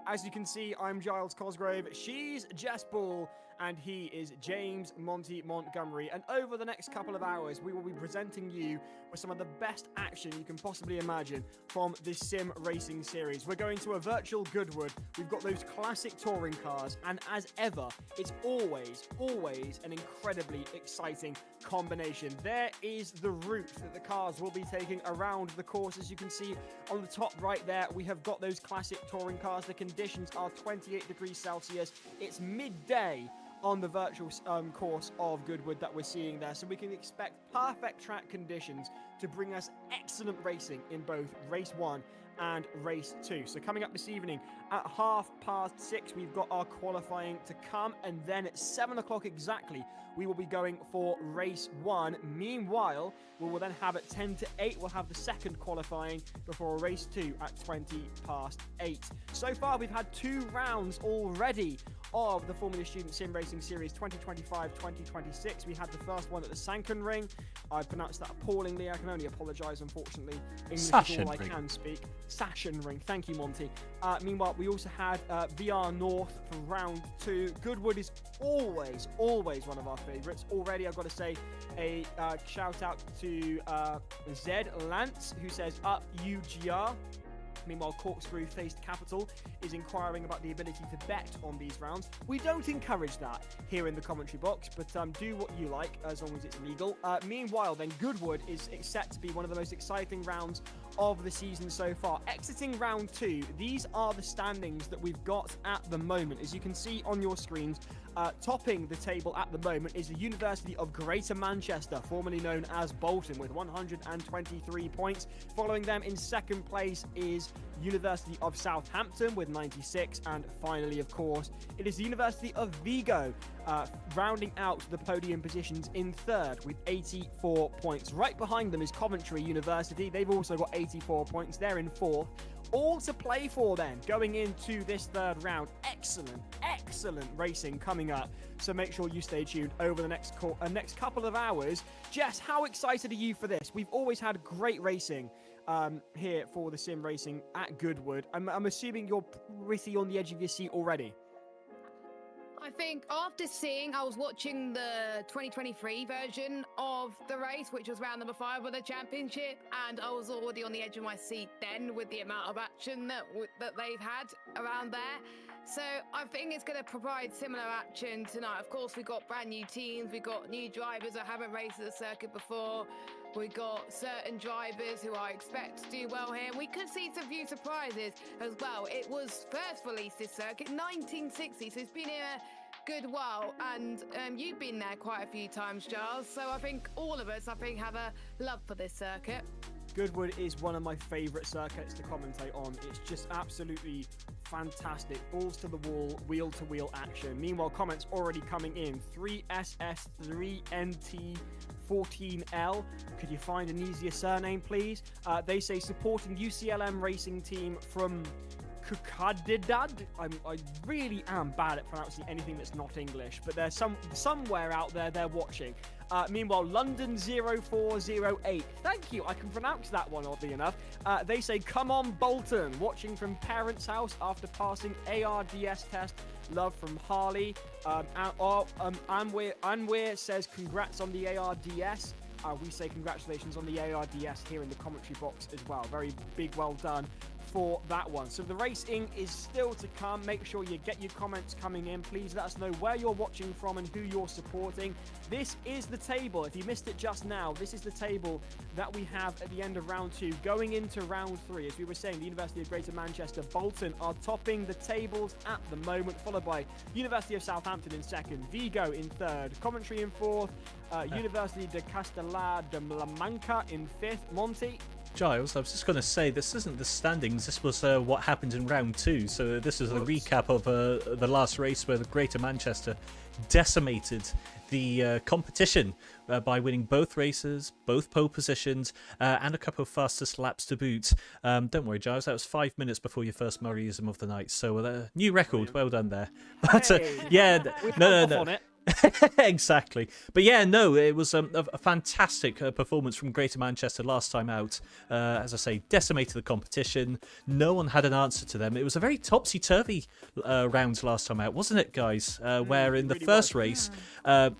As you can see, I'm Giles Cosgrove, she's Jess Ball, and he is James Monty Montgomery. And over the next couple of hours, we will be presenting you with some of the best action you can possibly imagine from this sim racing series. We're going to a virtual Goodwood. We've got those classic touring cars, and as ever, it's always an incredibly exciting combination. There is the route that the cars will be taking around the course. As you can see on the top right there, we have got those classic touring cars. The conditions are 28 degrees Celsius. It's midday on the virtual course of Goodwood that we're seeing there, so we can expect perfect track conditions to bring us excellent racing in both race 1 and race 2. So coming up this evening at 6:30, we've got our qualifying to come, and then at 7 o'clock exactly, we will be going for race 1. Meanwhile, we will then have at 10 to 8, we'll have the second qualifying before race 2 at 8:20. So far, we've had 2 rounds already of the Formula Student Sim Racing Series 2025-2026. We had the first one at the Sanken Ring. I pronounced that appallingly. I can only apologise, unfortunately. English is all I can speak. Sashen Ring. Thank you, Monty. Meanwhile, we also had VR North for round 2. Goodwood is always one of our favourites. Already, I've got to say a shout out to Zed Lance, who says, up UGR. Meanwhile, Corkscrew Faced Capital is inquiring about the ability to bet on these rounds. We don't encourage that here in the commentary box, but do what you like as long as it's legal. Meanwhile, then, Goodwood is set to be one of the most exciting rounds of the season so far. Exiting round 2, these are the standings that we've got at the moment. As you can see on your screens, topping the table at the moment is the University of Greater Manchester, formerly known as Bolton, with 123 points. Following them in second place is University of Southampton with 96, and finally, of course, it is the University of Vigo rounding out the podium positions in third with 84 points. Right behind them is Coventry University. They've also got 84 points. They're in fourth. All to play for then, going into this third round. Excellent racing coming up. So make sure you stay tuned over the next couple of hours. Jess, how excited are you for this? We've always had great racing here for the sim racing at Goodwood. I'm assuming you're pretty on the edge of your seat already. I think after I was watching the 2023 version of the race, which was round number 5 of the championship, and I was already on the edge of my seat then with the amount of action that they've had around there. So I think it's going to provide similar action tonight. Of course, we've got brand new teams, we've got new drivers that haven't raced at the circuit before. We got certain drivers who I expect to do well here. We could see some few surprises as well. It was first released this circuit 1960, so it's been here a good while, and you've been there quite a few times, Giles. So I think all of us, have a love for this circuit. Goodwood is one of my favourite circuits to commentate on. It's just absolutely fantastic. Balls to the wall, wheel to wheel action. Meanwhile, comments already coming in. 3SS, 3NT, 14L. Could you find an easier surname, please? They say supporting UCLM racing team from Kukadidad. I really am bad at pronouncing anything that's not English, but there's somewhere out there they're watching. Meanwhile, London 0408. Thank you. I can pronounce that one, oddly enough. They say, come on, Bolton. Watching from parents' house after passing ARDS test. Love from Harley. Anwir says, congrats on the ARDS. We say congratulations on the ARDS here in the commentary box as well. Very big well done for that one. So the racing is still to come. Make sure you get your comments coming in. Please let us know where you're watching from and who you're supporting. This is the table. If you missed it just now, this is the table that we have at the end of round 2. Going into round 3, as we were saying, the University of Greater Manchester, Bolton are topping the tables at the moment, followed by University of Southampton in second, Vigo in third, Coventry in fourth, University de Castellar de La Manca in fifth. Monty? Giles, I was just going to say, this isn't the standings, this was what happened in round 2, so this is a recap of the last race where the Greater Manchester decimated the competition by winning both races, both pole positions, and a couple of fastest laps to boot. Don't worry, Giles, that was 5 minutes before your first Murrayism of the night, so new record, well done there. But Hey, yeah, no. Exactly. But yeah, no, it was a fantastic performance from Greater Manchester last time out. As I say, decimated the competition. No one had an answer to them. It was a very topsy-turvy round last time out, wasn't it, guys? Where in the first race,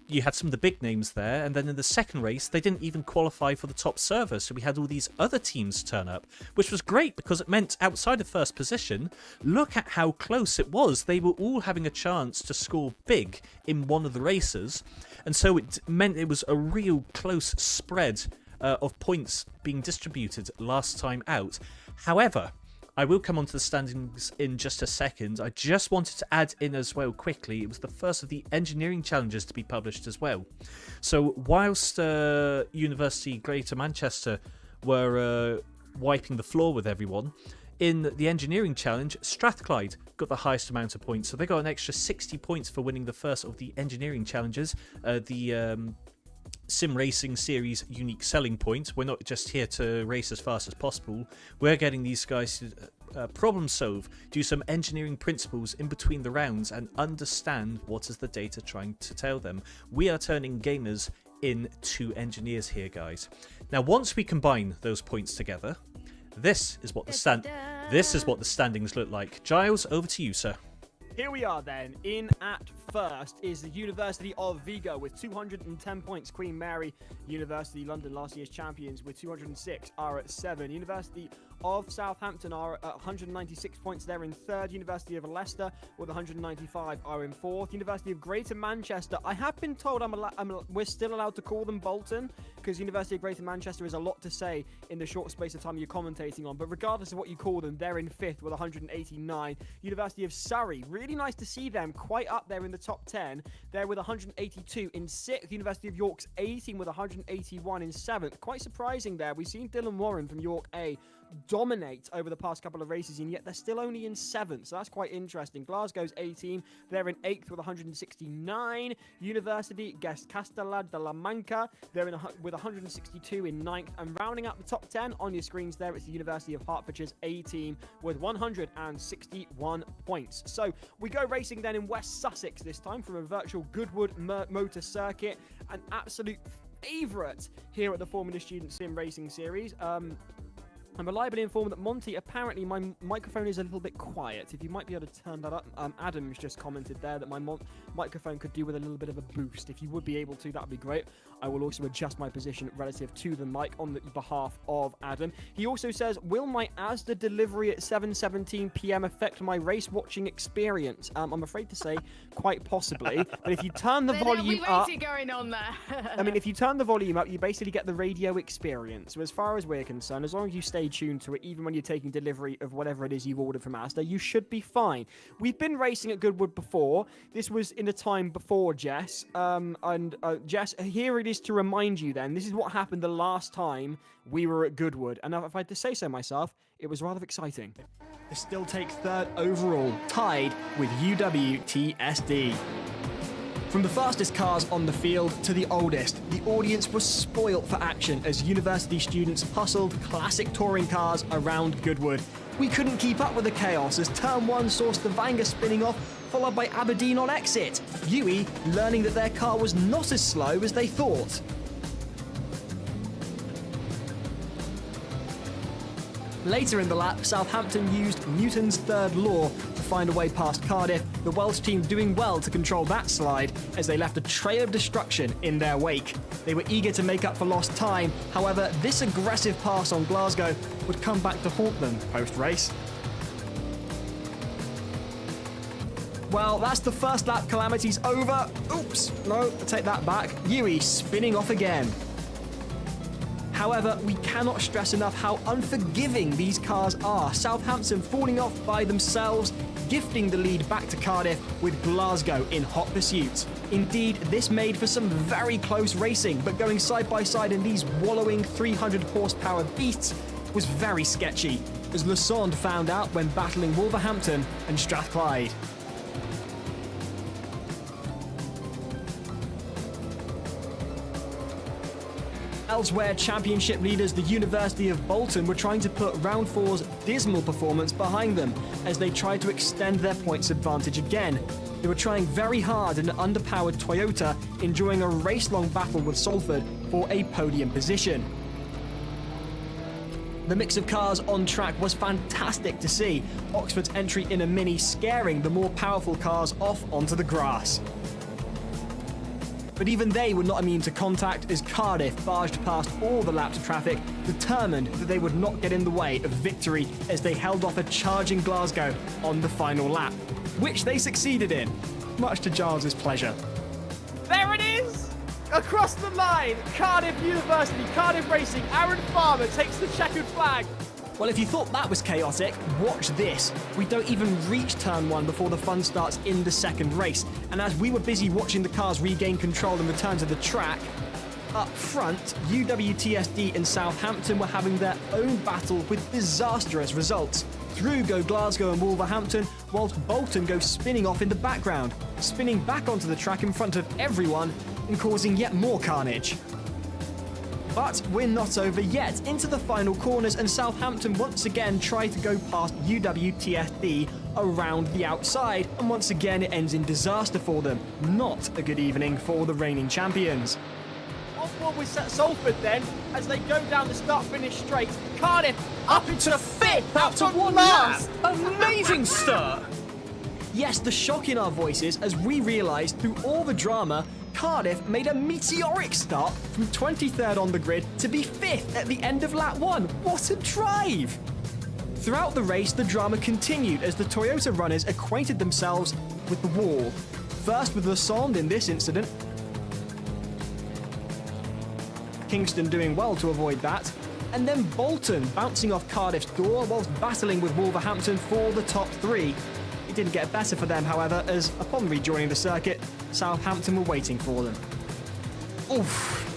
you had some of the big names there, and then in the second race, they didn't even qualify for the top server, so we had all these other teams turn up, which was great because it meant outside of first position, look at how close it was. They were all having a chance to score big in one of the races, and so it meant it was a real close spread of points being distributed last time out. However, I will come on to the standings in just a second. I just wanted to add in as well quickly, it was the first of the engineering challenges to be published as well. So whilst University Greater Manchester were wiping the floor with everyone, in the engineering challenge, Strathclyde got the highest amount of points. So they got an extra 60 points for winning the first of the engineering challenges. The Sim Racing Series unique selling point. We're not just here to race as fast as possible. We're getting these guys to problem solve, do some engineering principles in between the rounds, and understand what is the data trying to tell them. We are turning gamers into engineers here, guys. Now, once we combine those points together, this is what the standings look like. Giles, over to you, sir. Here we are then. In at first is the University of Vigo with 210 points. Queen Mary University London, last year's champions, with 206, are at 7. University of Southampton are at 196 points. They're in 3rd. University of Leicester with 195 are in 4th. University of Greater Manchester, I have been told we're still allowed to call them Bolton, because University of Greater Manchester is a lot to say in the short space of time you're commentating on. But regardless of what you call them, they're in 5th with 189. University of Surrey, really nice to see them quite up there in the top 10. They're with 182 in 6th. University of York's 18 with 181 in 7th. Quite surprising there. We've seen Dylan Warren from York A dominate over the past couple of races, and yet they're still only in 7th, so that's quite interesting. Glasgow's 18, they're in 8th with 169. University Castellar de la Manca, they're with 162 in 9th, and rounding out the top 10 on your screens there, it's the University of Hertfordshire's A team with 161 points. So we go racing then in West Sussex this time from a virtual Goodwood motor circuit, an absolute favourite here at the Formula Student Sim Racing Series. I'm reliably informed that Monty, apparently my microphone is a little bit quiet. If you might be able to turn that up. Adam's just commented there that my microphone could do with a little bit of a boost. If you would be able to, that would be great. I will also adjust my position relative to the mic on the behalf of Adam. He also says, will my Asda delivery at 7:17 p.m. affect my race watching experience? I'm afraid to say quite possibly. But if you turn the volume up... going on there. I mean, if you turn the volume up, you basically get the radio experience. So as far as we're concerned, as long as you stay tuned to it, even when you're taking delivery of whatever it is you've ordered from Asda, you should be fine. We've been racing at Goodwood before. This was in a time before Jess. Jess, here it is to remind you then, this is what happened the last time we were at Goodwood. And if I had to say so myself, it was rather exciting. It still takes 3rd overall, tied with UWTSD. From the fastest cars on the field to the oldest, the audience was spoilt for action as university students hustled classic touring cars around Goodwood. We couldn't keep up with the chaos as Turn 1 saw Stavanger spinning off, followed by Aberdeen on exit. UE learning that their car was not as slow as they thought. Later in the lap, Southampton used Newton's third law to find a way past Cardiff, the Welsh team doing well to control that slide as they left a trail of destruction in their wake. They were eager to make up for lost time, however, this aggressive pass on Glasgow would come back to haunt them post-race. Well, that's the first lap calamities over. Oops, no, I take that back. UE spinning off again. However, we cannot stress enough how unforgiving these cars are. Southampton falling off by themselves, gifting the lead back to Cardiff with Glasgow in hot pursuit. Indeed, this made for some very close racing, but going side by side in these wallowing 300 horsepower beasts was very sketchy, as Lassonde found out when battling Wolverhampton and Strathclyde. Elsewhere, championship leaders, the University of Bolton, were trying to put round 4's dismal performance behind them as they tried to extend their points advantage again. They were trying very hard in an underpowered Toyota, enjoying a race-long battle with Salford for a podium position. The mix of cars on track was fantastic to see, Oxford's entry in a Mini scaring the more powerful cars off onto the grass. But even they were not immune to contact as Cardiff barged past all the laps of traffic, determined that they would not get in the way of victory as they held off a charging Glasgow on the final lap, which they succeeded in, much to Giles's pleasure. There it is! Across the line, Cardiff University, Cardiff Racing, Aaron Farmer takes the checkered flag. Well, if you thought that was chaotic, watch this. We don't even reach turn 1 before the fun starts in the second race. And as we were busy watching the cars regain control and return to the track, up front, UWTSD and Southampton were having their own battle with disastrous results. Through go Glasgow and Wolverhampton, whilst Bolton go spinning off in the background, spinning back onto the track in front of everyone and causing yet more carnage. But we're not over yet. Into the final corners, and Southampton once again try to go past UWTSD around the outside, and once again it ends in disaster for them. Not a good evening for the reigning champions. On board with Salford then, as they go down the start-finish straight. Cardiff up into 5th after one lap. Amazing start! Yes, the shock in our voices as we realised through all the drama, Cardiff made a meteoric start from 23rd on the grid to be 5th at the end of lap 1. What a drive! Throughout the race, the drama continued as the Toyota runners acquainted themselves with the wall. First with Lassonde in this incident, Kingston doing well to avoid that, and then Bolton bouncing off Cardiff's door whilst battling with Wolverhampton for the top 3. It didn't get better for them, however, as upon rejoining the circuit, Southampton were waiting for them. Oof.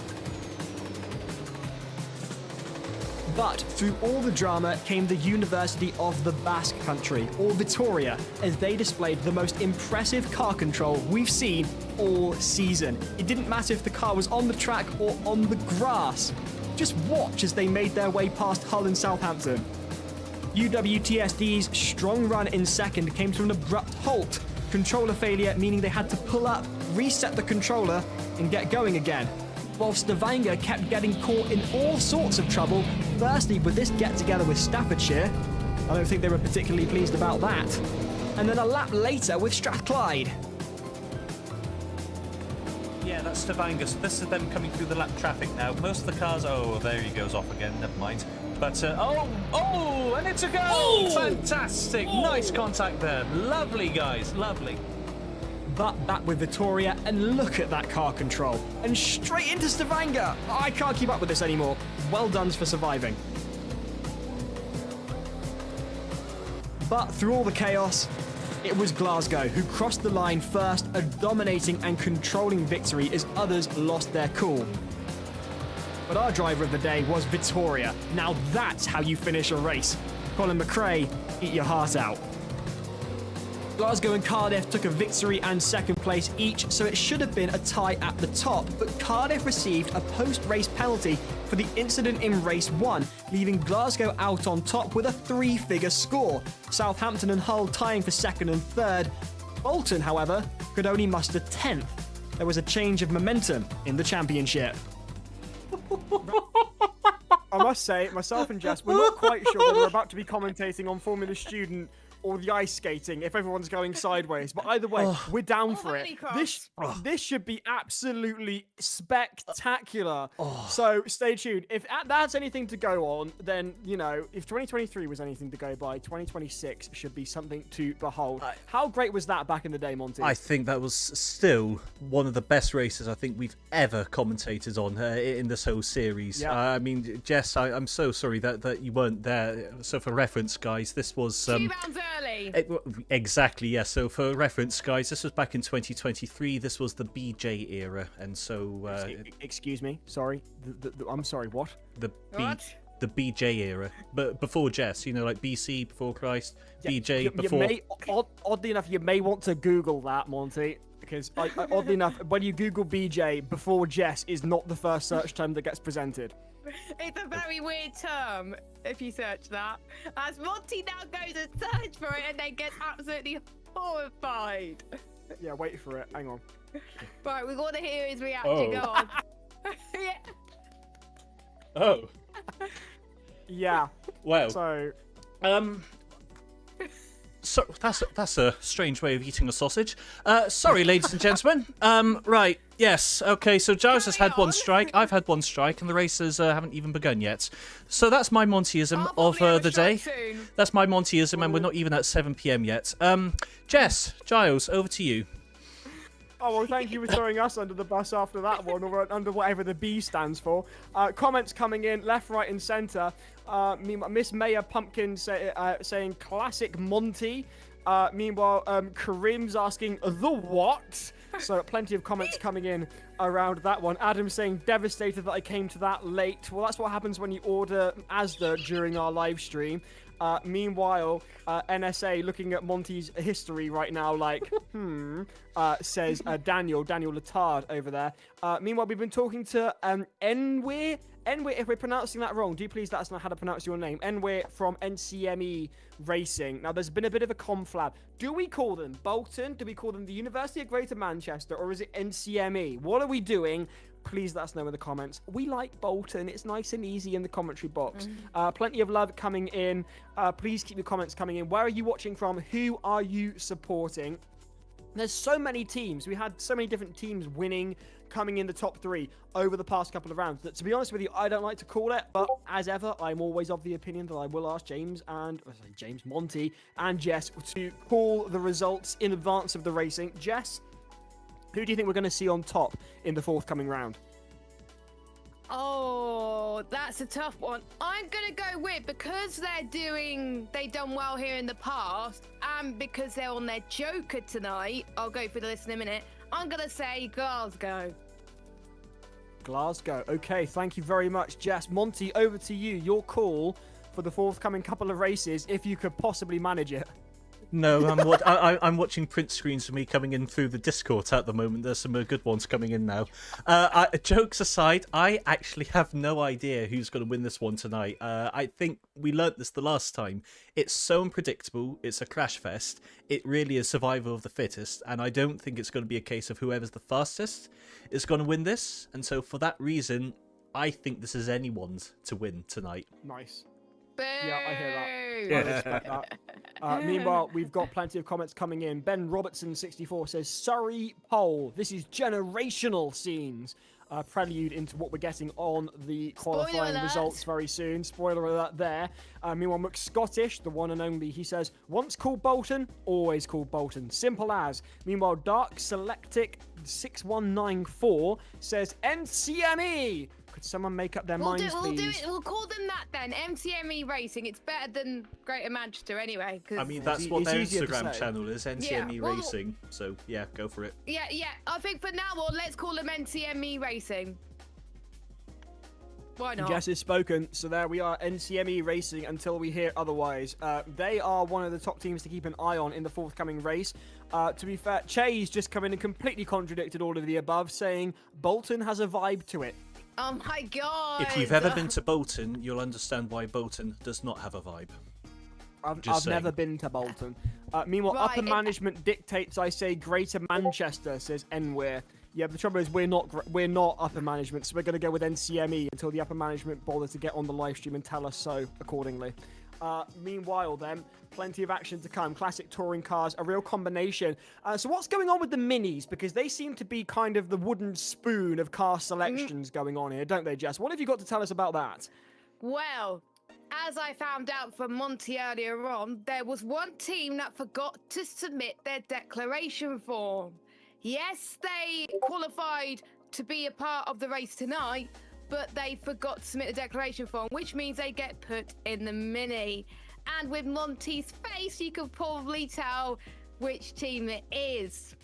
But through all the drama came the University of the Basque Country, or Vitoria, as they displayed the most impressive car control we've seen all season. It didn't matter if the car was on the track or on the grass. Just watch as they made their way past Hull and Southampton. UWTSD's strong run in second came to an abrupt halt. Controller failure meaning they had to pull up, reset the controller, and get going again. While Stavanger kept getting caught in all sorts of trouble, firstly with this get-together with Staffordshire. I don't think they were particularly pleased about that. And then a lap later with Strathclyde. Yeah, that's Stavanger. So this is them coming through the lap traffic now. Most of the cars... Oh, there he goes off again. Never mind. But, and it's a go! Oh! Fantastic! Oh! Nice contact there. Lovely, guys. Lovely. But back with Vitoria, and look at that car control. And straight into Stavanger. I can't keep up with this anymore. Well done for surviving. But through all the chaos, it was Glasgow who crossed the line first, a dominating and controlling victory as others lost their cool. But our driver of the day was Vitoria. Now that's how you finish a race. Colin McRae, eat your heart out. Glasgow and Cardiff took a victory and second place each, so it should have been a tie at the top, but Cardiff received a post-race penalty for the incident in race 1, leaving Glasgow out on top with a 3-figure score. Southampton and Hull tying for second and third. Bolton, however, could only muster 10th. There was a change of momentum in the championship. I must say, myself and Jess, we're not quite sure whether we're about to be commentating on Formula Student or the ice skating if everyone's going sideways. But either way, we're down for it. This should be absolutely spectacular. So stay tuned. If that's anything to go on, then, you know, if 2023 was anything to go by, 2026 should be something to behold. How great was that back in the day, Monty? I think that was still one of the best races I think we've ever commentated on in this whole series. Yeah. I mean, Jess, I'm so sorry that you weren't there. So for reference, guys, this was... 2 rounds early. Exactly, yes. So for reference, guys, this was back in 2023. This was the BJ era, and so... Excuse me, sorry. I'm sorry, what? The BJ era. But before Jess, you know, like BC, before Christ, BJ, before... Oddly enough, you may want to Google that, Monty. because oddly enough, when you Google BJ before Jess is not the first search term that gets presented. It's a very weird term if you search that. As Monty now goes and search for it and then gets absolutely horrified. Yeah, wait for it. Hang on. Right, we want to hear his reaction. Oh. Go on. Yeah. Oh. Yeah. Wow. So So that's a strange way of eating a sausage. Sorry, ladies and gentlemen. Right, yes, okay. So Giles has had one strike. I've had one strike, and the races haven't even begun yet. So that's my Montyism of the day. Soon. That's my Montyism, and we're not even at 7 p.m. yet. Jess, Giles, over to you. Oh, well, thank you for throwing us under the bus after that one, or under whatever the B stands for. Comments coming in, left, right, and centre. Miss Mayor Pumpkin saying classic Monty. Meanwhile, Karim's asking the what? So plenty of comments coming in around that one. Adam saying devastated that I came to that late. Well, that's what happens when you order Asda during our live stream. Meanwhile, NSA looking at Monty's history right now, like, says Daniel Letard over there. Meanwhile, we've been talking to Enwe, if we're pronouncing that wrong, do you please let us know how to pronounce your name? Enwe from NCME Racing. Now, there's been a bit of a conflab. Do we call them Bolton? Do we call them the University of Greater Manchester? Or is it NCME? What are we doing? Please let us know in the comments. We like Bolton. It's nice and easy in the commentary box. Plenty of love coming in. Please keep your comments coming in. Where are you watching from? Who are you supporting? There's so many teams. We had so many different teams winning, coming in the top 3 over the past couple of rounds. That, to be honest with you, I don't like to call it, but as ever, I'm always of the opinion that I will ask James, Monty, and Jess to call the results in advance of the racing. Jess, who do you think we're going to see on top in the forthcoming round? Oh, that's a tough one. I'm going to go with, because they done well here in the past, and because they're on their Joker tonight, I'll go through the list in a minute, I'm going to say Glasgow. Glasgow. Okay, thank you very much, Jess. Monty, over to you. Your call for the forthcoming couple of races, if you could possibly manage it. No, I'm watching print screens of me coming in through the Discord at the moment. There's some good ones coming in now. Jokes aside, I actually have no idea who's going to win this one tonight. I think we learnt this the last time. It's so unpredictable. It's a crash fest. It really is survival of the fittest. And I don't think it's going to be a case of whoever's the fastest is going to win this. And so for that reason, I think this is anyone's to win tonight. Nice. Boo! Yeah, I hear that. I respect that. Meanwhile, we've got plenty of comments coming in. Ben Robertson64 says, Surrey pole. This is generational scenes. Prelude into what we're getting on the qualifying results very soon. Spoiler alert there. Meanwhile, McScottish, the one and only, he says, once called Bolton, always called Bolton. Simple as. Meanwhile, Dark Selectic 6194 says, NCME. Could someone make up their minds, please? We'll call them that then. MCME Racing. It's better than Greater Manchester anyway. I mean, that's what their Instagram channel is, Yeah, NCME well, Racing. So, yeah, go for it. Yeah. I think for now on, let's call them NCME Racing. Why not? Jess is spoken, so there we are, NCME Racing, until we hear otherwise. They are one of the top teams to keep an eye on in the forthcoming race. To be fair, Che's just come in and completely contradicted all of the above, saying Bolton has a vibe to it. Oh my god! If you've ever been to Bolton, you'll understand why Bolton does not have a vibe. I've never been to Bolton. Meanwhile, upper management dictates I say Greater Manchester, says Enware. Yeah, but the trouble is we're not upper management, so we're going to go with NCME until the upper management bother to get on the live stream and tell us so accordingly. Meanwhile, then, plenty of action to come. Classic touring cars, a real combination. So what's going on with the minis? Because they seem to be kind of the wooden spoon of car selections going on here, don't they, Jess? What have you got to tell us about that? Well, as I found out from Monty earlier on, there was one team that forgot to submit their declaration form. Yes, they qualified to be a part of the race tonight, but they forgot to submit the declaration form, which means they get put in the mini. And with Monty's face, you can probably tell which team it is.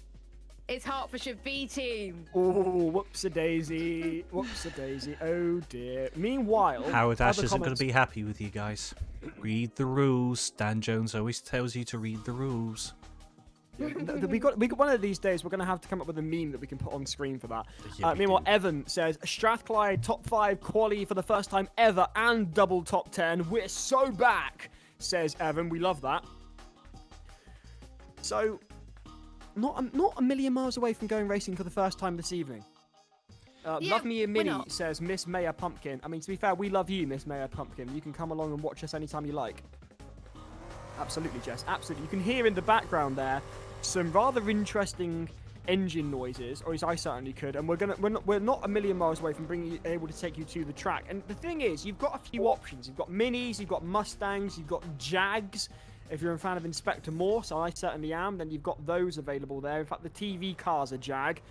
It's Hertfordshire B team. Oh, whoops-a-daisy. Whoops-a-daisy. Oh, dear. Meanwhile... Howard Ash isn't going to be happy with you guys. Read the rules. Dan Jones always tells you to read the rules. we got one of these days. We're going to have to come up with a meme that we can put on screen for that. Yeah, Meanwhile, Evan says Strathclyde top 5 quali for the first time ever and double top 10. We're so back, says Evan. We love that. So, not a million miles away from going racing for the first time this evening. Love Me and Minnie says Miss Mayor Pumpkin. I mean, to be fair, we love you, Miss Mayor Pumpkin. You can come along and watch us anytime you like. Absolutely, Jess. Absolutely. You can hear in the background there some rather interesting engine noises, or at least I certainly could. And we're not a million miles away from able to take you to the track. And the thing is, you've got a few options. You've got Minis, you've got Mustangs, you've got Jags. If you're a fan of Inspector Morse, I certainly am, then you've got those available there. In fact, the TV car's a Jag.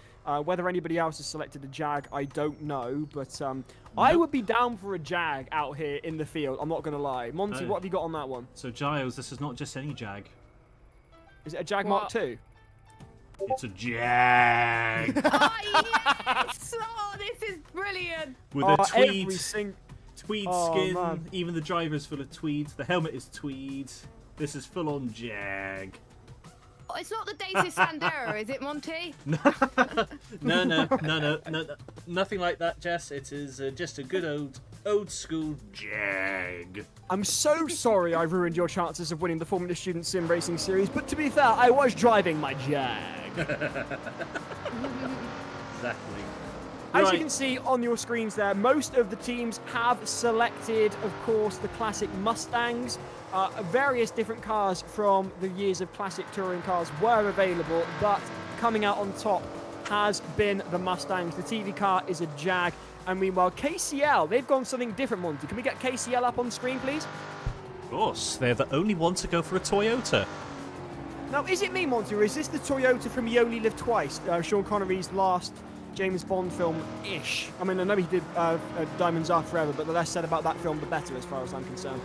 Whether anybody else has selected a Jag, I don't know. But I would be down for a Jag out here in the field. I'm not going to lie. Monty, what have you got on that one? So, Giles, this is not just any Jag. Is it a Jag Mark II? It's a Jag. Oh, yes! Oh, this is brilliant. With a tweed Oh, skin. man. Even the driver's full of tweed. The helmet is tweed. This is full-on Jag. Oh, it's not the Daisy Sandero, is it, Monty? No. Nothing like that, Jess. It is just a good old school Jag. I'm so sorry I ruined your chances of winning the Formula Student Sim Racing Series, but to be fair, I was driving my Jag. Exactly. As you can see on your screens there, most of the teams have selected, of course, the classic Mustangs. Various different cars from the years of classic touring cars were available, but coming out on top has been the Mustangs. The TV car is a Jag. And meanwhile, KCL, they've gone something different, Monty. Can we get KCL up on screen, please? Of course, they're the only one to go for a Toyota. Now, is it me, Monty, or is this the Toyota from You Only Live Twice, Sean Connery's last James Bond film-ish? I mean, I know he did Diamonds Are Forever, but the less said about that film, the better, as far as I'm concerned.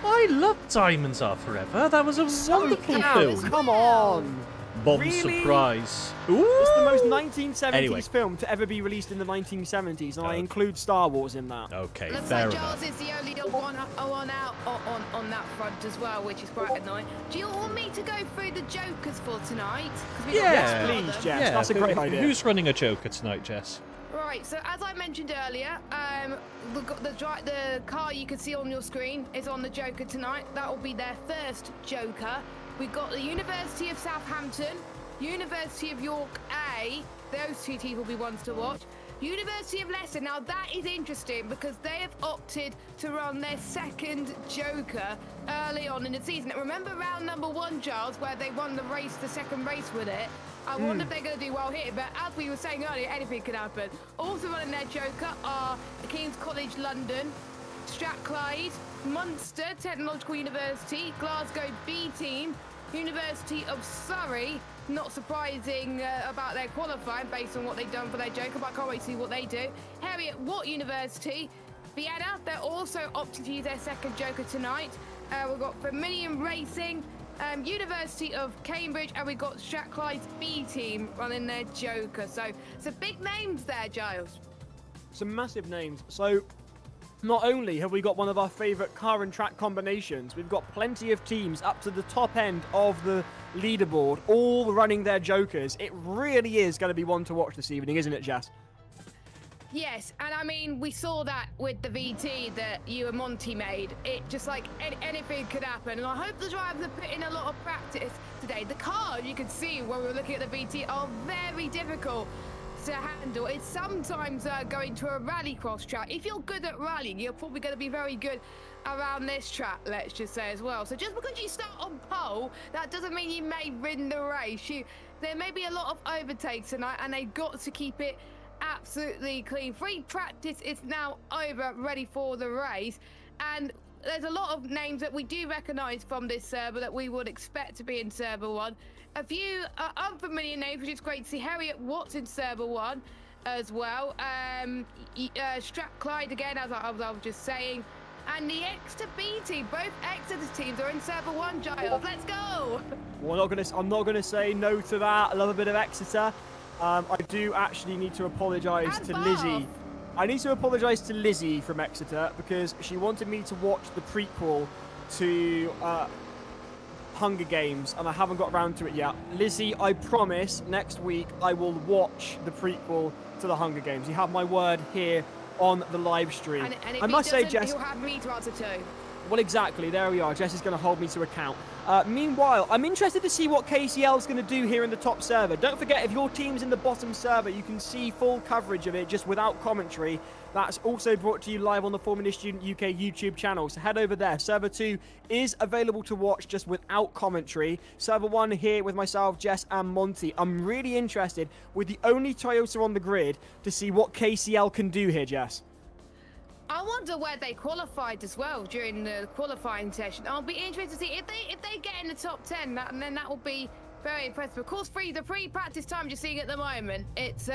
I love Diamonds Are Forever. That was a wonderful film. Come on. Bomb Really? surprise. It's the most 1970s Anyway. film to ever be released in the 1970s, and I include Star Wars in that. Okay, Looks fair like enough. Giles is the only one out on that front as well, which is quite annoying. Do you want me to go through the Jokers for tonight? 'Cause we got Yeah. lots of Please, them. Jess. That's a great idea. Who's running a Joker tonight, Jess? Right, so as I mentioned earlier, the car you can see on your screen is on the Joker tonight. That will be their first Joker. We've got the University of Southampton, University of York A. Those two teams will be ones to watch. University of Leicester. Now that is interesting because they have opted to run their second Joker early on in the season. And remember round number 1, Giles, where they won the second race with it. I wonder if they're going to do well here, but as we were saying earlier, anything could happen. Also running their Joker are King's College London, Strathclyde, Munster Technological University, Glasgow B Team, University of Surrey. Not surprising about their qualifying based on what they've done for their Joker, but I can't wait to see what they do. Heriot Watt University, Vienna, they're also opting to use their second Joker tonight. We've got Vermilion Racing, University of Cambridge, and we've got Strathclyde's B Team running their Joker. So some big names there, Giles. Some massive names. So not only have we got one of our favourite car and track combinations, we've got plenty of teams up to the top end of the leaderboard, all running their Jokers. It really is going to be one to watch this evening, isn't it, Jess? Yes, and I mean, we saw that with the VT that you and Monty made. It just like anything could happen, and I hope the drivers are putting in a lot of practice today. The cars, you can see when we were looking at the VT, are very difficult to handle. It's sometimes going to a rallycross track. If you're good at rallying, you're probably going to be very good around this track, let's just say as well. So just because you start on pole, that doesn't mean you may win the race. There may be a lot of overtakes tonight, and they've got to keep it absolutely clean. Free practice is now over, ready for the race, and there's a lot of names that we do recognise from this server that we would expect to be in server 1. A few unfamiliar names, which is great to see. Heriot Watts in server 1 as well. Strathclyde again, as I was just saying, and the Exeter B team. Both Exeter teams are in server 1, Giles. Let's go. Well, I'm not gonna say no to that. I love a bit of Exeter. I do actually need to apologise to Lizzie. I need to apologise to Lizzie from Exeter because she wanted me to watch the prequel to Hunger Games, and I haven't got around to it yet. Lizzie, I promise next week I will watch the prequel to the Hunger Games. You have my word here on the live stream. And if I must say, Jess, he'll have me to answer to. well, exactly. There we are. Jess is going to hold me to account. Meanwhile, I'm interested to see what KCL is going to do here in the top server. Don't forget, if your team's in the bottom server, you can see full coverage of it just without commentary. That's also brought to you live on the Formula Student UK YouTube channel. So head over there. Server 2 is available to watch just without commentary. Server 1 here with myself, Jess, and Monty. I'm really interested, with the only Toyota on the grid, to see what KCL can do here, Jess. I wonder where they qualified as well during the qualifying session. I'll be interested to see if they get in the top 10, and then that will be very impressive. Of course, the pre-practice times you're seeing at the moment, it's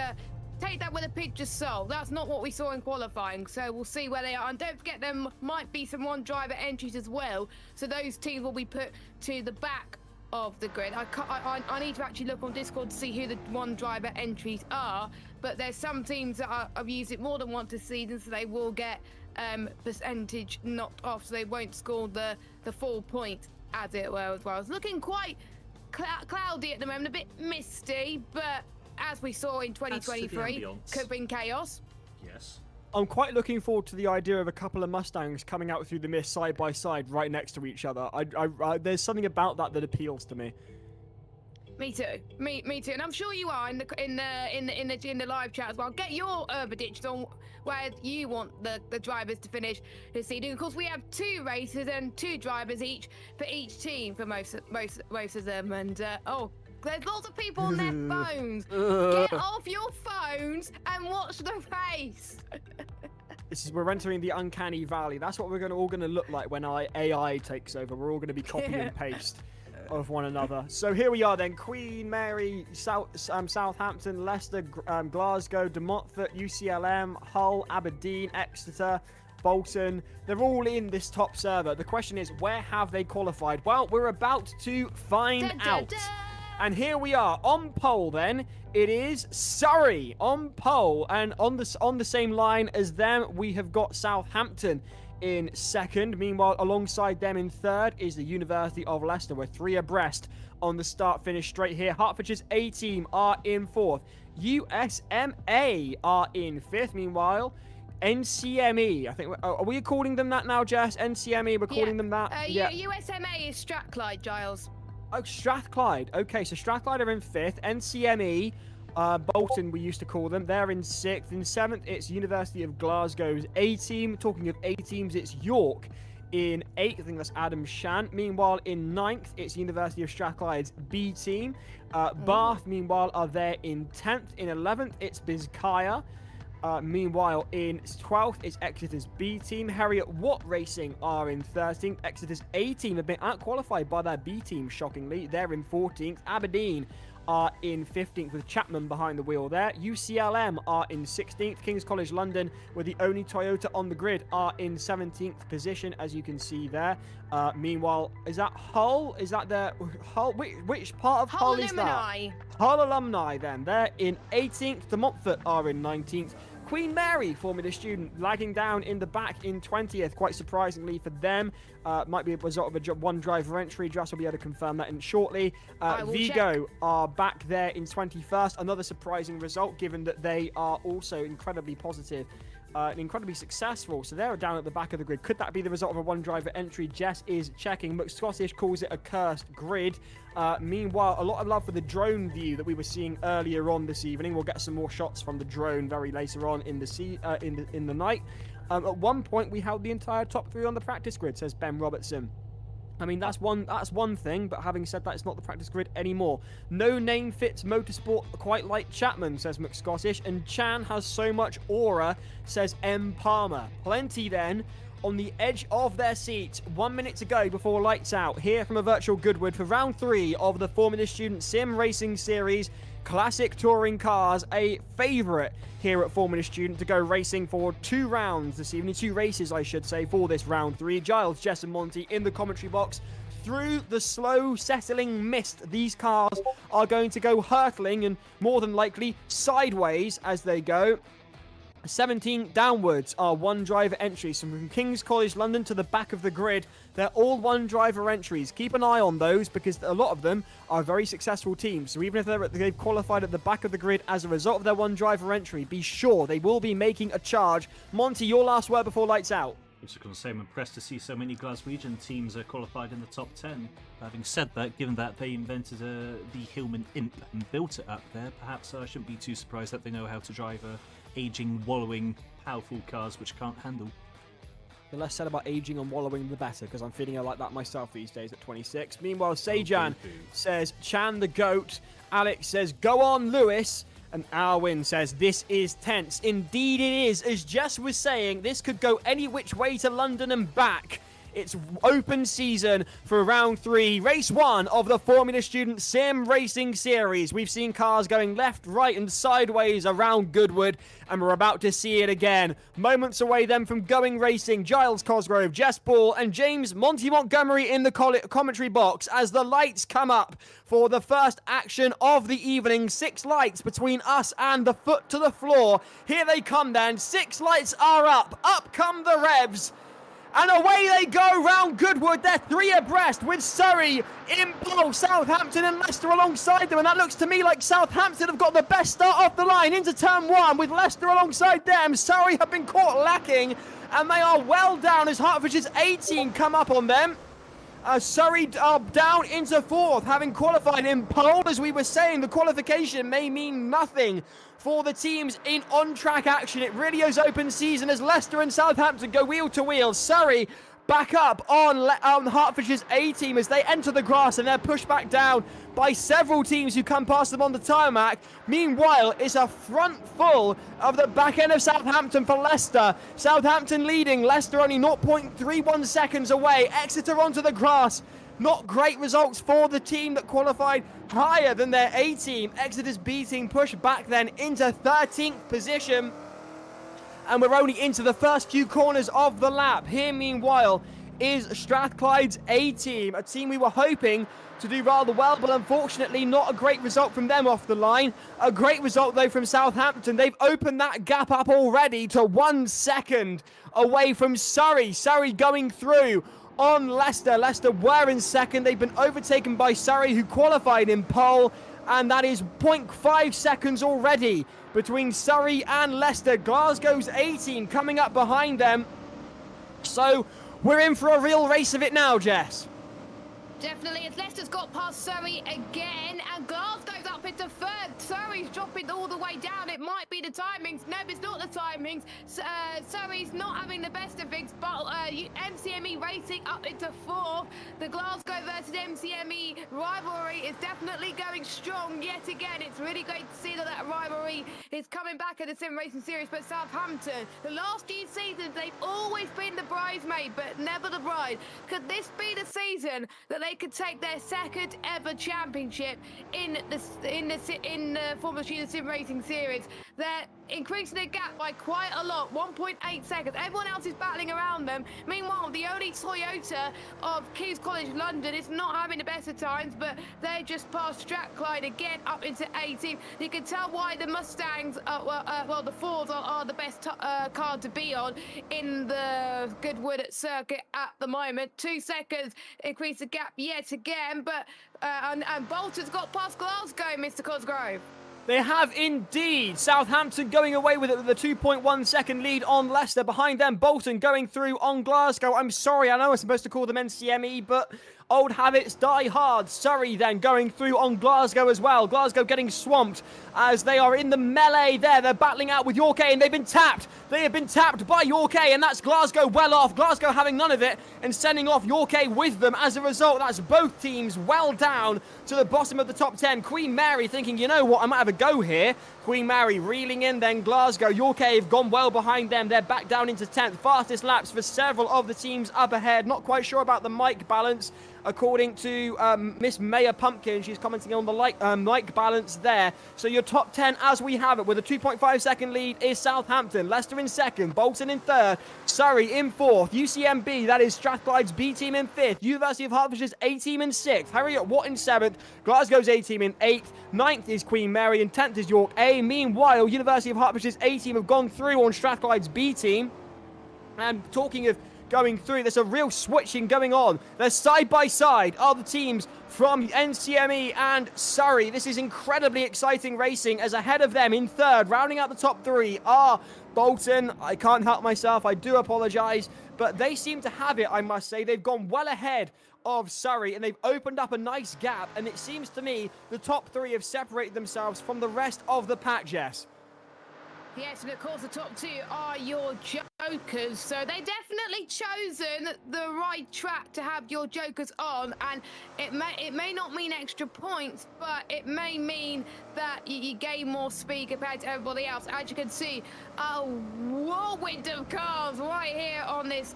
take that with a pinch of salt. That's not what we saw in qualifying, so we'll see where they are. And don't forget, there might be some one-driver entries as well, so those teams will be put to the back of the grid. I need to actually look on Discord to see who the one-driver entries are, but there's some teams that have used it more than once this season, so they will get percentage knocked off, so they won't score the full point, as it were, as well. It's looking quite cloudy at the moment, a bit misty, but as we saw in 2023, could bring chaos. Yes. I'm quite looking forward to the idea of a couple of Mustangs coming out through the mist side by side, right next to each other. There's something about that appeals to me. Me too. Me too. And I'm sure you are in the live chat as well. Get your prediction on where you want the drivers to finish this season. Of course, we have 2 races and 2 drivers each for each team for most of them. And there's lots of people on their phones. Get off your phones and watch the race. We're entering the uncanny valley. That's what we're all gonna look like when AI takes over. We're all gonna be copy and paste of one another. So here we are then: Queen Mary, Southampton, Leicester, Glasgow, De Montfort, UCLM, Hull, Aberdeen, Exeter, Bolton. They're all in this top server. The question is, where have they qualified? Well, we're about to find out. And here we are on pole then. It is Surrey on pole, and on the same line as them, we have got Southampton in second. Meanwhile, alongside them in third is the University of Leicester. We're 3 abreast on the start-finish straight here. Hertfordshire's A team are in fourth. USMA are in fifth. Meanwhile, NCME, I think, are we calling them that now, Jess? NCME, we're calling them that? USMA is Strathclyde, Giles. Oh, Strathclyde. Okay, so Strathclyde are in 5th. NCME, Bolton, we used to call them. They're in 6th. In 7th, it's University of Glasgow's A team. Talking of A teams, it's York in 8th. I think that's Adam Shan. Meanwhile, in 9th, it's University of Strathclyde's B team. Bath, meanwhile, are there in 10th. In 11th, it's Bizkaya. Meanwhile, in 12th is Exeter's B team. Harriet Watt Racing are in 13th. Exeter's A team have been outqualified by their B team, shockingly. They're in 14th. Aberdeen are in 15th with Chapman behind the wheel there. UCLM are in 16th. King's College London, with the only Toyota on the grid, are in 17th position, as you can see there. Meanwhile, is that Hull? Is that the Hull? Which part of Hull is that? Hull Alumni, then. They're in 18th. De Montfort are in 19th. Queen Mary, Formula Student, lagging down in the back in 20th, quite surprisingly for them. Might be a result of a one-driver entry. Jess will be able to confirm that in shortly. Vigo are back there in 21st. Another surprising result, given that they are also incredibly positive and incredibly successful. So they're down at the back of the grid. Could that be the result of a one-driver entry? Jess is checking. McScottish calls it a cursed grid. Meanwhile, a lot of love for the drone view that we were seeing earlier on this evening. We'll get some more shots from the drone very later on in the night. At one point, we held the entire top 3 on the practice grid, says Ben Robertson. I mean, that's one thing, but having said that, it's not the practice grid anymore. No name fits motorsport quite like Chapman, says McScottish, and Chan has so much aura, says M. Palmer. Plenty then on the edge of their seats. 1 minute to go before lights out. Here from a virtual Goodwood for round 3 of the Formula Student Sim Racing Series. Classic touring cars, a favourite here at Formula Student to go racing for 2 rounds this evening. 2 races, I should say, for this round 3. Giles, Jess and Monty in the commentary box. Through the slow settling mist, these cars are going to go hurtling and more than likely sideways as they go. 17 downwards are one driver entries. From King's College London to the back of the grid, they're all one driver entries. Keep an eye on those because a lot of them are very successful teams. So even if they've qualified at the back of the grid as a result of their one driver entry, be sure they will be making a charge. Monty, your last word before lights out. I was just going to say I'm impressed to see so many Glaswegian teams are qualified in the top 10. Having said that, given that they invented the Hillman Imp and built it up there, perhaps I shouldn't be too surprised that they know how to drive aging, wallowing, powerful cars which can't handle. The less said about aging and wallowing, the better, because I'm feeling like that myself these days at 26. Meanwhile, Sejan says, Chan the GOAT. Alex says, go on, Lewis. And Arwin says, this is tense. Indeed it is. As Jess was saying, this could go any which way to London and back. It's open season for round 3, race 1 of the Formula Student Sim Racing Series. We've seen cars going left, right and sideways around Goodwood, and we're about to see it again. Moments away then from going racing, Giles Cosgrove, Jess Ball and James Monty Montgomery in the commentary box as the lights come up for the first action of the evening. 6 lights between us and the foot to the floor. Here they come then. 6 lights are up. Up come the revs. And away they go round Goodwood. They're 3 abreast with Surrey, Impulse, Southampton and Leicester alongside them. And that looks to me like Southampton have got the best start off the line into turn 1 with Leicester alongside them. Surrey have been caught lacking and they are well down as Hertfordshire's 18 come up on them. Surrey are down into 4th, having qualified in pole. As we were saying, the qualification may mean nothing for the teams in on-track action. It really is open season as Leicester and Southampton go wheel to wheel. Surrey back up on Hertfordshire's A team as they enter the grass and they're pushed back down by several teams who come past them on the tarmac. Meanwhile, it's a front full of the back end of Southampton for Leicester. Southampton leading, Leicester only 0.31 seconds away. Exeter onto the grass. Not great results for the team that qualified higher than their A team. Exeter's B team pushed back then into 13th position. And we're only into the first few corners of the lap. Here, meanwhile, is Strathclyde's A team, a team we were hoping to do rather well, but unfortunately not a great result from them off the line. A great result, though, from Southampton. They've opened that gap up already to 1 second away from Surrey. Surrey going through on Leicester. Leicester were in second. They've been overtaken by Surrey, who qualified in pole, and that is 0.5 seconds already between Surrey and Leicester. Glasgow's 18 coming up behind them. So we're in for a real race of it now, Jess. Definitely, as Leicester's got past Surrey again, and Glasgow's up into 3rd. Surrey's dropping all the way down. It might be the timings. No, it's not the timings. Surrey's not having the best of things, but MCME Racing up into 4th. The Glasgow versus MCME rivalry is definitely going strong yet again. It's really great to see that rivalry is coming back at the Sim Racing Series. But Southampton, the last few seasons, they've always been the bridesmaid, but never the bride. Could this be the season that they could take their 2nd ever championship in the Formula Student Sim Racing Series? They're increasing the gap by quite a lot, 1.8 seconds. Everyone else is battling around them. Meanwhile, the only Toyota of King's College London is not having the best of times, but they just passed Strathclyde again up into 18. You can tell why the Mustangs, the Fords are the best car to be on in the Goodwood circuit at the moment. 2 seconds increase the gap yet again, but and Bolton's got past Glasgow, Mr. Cosgrove. They have indeed. Southampton going away with it with a 2.1 second lead on Leicester. Behind them, Bolton going through on Glasgow. I'm sorry, I know I'm supposed to call them NCME, but old habits die hard. Surrey then going through on Glasgow as well. Glasgow getting swamped as they are in the melee there. They're battling out with Yorkay and they've been tapped. They have been tapped by Yorkay and that's Glasgow well off. Glasgow having none of it and sending off Yorkay with them. As a result, that's both teams well down to the bottom of the top 10. Queen Mary thinking, you know what, I might have a go here. Queen Mary reeling in then Glasgow. Yorkay have gone well behind them. They're back down into 10th. Fastest laps for several of the teams up ahead. Not quite sure about the mic balance according to Miss Maya Pumpkin. She's commenting on the like balance there. So your top 10 as we have it, with a 2.5 second lead, is Southampton, Leicester in second, Bolton in third, Surrey in fourth, UCMB, that is Strathclyde's B team, in fifth, University of Hertfordshire's A team in sixth, Harriet Watt in seventh, Glasgow's A team in eighth, ninth is Queen Mary, and 10th is York A. Meanwhile, University of Hertfordshire's A team have gone through on Strathclyde's B team. And talking of going through, there's a real switching going on. They're side by side are the teams from NCME and Surrey. This is incredibly exciting racing, as ahead of them in third, rounding out the top three, are Bolton. I can't help myself, I do apologise, but they seem to have it, I must say. They've gone well ahead of Surrey, and they've opened up a nice gap, and it seems to me the top three have separated themselves from the rest of the pack, Jess. Yes, and of course the top two are your jokers, so they definitely chosen the right track to have your jokers on, and it may not mean extra points, but it may mean that you gain more speed compared to everybody else. As you can see, a whirlwind of cars right here on this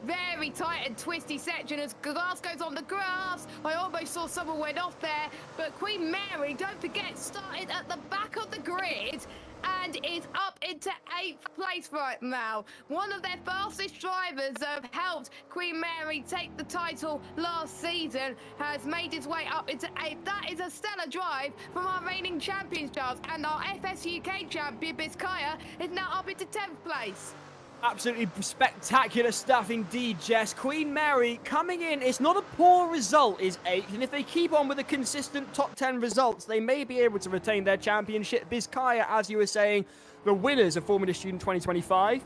very tight and twisty section as Giles goes on the grass. I almost saw someone went off there, but Queen Mary, don't forget, started at the back of the grid and is up into 8th place right now. One of their fastest drivers that have helped Queen Mary take the title last season has made his way up into 8th. That is a stellar drive from our reigning champions, Giles, and our FS UK champion, Bizkaya, is now up into 10th place. Absolutely spectacular stuff indeed, Jess. Queen Mary coming in, it's not a poor result, is 8th, and if they keep on with the consistent top 10 results, they may be able to retain their championship. Bizkaya, as you were saying, the winners of Formula Student 2025.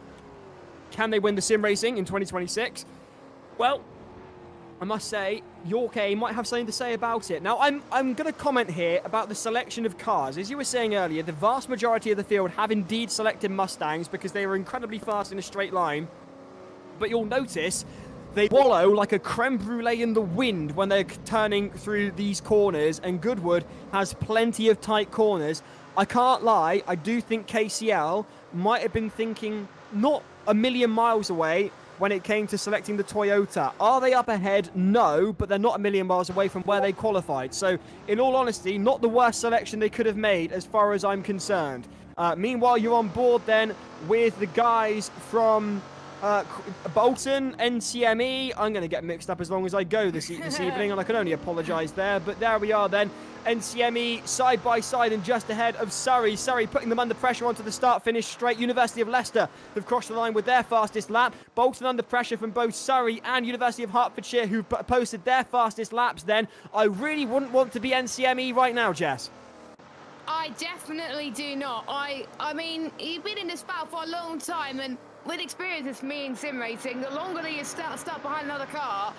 Can they win the sim racing in 2026? Well, I must say, York A might have something to say about it. Now, I'm going to comment here about the selection of cars. As you were saying earlier, the vast majority of the field have indeed selected Mustangs because they are incredibly fast in a straight line. But you'll notice they wallow like a creme brulee in the wind when they're turning through these corners, and Goodwood has plenty of tight corners. I can't lie, I do think KCL might have been thinking not a million miles away when it came to selecting the Toyota. Are they up ahead? No, but they're not a million miles away from where they qualified. So, in all honesty, not the worst selection they could have made as far as I'm concerned. Meanwhile, you're on board then with the guys from Bolton, NCME. I'm going to get mixed up as long as I go this evening, and I can only apologise there. But there we are then. NCME side by side and just ahead of Surrey. Surrey putting them under pressure onto the start-finish straight. University of Leicester have crossed the line with their fastest lap. Bolton under pressure from both Surrey and University of Hertfordshire, who posted their fastest laps then. I really wouldn't want to be NCME right now, Jess. I definitely do not. I mean, you've been in this battle for a long time, and with experience as me in sim racing, the longer that you start behind another car,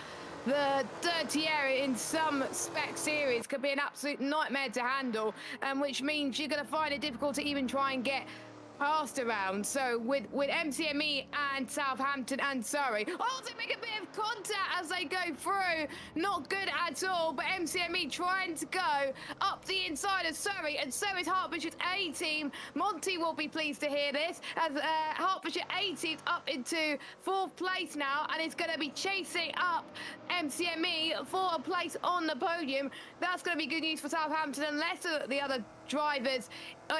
the dirty area in some spec series could be an absolute nightmare to handle, which means you're going to find it difficult to even try and get past around. So with MCME and Southampton and Surrey, also make a bit of contact as they go through. Not good at all, but MCME trying to go up the inside of Surrey, and so is Hertfordshire's A team. Monty will be pleased to hear this, as Hertfordshire A team's up into 4th place now, and is going to be chasing up MCME for a place on the podium. That's going to be good news for Southampton, unless the other drivers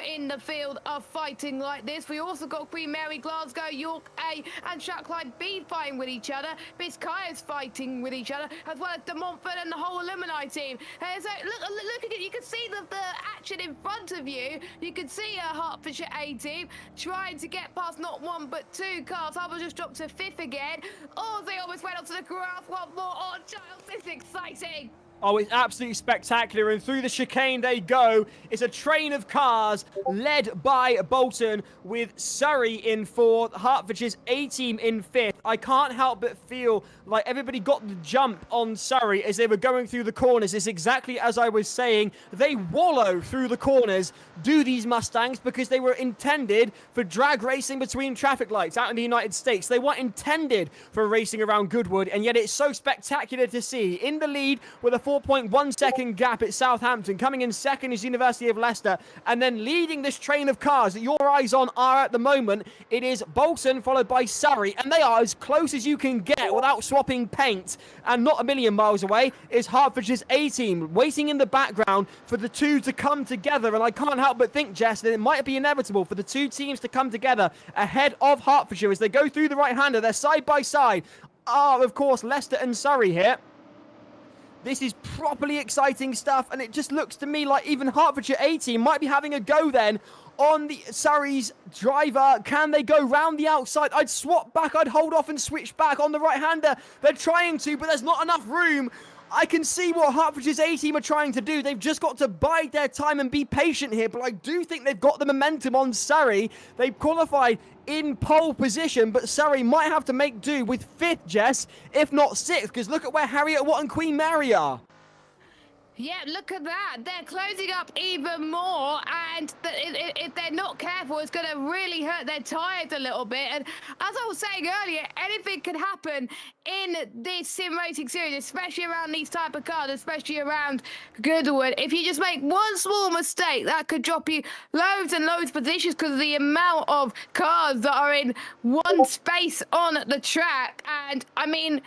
in the field are fighting like this. We also got Queen Mary, Glasgow, York A and Strathclyde B fighting with each other. Bizkaya's fighting with each other, as well as De Montfort and the whole Alumni team. So look at it, you can see the action in front of you. You can see a Hertfordshire A team trying to get past not one but two cars. Harbour just dropped to 5th again. Oh, they almost went onto the grass. One more. Oh, Giles, this is exciting. Oh, it's absolutely spectacular, and through the chicane they go. It's a train of cars led by Bolton, with Surrey in 4th, Hertfordshire's A team in 5th. I can't help but feel like everybody got the jump on Surrey as they were going through the corners. It's exactly as I was saying. They wallow through the corners, do these Mustangs, because they were intended for drag racing between traffic lights out in the United States. They weren't intended for racing around Goodwood, and yet it's so spectacular to see. In the lead with a 4.1 second gap at Southampton. Coming in second is University of Leicester. And then leading this train of cars that your eyes on are at the moment, it is Bolton followed by Surrey. And they are as close as you can get without swapping paint. And not a million miles away is Hertfordshire's A-team, waiting in the background for the two to come together. And I can't help but think, Jess, that it might be inevitable for the two teams to come together ahead of Hertfordshire as they go through the right-hander. They're side by side. Of course, Leicester and Surrey here. This is properly exciting stuff, and it just looks to me like even Hertfordshire A-team might be having a go then on the Surrey's driver. Can they go round the outside? I'd swap back, I'd hold off and switch back on the right-hander. They're trying to, but there's not enough room. I can see what Hertfordshire's A-team are trying to do. They've just got to bide their time and be patient here, but I do think they've got the momentum on Surrey. They've qualified in pole position, but Surrey might have to make do with 5th, Jess, if not 6th, because look at where Harriet Watt and Queen Mary are. Yeah, look at that. They're closing up even more, and if they're not careful, it's going to really hurt their tyres a little bit. And as I was saying earlier, anything can happen in this sim racing series, especially around these type of cars, especially around Goodwood. If you just make one small mistake, that could drop you loads and loads of positions because of the amount of cars that are in one space on the track. And, I mean,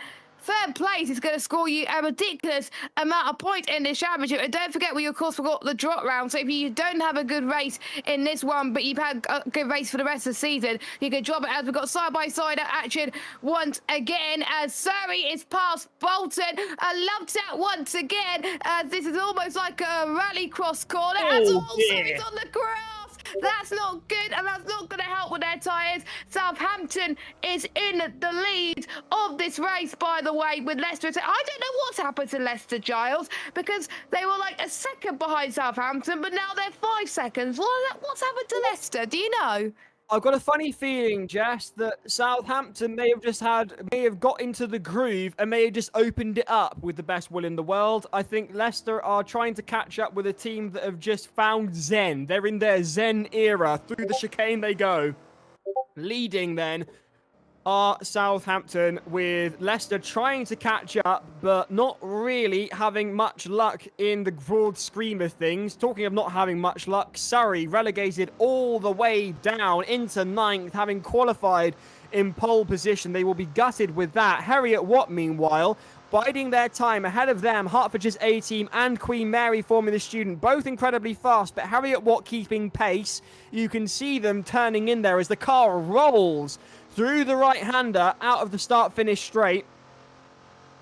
3rd place is going to score you a ridiculous amount of points in this championship. And don't forget, we of course forgot the drop round. So if you don't have a good race in this one, but you've had a good race for the rest of the season, you can drop it, as we've got side-by-side action once again as Surrey is past Bolton. I loved that once again, as this is almost like a rallycross corner. As also it's on the grass. That's not good, and that's not going to help with their tyres. Southampton is in the lead of this race, by the way, with Leicester. I don't know what's happened to Leicester, Giles, because they were like a second behind Southampton, but now they're 5 seconds. What's happened to Leicester? Do you know? I've got a funny feeling, Jess, that Southampton may have got into the groove and may have just opened it up with the best will in the world. I think Leicester are trying to catch up with a team that have just found Zen. They're in their Zen era. Through the chicane they go. Leading then are Southampton, with Leicester trying to catch up, but not really having much luck in the broad scheme of things. Talking of not having much luck, Surrey relegated all the way down into 9th, having qualified in pole position. They will be gutted with that. Harriet Watt, meanwhile, biding their time. Ahead of them, Hertfordshire's A-team and Queen Mary forming the student, both incredibly fast, but Harriet Watt keeping pace. You can see them turning in there as the car rolls through the right-hander out of the start-finish straight,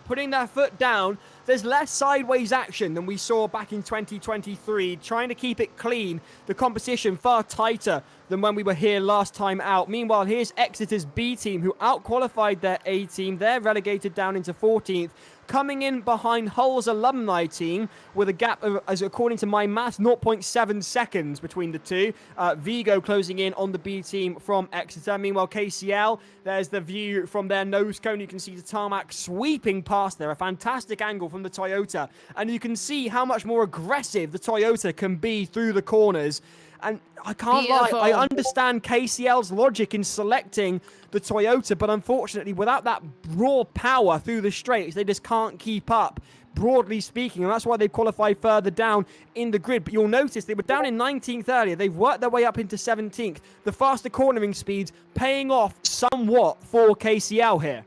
putting their foot down. There's less sideways action than we saw back in 2023, trying to keep it clean. The competition far tighter than when we were here last time out. Meanwhile, here's Exeter's B team, who out-qualified their A team. They're relegated down into 14th. Coming in behind Hull's alumni team with a gap of, as according to my maths, 0.7 seconds between the two. Vigo closing in on the B team from Exeter. Meanwhile, KCL, there's the view from their nose cone. You can see the tarmac sweeping past there. A fantastic angle from the Toyota. And you can see how much more aggressive the Toyota can be through the corners. And I can't lie, I understand KCL's logic in selecting the Toyota, but unfortunately, without that raw power through the straights, they just can't keep up, broadly speaking, and that's why they qualified further down in the grid. But you'll notice they were down in 19th earlier. They've worked their way up into 17th. The faster cornering speeds paying off somewhat for KCL here.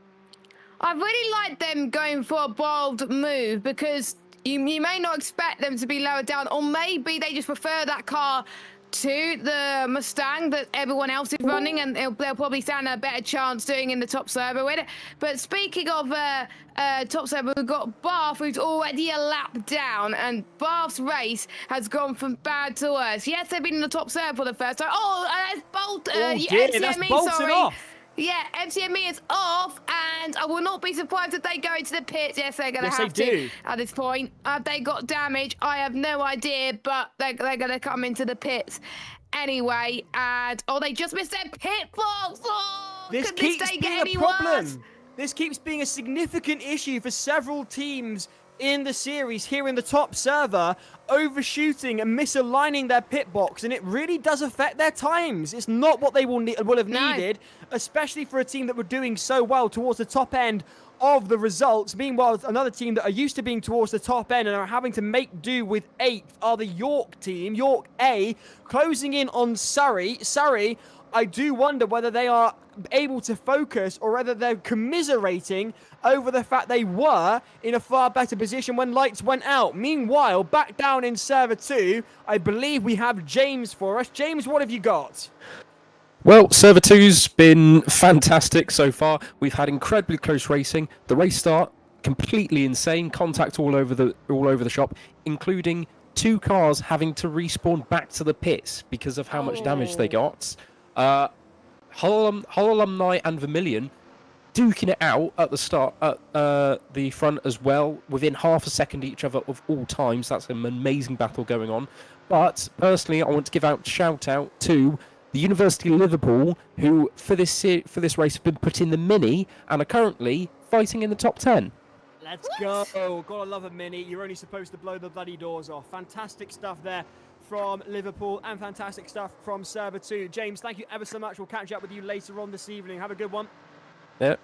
I really like them going for a bold move, because you may not expect them to be lower down, or maybe they just prefer that car to the Mustang that everyone else is running, and they'll probably stand a better chance doing in the top server with it. But speaking of top server, we've got Bath, who's already a lap down, and Bath's race has gone from bad to worse. Yes, they've been in the top server for the first time. That's Bolton off. Yeah, MCME is off, and I will not be surprised if they go into the pits. Yes, they're going to have to at this point. Have they got damage? I have no idea, but they're going to come into the pits anyway. And, they just missed their pit box. This keeps being a problem. This keeps being a significant issue for several teams in the series here in the top server overshooting and misaligning their pit box, and it really does affect their times. It's not what they will have needed, especially for a team that were doing so well towards the top end of the results. Meanwhile, another team that are used to being towards the top end and are having to make do with 8th are the York team. York A closing in on Surrey. Surrey, I do wonder whether they are able to focus or whether they're commiserating over the fact they were in a far better position when lights went out. Meanwhile, back down in server 2, I believe we have James for us. James, what have you got? Well, server 2's been fantastic so far. We've had incredibly close racing. The race start completely insane. Contact all over the shop, including 2 cars having to respawn back to the pits because of how much damage they got. Hull Alumni and Vermilion duking it out at the start, at the front as well, within half a second each other of all times. That's an amazing battle going on. But personally, I want to give a shout out to the University of Liverpool, who for this race have been put in the mini and are currently fighting in the top 10. Let's go. Gotta love a mini. You're only supposed to blow the bloody doors off. Fantastic stuff there from Liverpool and fantastic stuff from server 2. James, thank you ever so much. We'll catch up with you later on this evening. Have a good one. Yeah.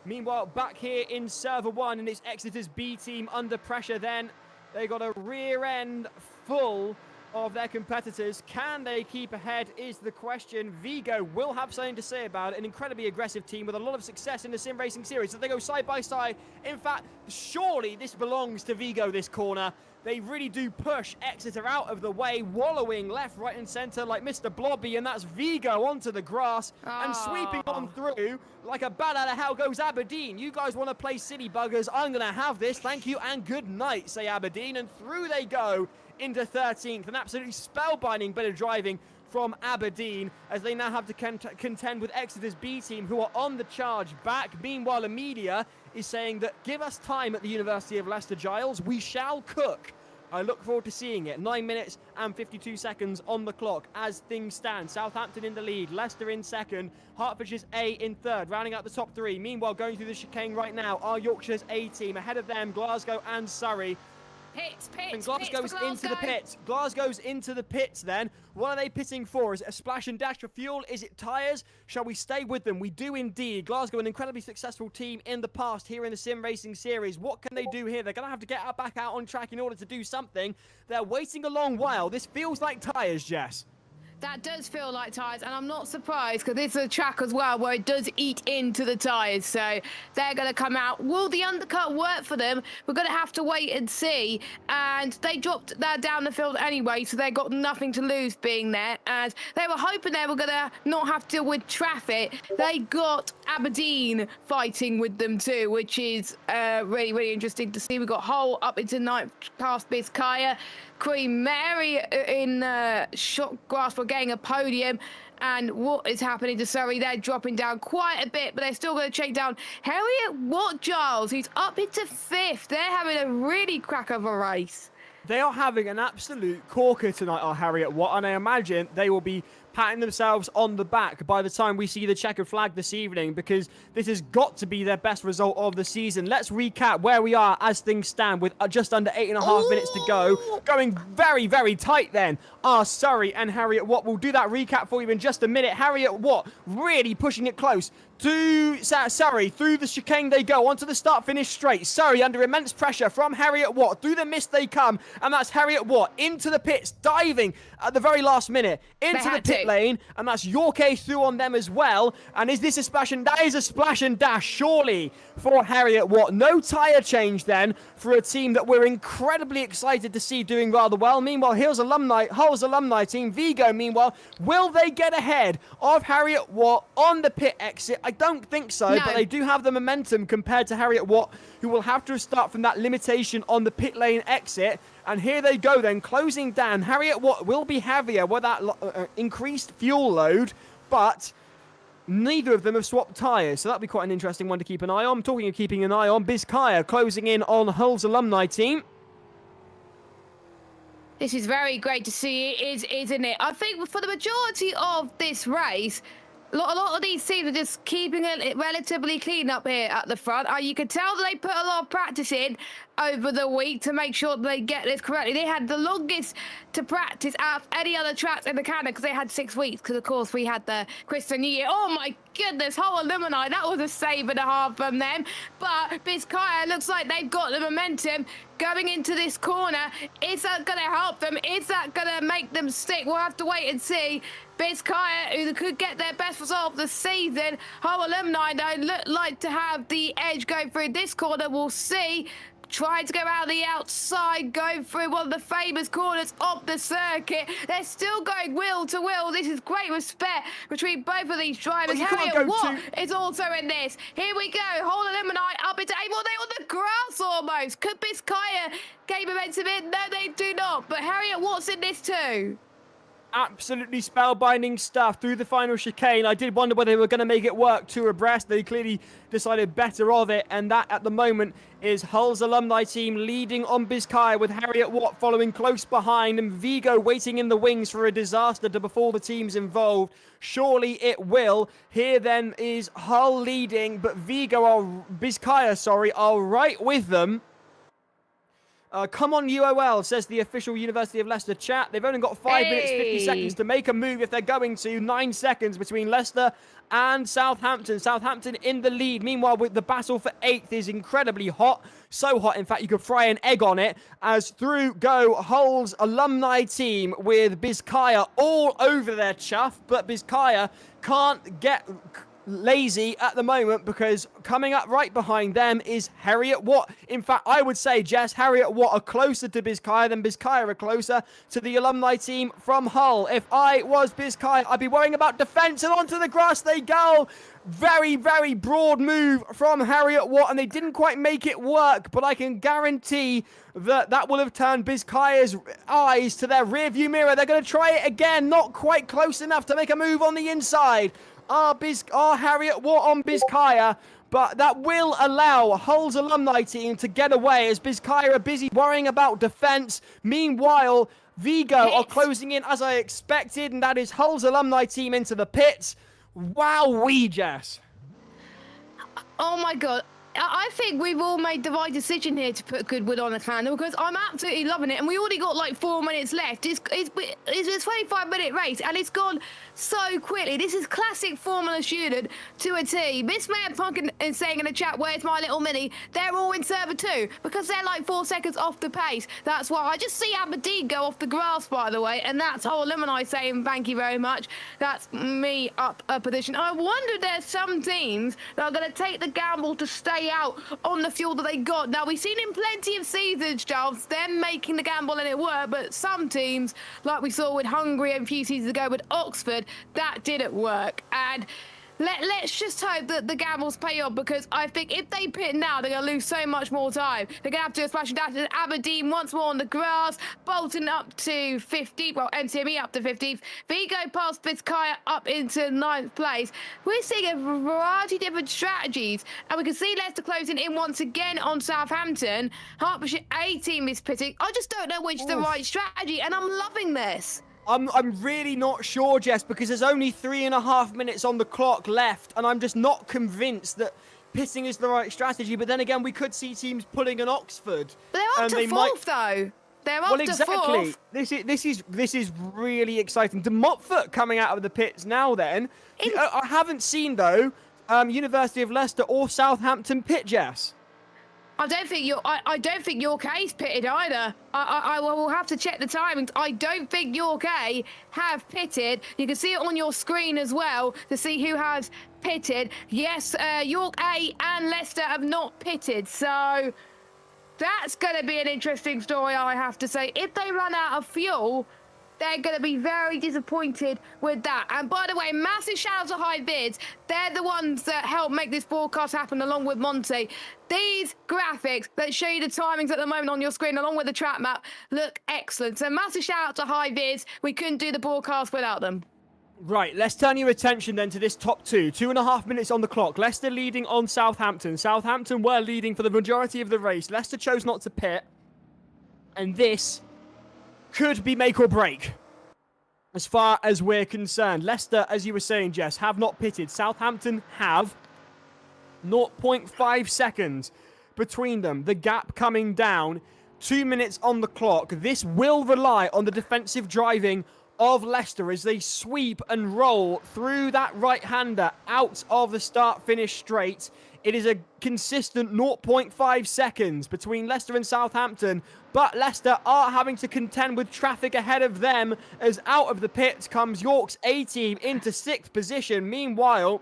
Meanwhile, back here in server 1, and it's Exeter's B team under pressure then. They got a rear end full of their competitors. Can they keep ahead is the question. Vigo will have something to say about it. An incredibly aggressive team with a lot of success in the sim racing series. So they go side by side. In fact, surely this belongs to Vigo, this corner. They really do push Exeter out of the way, wallowing left, right and centre like Mr. Blobby, and that's Vigo onto the grass and sweeping on through like a bat out of hell goes Aberdeen. You guys want to play city buggers? I'm going to have this. Thank you and good night, say Aberdeen. And through they go into 13th. An absolutely spellbinding bit of driving from Aberdeen as they now have to contend with Exeter's B team, who are on the charge back. Meanwhile, the media is saying that give us time at the University of Leicester, Giles. We shall cook. I look forward to seeing it. 9 minutes and 52 seconds on the clock as things stand. Southampton in the lead, Leicester in second, Hertfordshire's A in third, rounding out the top 3. Meanwhile, going through the chicane right now are Yorkshire's A team. Ahead of them, Glasgow and Surrey. And Glasgow's into the pits. Glasgow's into the pits then. What are they pitting for? Is it a splash and dash for fuel? Is it tyres? Shall we stay with them? We do indeed. Glasgow, an incredibly successful team in the past here in the sim racing series. What can they do here? They're going to have to get back out on track in order to do something. They're waiting a long while. This feels like tyres, Jess. That does feel like tyres, and I'm not surprised because this is a track as well where it does eat into the tyres. So they're going to come out. Will the undercut work for them? We're going to have to wait and see. And they dropped that down the field anyway, so they got nothing to lose being there. And they were hoping they were going to not have to deal with traffic. They got Aberdeen fighting with them too, which is really, really interesting to see. We've got Hull up into 9th, cast Bizkaya. Queen Mary in shot grasp for getting a podium. And what is happening to Surrey? They're dropping down quite a bit, but they're still going to check down Harriet Watt Giles, who's up into 5th. They're having a really crack of a race. They are having an absolute corker tonight, are Harriet Watt, and I imagine they will be patting themselves on the back by the time we see the checkered flag this evening, because this has got to be their best result of the season. Let's recap where we are as things stand with just under 8.5 minutes to go. Going very, very tight then are Surrey and Harriet Watt. We'll do that recap for you in just a minute. Harriet Watt really pushing it close to Surrey. Through the chicane they go, onto the start-finish straight. Surrey under immense pressure from Harriet Watt. Through the mist they come, and that's Harriet Watt into the pits, diving at the very last minute into the pit lane, and that's York A through on them as well. And is this a splash and dash? That is a splash and dash, surely, for Harriet Watt. No tyre change then for a team that we're incredibly excited to see doing rather well. Meanwhile, Hull's alumni team, Vigo, meanwhile, will they get ahead of Harriet Watt on the pit exit? I don't think so, but they do have the momentum compared to Harriet Watt, who will have to start from that limitation on the pit lane exit. And here they go then, closing down. Harriet Watt will be heavier with that increased fuel load, but neither of them have swapped tyres, so that'll be quite an interesting one to keep an eye on. Talking of keeping an eye on, Bizkaya closing in on Hull's alumni team. This is very great to see, isn't it? I think for the majority of this race, a lot of these teams are just keeping it relatively clean up here at the front. You can tell that they put a lot of practice in, over the week to make sure they get this correctly. They had the longest to practice out of any other tracks in the calendar because they had 6 weeks because, of course, we had the Christmas New Year. Oh, my goodness, whole alumni. That was a save and a half from them. But Vizcaya looks like they've got the momentum going into this corner. Is that going to help them? Is that going to make them stick? We'll have to wait and see. Vizcaya, who could get their best result of the season. Whole alumni, though, look like to have the edge going through this corner. We'll see. Trying to go out the outside, go through one of the famous corners of the circuit. They're still going wheel to wheel. This is great respect between both of these drivers. Harriet Watt is also in this. Here we go. Whole alumni up into Avon. They on the grass almost. Could Vizcaya gain momentum in? No, they do not. But Harriet Watt's in this too. Absolutely spellbinding stuff through the final chicane. I did wonder whether they were going to make it work 2 abreast. They clearly decided better of it, and that at the moment is Hull's alumni team leading on Vizcaya with Harriet Watt following close behind and Vigo waiting in the wings for a disaster to befall the teams involved. Surely it will. Here then is Hull leading, but Vizcaya are right with them. Come on, UOL, says the official University of Leicester chat. They've only got 5 minutes, 50 seconds to make a move if they're going to. 9 seconds between Leicester and Southampton. Southampton in the lead. Meanwhile, with the battle for 8th is incredibly hot. So hot, in fact, you could fry an egg on it. As through go Hull's alumni team with Vizcaya all over their chuff. But Vizcaya can't get lazy at the moment because coming up right behind them is Harriet Watt. In fact, I would say, Jess, Harriet Watt are closer to Vizcaya than Vizcaya are closer to the alumni team from Hull. If I was Vizcaya, I'd be worrying about defence, and onto the grass they go. Very, very broad move from Harriet Watt, and they didn't quite make it work, but I can guarantee that that will have turned Vizcaya's eyes to their rearview mirror. They're going to try it again, not quite close enough to make a move on the inside. Harriet Watt on Vizcaya, but that will allow Hull's alumni team to get away as Vizcaya are busy worrying about defence. Meanwhile, Vigo are closing in as I expected, and that is Hull's alumni team into the pits. Wowee, Jess. Oh my God. I think we've all made the right decision here to put Goodwood on the calendar because I'm absolutely loving it, and we already got like 4 minutes left. It's a 25-minute race, and it's gone so quickly. This is classic Formula student to a T. Miss Mayor Punk is saying in the chat, "Where's my little mini?" They're all in server 2 because they're like 4 seconds off the pace. That's why I just see Aberdeen go off the grass, by the way, and that's Whole alumni saying thank you very much. That's me up a position. I wonder there's some teams that are going to take the gamble to stay out on the fuel that they got. Now, we've seen in plenty of seasons, Giles, them making the gamble and it worked, but some teams, like we saw with Hungary and a few seasons ago with Oxford, that didn't work. And let's just hope that the gambles pay off, because I think if they pit now, they're going to lose so much more time. They're going to have to do a splash and dash. And Aberdeen once more on the grass. Bolton up to 50th. Well, MTME up to 15th. Vigo past Vizcaya up into 9th place. We're seeing a variety of different strategies. And we can see Leicester closing in once again on Southampton. Hertfordshire A team is pitting. I just don't know which is the right strategy, and I'm loving this. I'm really not sure, Jess, because there's only 3.5 minutes on the clock left, and I'm just not convinced that pitting is the right strategy. But then again, we could see teams pulling an Oxford. But they're up to 4th, though. They're up to 4th. This is really exciting. De Montfort coming out of the pits now. Then I haven't seen though University of Leicester or Southampton pit, Jess. I don't think York's pitted either. I will have to check the timings. I don't think York A have pitted. You can see it on your screen as well to see who has pitted. Yes, York A and Leicester have not pitted. So that's going to be an interesting story, I have to say. If they run out of fuel, they're going to be very disappointed with that. And by the way, massive shout out to HighViz. They're the ones that help make this broadcast happen along with Monty. These graphics that show you the timings at the moment on your screen along with the track map look excellent. So massive shout out to HighViz. We couldn't do the broadcast without them. Right, let's turn your attention then to this top 2. 2.5 minutes on the clock. Leicester leading on Southampton. Southampton were leading for the majority of the race. Leicester chose not to pit. And this could be make or break as far as we're concerned. Leicester, as you were saying, Jess, have not pitted. Southampton have 0.5 seconds between them. The gap coming down. 2 minutes on the clock. This will rely on the defensive driving of Leicester as they sweep and roll through that right-hander out of the start-finish straight. It is a consistent 0.5 seconds between Leicester and Southampton, but Leicester are having to contend with traffic ahead of them as out of the pits comes York's A-team into 6th position. Meanwhile,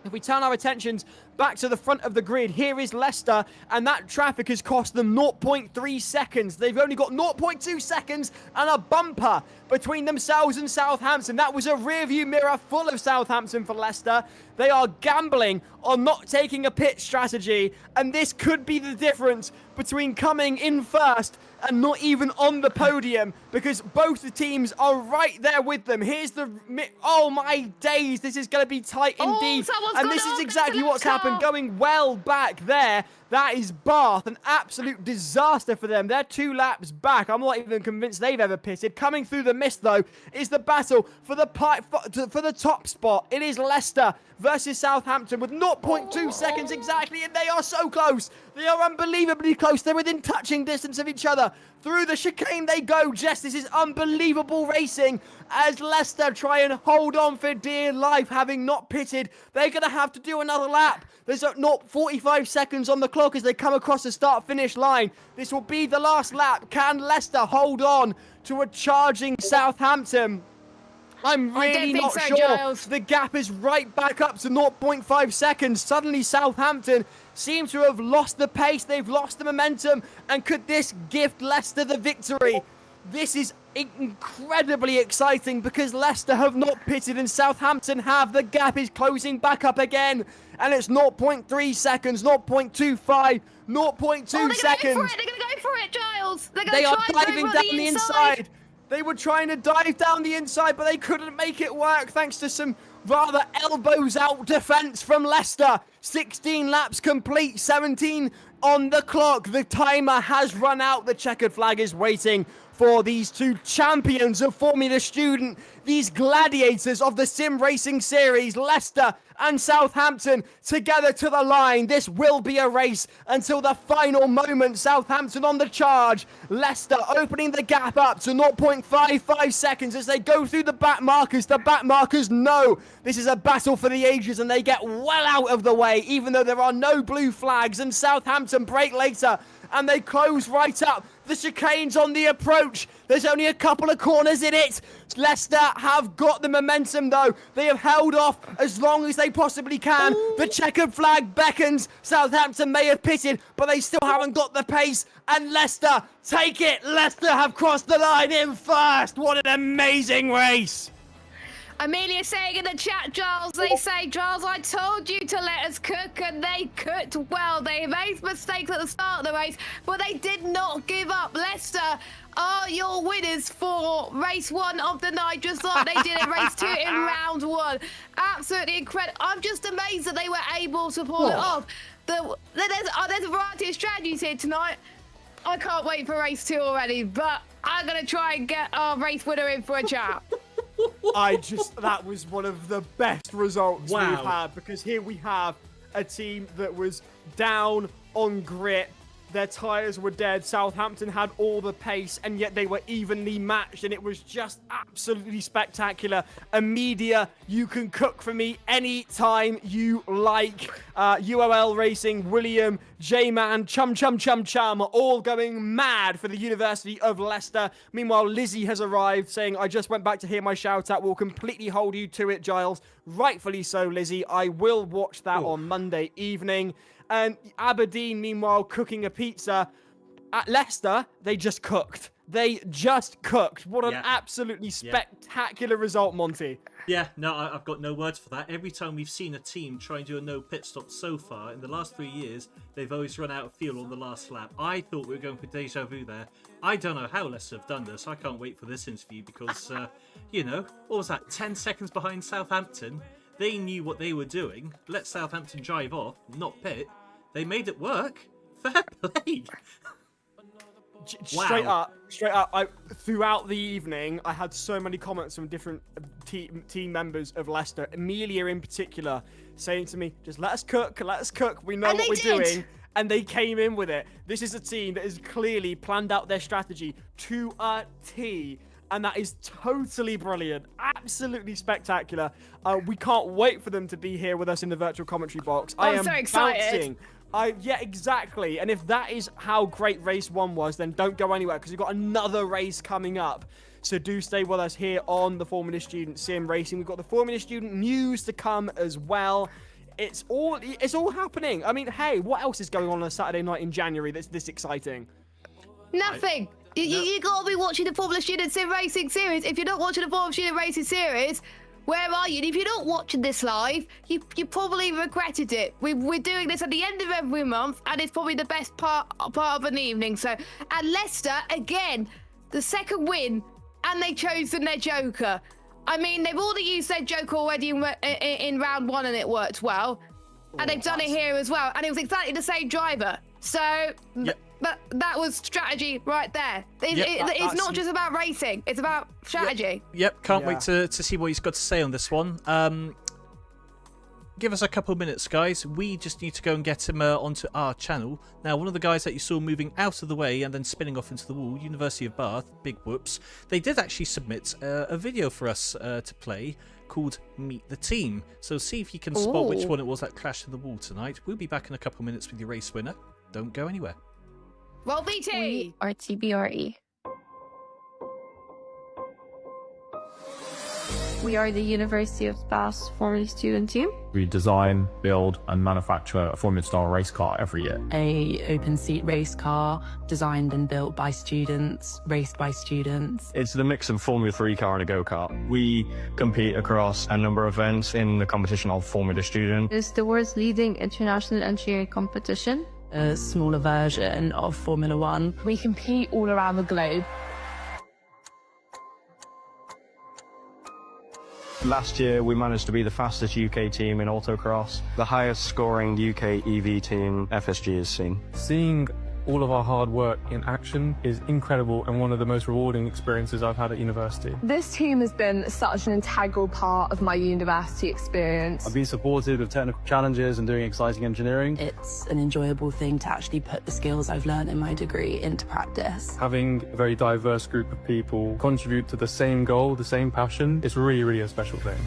if we turn our attentions back to the front of the grid, here is Leicester, and that traffic has cost them 0.3 seconds. They've only got 0.2 seconds and a bumper between themselves and Southampton. That was a rearview mirror full of Southampton for Leicester. They are gambling on not taking a pit strategy, and this could be the difference between coming in first and not even on the podium, because both the teams are right there with them. Here's the... Oh, my days. This is going to be tight indeed. And this is exactly what's happened. Going well back there. That is Bath. An absolute disaster for them. They're 2 laps back. I'm not even convinced they've ever pitted. Coming through the mist, though, is the battle for the top spot. It is Leicester versus Southampton with 0.2 seconds exactly, and they are so close. They are unbelievably close. They're within touching distance of each other. Through the chicane they go. Jess, this is unbelievable racing as Leicester try and hold on for dear life, having not pitted. They're going to have to do another lap. There's not 45 seconds on the clock as they come across the start-finish line. This will be the last lap. Can Leicester hold on to a charging Southampton? I'm really not sure. Giles. The gap is right back up to 0.5 seconds. Suddenly, Southampton seem to have lost the pace. They've lost the momentum. And could this gift Leicester the victory? This is incredibly exciting because Leicester have not pitted and Southampton have. The gap is closing back up again. And it's 0.3 seconds, 0.25, 0.2 seconds. They're going to go for it, Giles. They are diving down the inside. They were trying to dive down the inside, but they couldn't make it work thanks to some rather elbows-out defence from Leicester. 16 laps complete, 17 on the clock. The timer has run out. The checkered flag is waiting for these 2 champions of Formula Student, these gladiators of the sim racing series, Leicester and Southampton, together to the line. This will be a race until the final moment. Southampton on the charge. Leicester opening the gap up to 0.55 seconds as they go through the back markers. The back markers know this is a battle for the ages and they get well out of the way, even though there are no blue flags. And Southampton break later and they close right up. The chicane's on the approach. There's only a couple of corners in it. Leicester have got the momentum, though. They have held off as long as they possibly can. The checkered flag beckons. Southampton may have pitted, but they still haven't got the pace. And Leicester take it. Leicester have crossed the line in first. What an amazing race. Amelia saying in the chat, Giles, they say, Giles, I told you to let us cook, and they cooked well. They made mistakes at the start of the race, but they did not give up. Leicester are your winners for race 1 of the night, just like they did in race 2 in round 1. Absolutely incredible. I'm just amazed that they were able to pull it off. There's a variety of strategies here tonight. I can't wait for race 2 already, but I'm going to try and get our race winner in for a chat. That was one of the best results we've had, because here we have a team that was down on grit. Their tyres were dead. Southampton had all the pace, and yet they were evenly matched, and it was just absolutely spectacular. Media, you can cook for me anytime you like. UOL Racing, William, J-Man, Chum, all going mad for the University of Leicester. Meanwhile, Lizzie has arrived saying, I just went back to hear my shout-out. We'll completely hold you to it, Giles. Rightfully so, Lizzie. I will watch that on Monday evening. And Aberdeen, meanwhile, cooking a pizza. At Leicester, they just cooked. They just cooked. What an absolutely spectacular result, Monty. Yeah, no, I've got no words for that. Every time we've seen a team try and do a no pit stop so far, in the last 3 years, they've always run out of fuel on the last lap. I thought we were going for deja vu there. I don't know how Leicester have done this. I can't wait for this interview because, what was that, 10 seconds behind Southampton? They knew what they were doing. Let Southampton drive off, not pit. They made it work. Fair play. Straight up, throughout the evening, I had so many comments from different team members of Leicester, Amelia in particular, saying to me, just let us cook, we know what we're doing. and they came in with it. This is a team that has clearly planned out their strategy to a T, and that is totally brilliant. Absolutely spectacular. We can't wait for them to be here with us in the virtual commentary box. I am so excited. bouncing. Yeah, exactly. And if that is how great race 1 was, then don't go anywhere, because we've got another race coming up. So do stay with us here on the Formula Student Sim Racing. We've got the Formula Student news to come as well. It's all happening. I mean, hey, what else is going on a Saturday night in January that's this exciting? Nothing. You gotta be watching the Formula Student Sim Racing series. If you're not watching the Formula Student Racing series, where are you? And if you're not watching this live, you probably regretted it. We're doing this at the end of every month, and it's probably the best part of an evening. So, and Leicester, again, the second win, and they chosen their Joker. I mean, they've already used their Joker already in round 1, and it worked well. And they've done it here as well. And it was exactly the same driver. So, but that was strategy right there. It's not just about racing. It's about strategy. Yep, can't wait to see what he's got to say on this one. Give us a couple of minutes, guys. We just need to go and get him onto our channel. Now, one of the guys that you saw moving out of the way and then spinning off into the wall, University of Bath, big whoops, they did actually submit a video for us to play called Meet the Team. So see if you can spot which one it was that crashed to the wall tonight. We'll be back in a couple of minutes with your race winner. Don't go anywhere. Roll BT! We are TBRE. We are the University of Bath's Formula Student team. We design, build and manufacture a Formula-style race car every year. A open-seat race car designed and built by students, raced by students. It's the mix of Formula 3 car and a go-kart. We compete across a number of events in the competition of Formula Student. It's the world's leading international engineering competition. A smaller version of Formula 1. We compete all around the globe. Last year, we managed to be the fastest UK team in autocross, the highest scoring UK EV team FSG has seen. Seeing all of our hard work in action is incredible and one of the most rewarding experiences I've had at university. This team has been such an integral part of my university experience. I've been supported with technical challenges and doing exciting engineering. It's an enjoyable thing to actually put the skills I've learned in my degree into practice. Having a very diverse group of people contribute to the same goal, the same passion, it's really, really a special thing.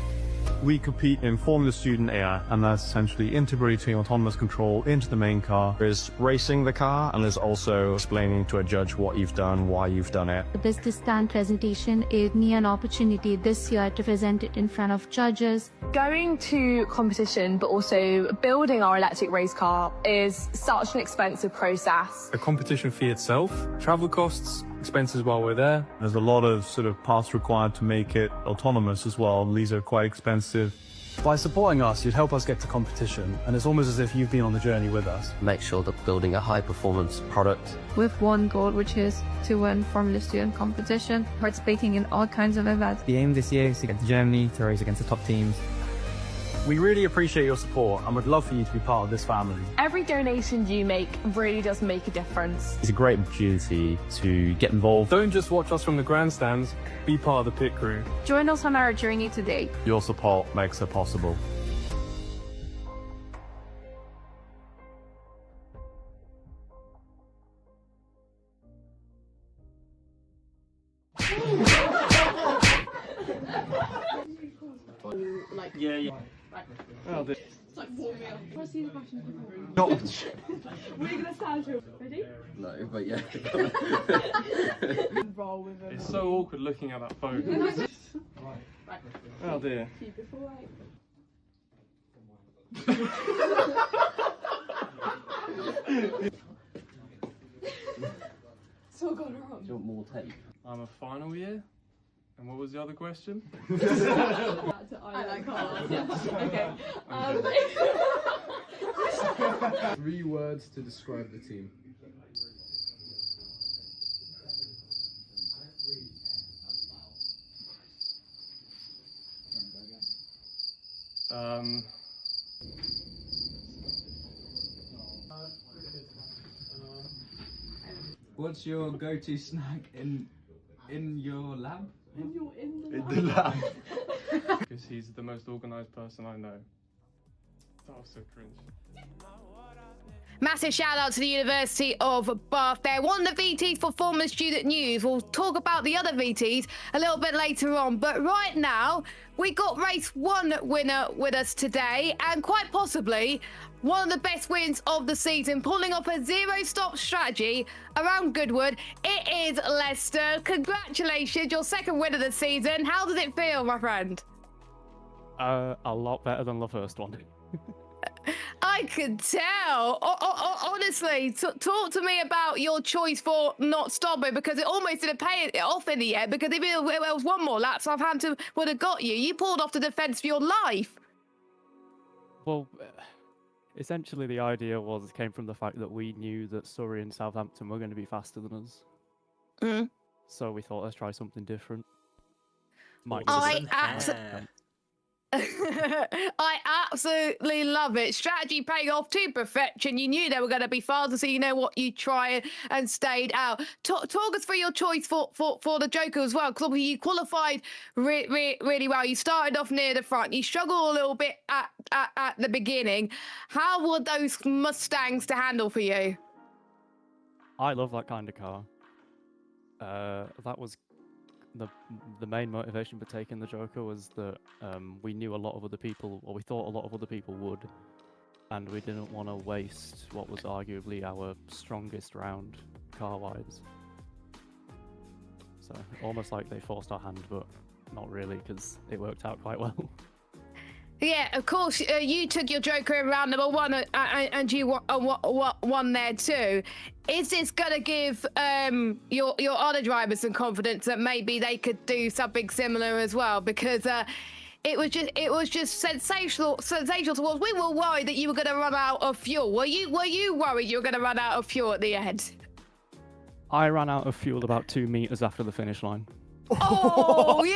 We compete in Formula Student Air, and that's essentially integrating autonomous control into the main car. There's racing the car, and there's also explaining to a judge what you've done, why you've done it. The business stand presentation gave me an opportunity this year to present it in front of judges. Going to competition, but also building our electric race car is such an expensive process. The competition fee itself, travel costs, expenses while we're there. There's a lot of sort of parts required to make it autonomous as well. These are quite expensive. By supporting us, you'd help us get to competition, and it's almost as if you've been on the journey with us. Make sure that building a high-performance product. With one goal, which is to win Formula Student competition, participating in all kinds of events. The aim this year is to get to Germany to race against the top teams. We really appreciate your support and would love for you to be part of this family. Every donation you make really does make a difference. It's a great opportunity to get involved. Don't just watch us from the grandstands, be part of the pit crew. Join us on our journey today. Your support makes it possible. Yeah. Oh, it's like warming up. I see the questions. We're gonna stand here. Ready? No, but yeah. Roll with them. It's so awkward looking at that phone. Oh dear. Keep it for It's all gone wrong. Do you want more tape? I'm a final year. And what was the other question? I like cars. Okay. 3 words to describe the team. What's your go-to snack in your lab? In the lab. Because he's the most organised person I know. That was so cringe. Massive shout out to the University of Bath there. One of the VTs for former student news. We'll talk about the other VTs a little bit later on. But right now, we got race 1 winner with us today, and quite possibly one of the best wins of the season, pulling off a zero-stop strategy around Goodwood. It is Leicester. Congratulations, your second win of the season. How does it feel, my friend? A lot better than the first one. I could tell. Honestly, talk to me about your choice for not stopping, because it almost didn't pay it off in the end, because if it was one more lap, Southampton would have got you. You pulled off the defence for your life. Well, essentially the idea came from the fact that we knew that Surrey and Southampton were going to be faster than us. Mm. So we thought, let's try something different. I absolutely love it. Strategy paying off to perfection. You knew they were going to be faster, so you know what, you tried and stayed out. Talk us through your choice for the Joker as well, because obviously you qualified really well. You started off near the front. You struggled a little bit at the beginning. How were those Mustangs to handle for you? I love that kind of car. That was the main motivation for taking the Joker, was that we knew a lot of other people, or we thought a lot of other people would, and we didn't want to waste what was arguably our strongest round car-wise. So almost like they forced our hand, but not really, because it worked out quite well. Yeah, of course, you took your Joker in round number 1, and you won there too. Is this going to give your other drivers some confidence that maybe they could do something similar as well? Because it was just sensational towards. We were worried that you were going to run out of fuel. Were you worried you were going to run out of fuel at the end? I ran out of fuel about 2 meters after the finish line. Oh,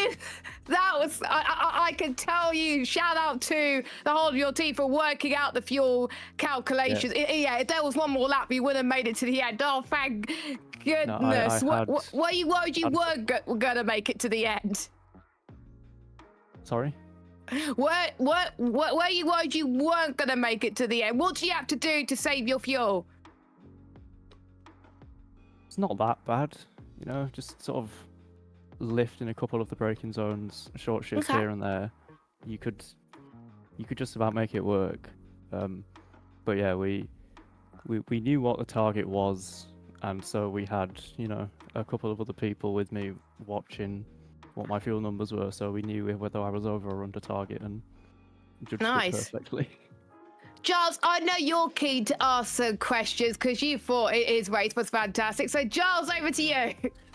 that was, I can tell you, shout out to the whole of your team for working out the fuel calculations. Yeah, if there was one more lap, you would have made it to the end. Oh, thank goodness. No, were you worried you weren't going to make it to the end? Sorry? Were you worried you weren't going to make it to the end? What do you have to do to save your fuel? It's not that bad, you know, just sort of lift in a couple of the braking zones, short shifts here and there. You could just about make it work. But yeah, we knew what the target was, and so we had, you know, a couple of other people with me watching what my fuel numbers were, so we knew whether I was over or under target, and judged it perfectly. Giles, I know you're keen to ask some questions because you thought his race was fantastic. So Giles, over to you.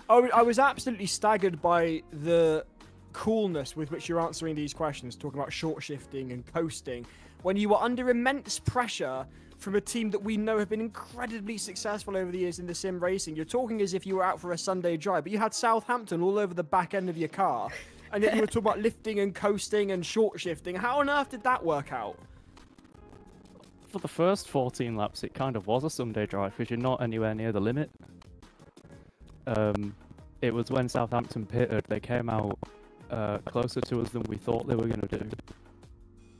I was absolutely staggered by the coolness with which you're answering these questions, talking about short shifting and coasting, when you were under immense pressure from a team that we know have been incredibly successful over the years in the sim racing. You're talking as if you were out for a Sunday drive, but you had Southampton all over the back end of your car, and yet you were talking about lifting and coasting and short shifting. How on earth did that work out? For the first 14 laps, it kind of was a Sunday drive because you're not anywhere near the limit. It was when Southampton pitted, they came out closer to us than we thought they were going to do.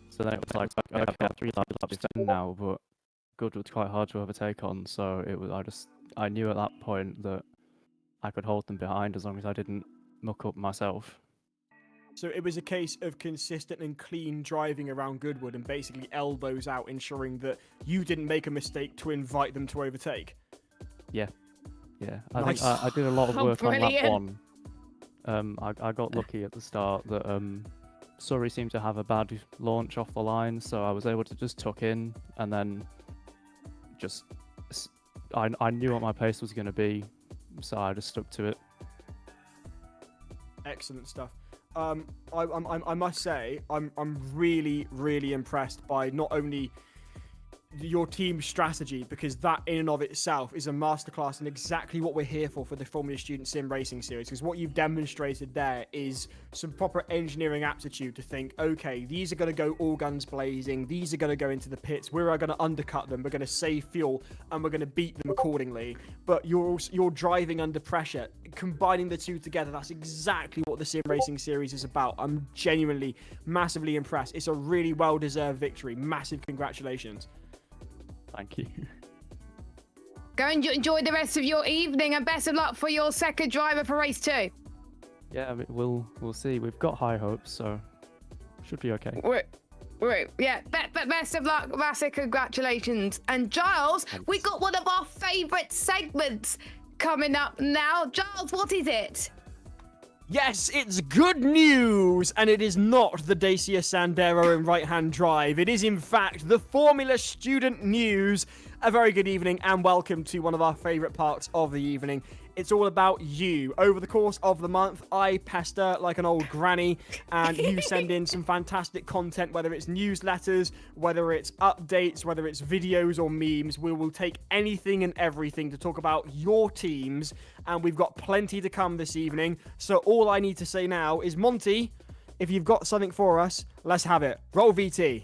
So then it was like, okay, 3 laps in now, but Goodwood's quite hard to overtake on. So it was, I knew at that point that I could hold them behind as long as I didn't muck up myself. So it was a case of consistent and clean driving around Goodwood and basically elbows out, ensuring that you didn't make a mistake to invite them to overtake. Yeah. Yeah, I Nice. think I did a lot of work on lap Brilliant. 1. I got lucky at the start that Surrey seemed to have a bad launch off the line, so I was able to just tuck in, and then I knew what my pace was going to be, so I just stuck to it. Excellent stuff. I must say, I'm really, really impressed by not only your team's strategy, because that in and of itself is a masterclass in exactly what we're here for the Formula Student Sim Racing Series, because what you've demonstrated there is some proper engineering aptitude to think, okay, these are going to go all guns blazing, these are going to go into the pits, we're going to undercut them, we're going to save fuel, and we're going to beat them accordingly. But you're driving under pressure, combining the two together. That's exactly what the Sim Racing Series is about. I'm genuinely massively impressed. It's a really well-deserved victory. Massive congratulations. Thank you. Go and enjoy the rest of your evening, and best of luck for your second driver for race 2. Yeah, I mean, we'll see. We've got high hopes, so should be okay. Right, yeah, best of luck, massive congratulations. And Giles, we got one of our favourite segments coming up now. Giles, what is it? Yes, it's good news, and it is not the Dacia Sandero in right-hand drive. It is, in fact, the Formula Student News. A very good evening, and welcome to one of our favourite parts of the evening. It's all about you. Over the course of the month, I pester like an old granny, and you send in some fantastic content, whether it's newsletters, whether it's updates, whether it's videos or memes. We will take anything and everything to talk about your teams, and we've got plenty to come this evening. So all I need to say now is, Monty, if you've got something for us, let's have it. Roll VT.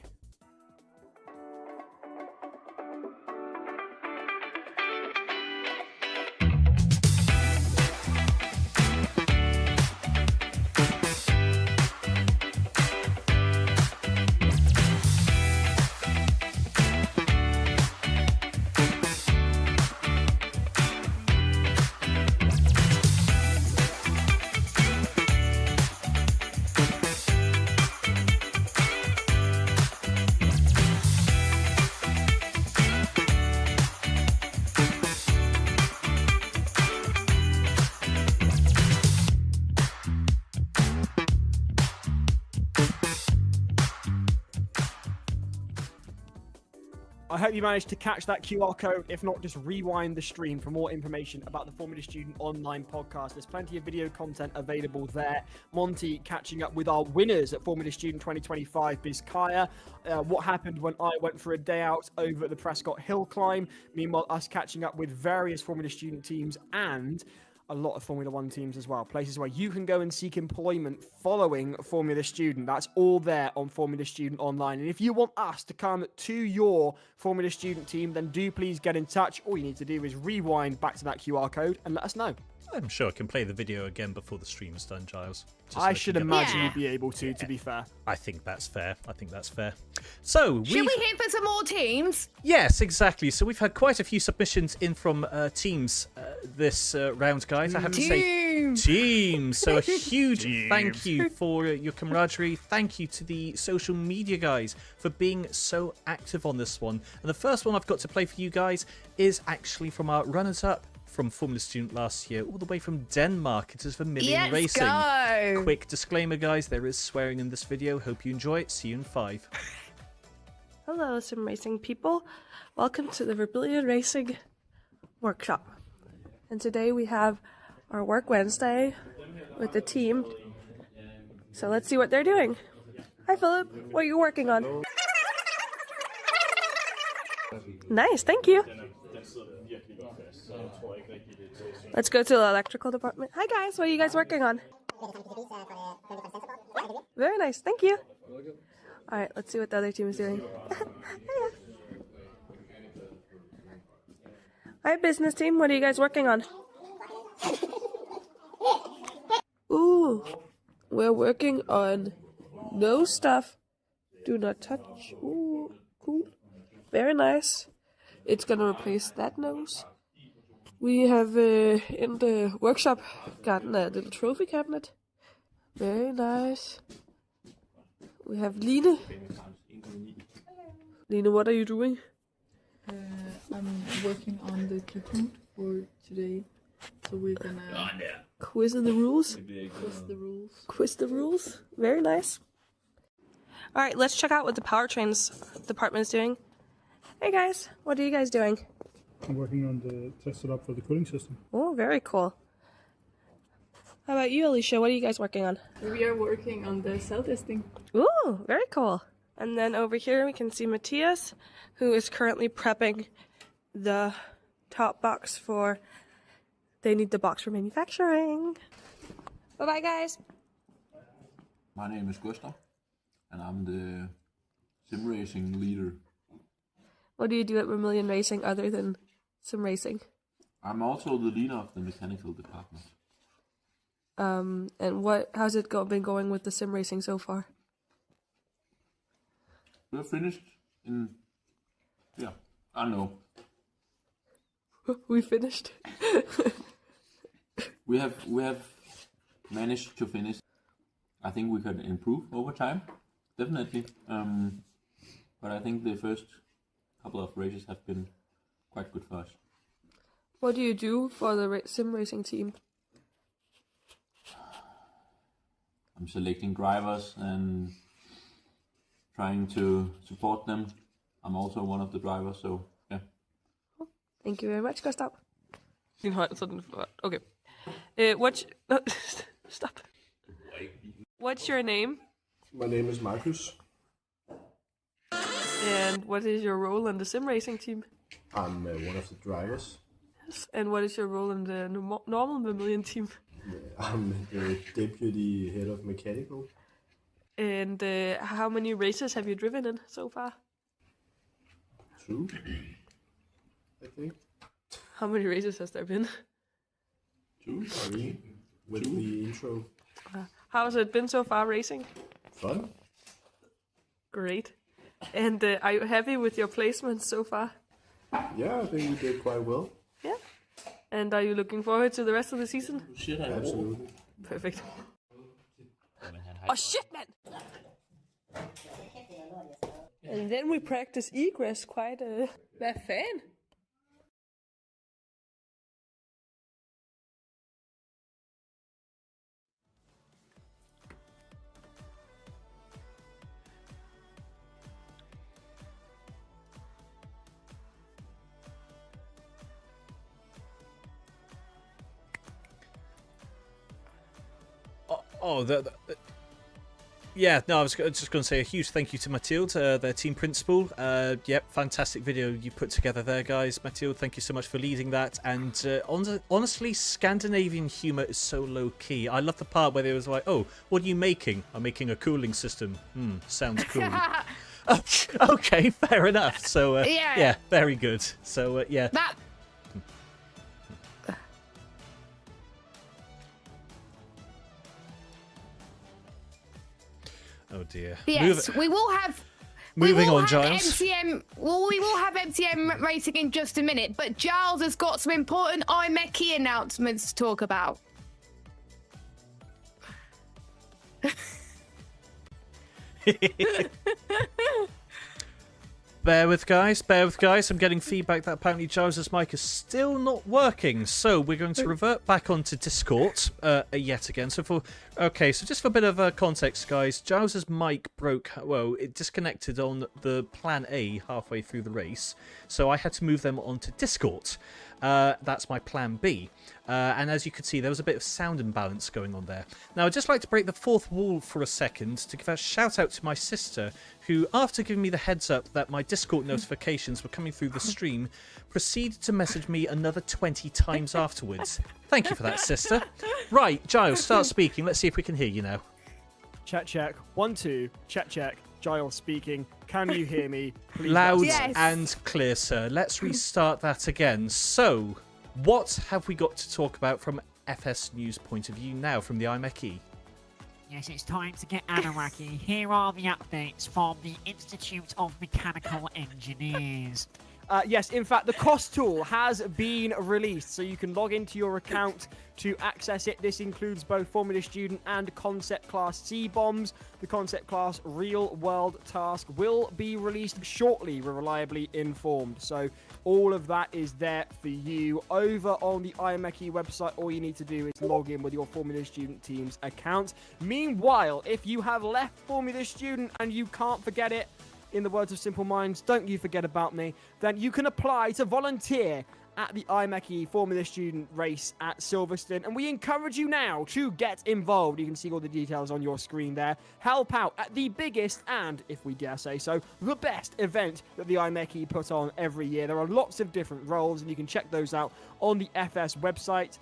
I hope you managed to catch that QR code. If not, just rewind the stream for more information about the Formula Student Online podcast. There's plenty of video content available there. Monty catching up with our winners at Formula Student 2025 Bizkaya. What happened when I went for a day out over at the Prescott Hill Climb. Meanwhile, us catching up with various Formula Student teams and a lot of Formula One teams as well. Places where you can go and seek employment following Formula Student. That's all there on Formula Student Online. And if you want us to come to your Formula Student team, then do please get in touch. All you need to do is rewind back to that QR code and let us know. I'm sure I can play the video again before the stream's done, Giles. I should imagine you'd be able to be fair. I think that's fair. So, should we hit for some more teams? Yes, exactly. So we've had quite a few submissions in from teams this round, guys. I have to say teams. So a huge thank you for your camaraderie. Thank you to the social media guys for being so active on this one. And the first one I've got to play for you guys is actually from our runners-up from Formula Student last year, all the way from Denmark. It is Vermilion Racing. Go. Quick disclaimer, guys, there is swearing in this video. Hope you enjoy it. See you in 5. Hello, sim racing people. Welcome to the Vermilion Racing workshop. And today we have our work Wednesday with the team. So let's see what they're doing. Hi, Philip. What are you working on? Nice, thank you. Let's go to the electrical department. Hi guys, what are you guys working on? Very nice, thank you. Alright, let's see what the other team is doing. Hi business team, what are you guys working on? Ooh, we're working on no stuff. Do not touch. Ooh, cool. Very nice. It's gonna replace that nose. We have in the workshop gotten a little trophy cabinet. Very nice. We have Line. Line, what are you doing? I'm working on the Kahoot for today. So we're gonna quiz in the rules. Quiz the rules. Very nice. Alright, let's check out what the powertrains department is doing. Hey guys, what are you guys doing? I'm working on the test setup for the cooling system. Oh, very cool. How about you, Alicia? What are you guys working on? We are working on the cell testing. Ooh, very cool. And then over here we can see Matthias, who is currently prepping the top box for... They need the box for manufacturing. Bye-bye, guys. My name is Gustav, and I'm the sim racing leader. What do you do at Vermilion Racing other than sim racing? I'm also the leader of the mechanical department. And how's it been going with the sim racing so far? We're finished in, I don't know, we finished. We have managed to finish. I think we could improve over time, definitely. But I think the first couple of races have been quite good for us. What do you do for the sim racing team? I'm selecting drivers and trying to support them. I'm also one of the drivers, so yeah. Thank you very much, Gustav. Din hånd sådan for. Okay. Stop. What's your name? My name is Marcus. And what is your role in the sim racing team? I'm one of the drivers. Yes. And what is your role in the normal Mammalian team? I'm the deputy head of mechanical. And how many races have you driven in so far? 2, I think. How many races has there been? 2, 3, with the intro. How has it been so far racing? Fun. Great. And are you happy with your placements so far? Yeah, I think we did quite well. Yeah. And are you looking forward to the rest of the season? Absolutely. Perfect. Oh shit, man! And then we practice egress quite a... Hvad fan? Yeah, no, I was just going to say a huge thank you to Mathilde, their team principal. Yep, fantastic video you put together there, guys. Mathilde, thank you so much for leading that. And honestly, Scandinavian humour is so low-key. I love the part where they was like, oh, what are you making? I'm making a cooling system. Sounds cool. Okay, fair enough. So, yeah, very good. So, yeah. Oh dear. Yes, we will have. Moving on, Giles. Giles. We will have MTM racing in just a minute, but Giles has got some important iMechie announcements to talk about. Bear with guys. I'm getting feedback that apparently Giles's mic is still not working. So we're going to revert back onto Discord yet again. So so just for a bit of context, guys, Giles's mic broke. Well, it disconnected on the plan A halfway through the race. So I had to move them onto Discord. That's my plan B. And as you can see, there was a bit of sound imbalance going on there. Now, I'd just like to break the fourth wall for a second to give a shout out to my sister, who, after giving me the heads up that my Discord notifications were coming through the stream, proceeded to message me another 20 times afterwards. Thank you for that, sister. Right, Giles, start speaking. Let's see if we can hear you now. Check. 1, 2. Check. Giles speaking. Can you hear me? Please Loud and clear, sir. Let's restart that again. So, what have we got to talk about from FS News point of view now from the iMechie? Yes, it's time to get Anaraki. Here are the updates from the Institute of Mechanical Engineers. Yes, in fact, the cost tool has been released, so you can log into your account to access it. This includes both Formula Student and Concept Class C-Bombs. The Concept Class Real World Task will be released shortly, we're reliably informed. So all of that is there for you. Over on the iMechie website, all you need to do is log in with your Formula Student team's account. Meanwhile, if you have left Formula Student and you can't forget it, in the words of Simple Minds, don't you forget about me, then you can apply to volunteer at the iMechie Formula Student race at Silverstone. And we encourage you now to get involved. You can see all the details on your screen there. Help out at the biggest and, if we dare say so, the best event that the iMechie put on every year. There are lots of different roles, and you can check those out on the FS website.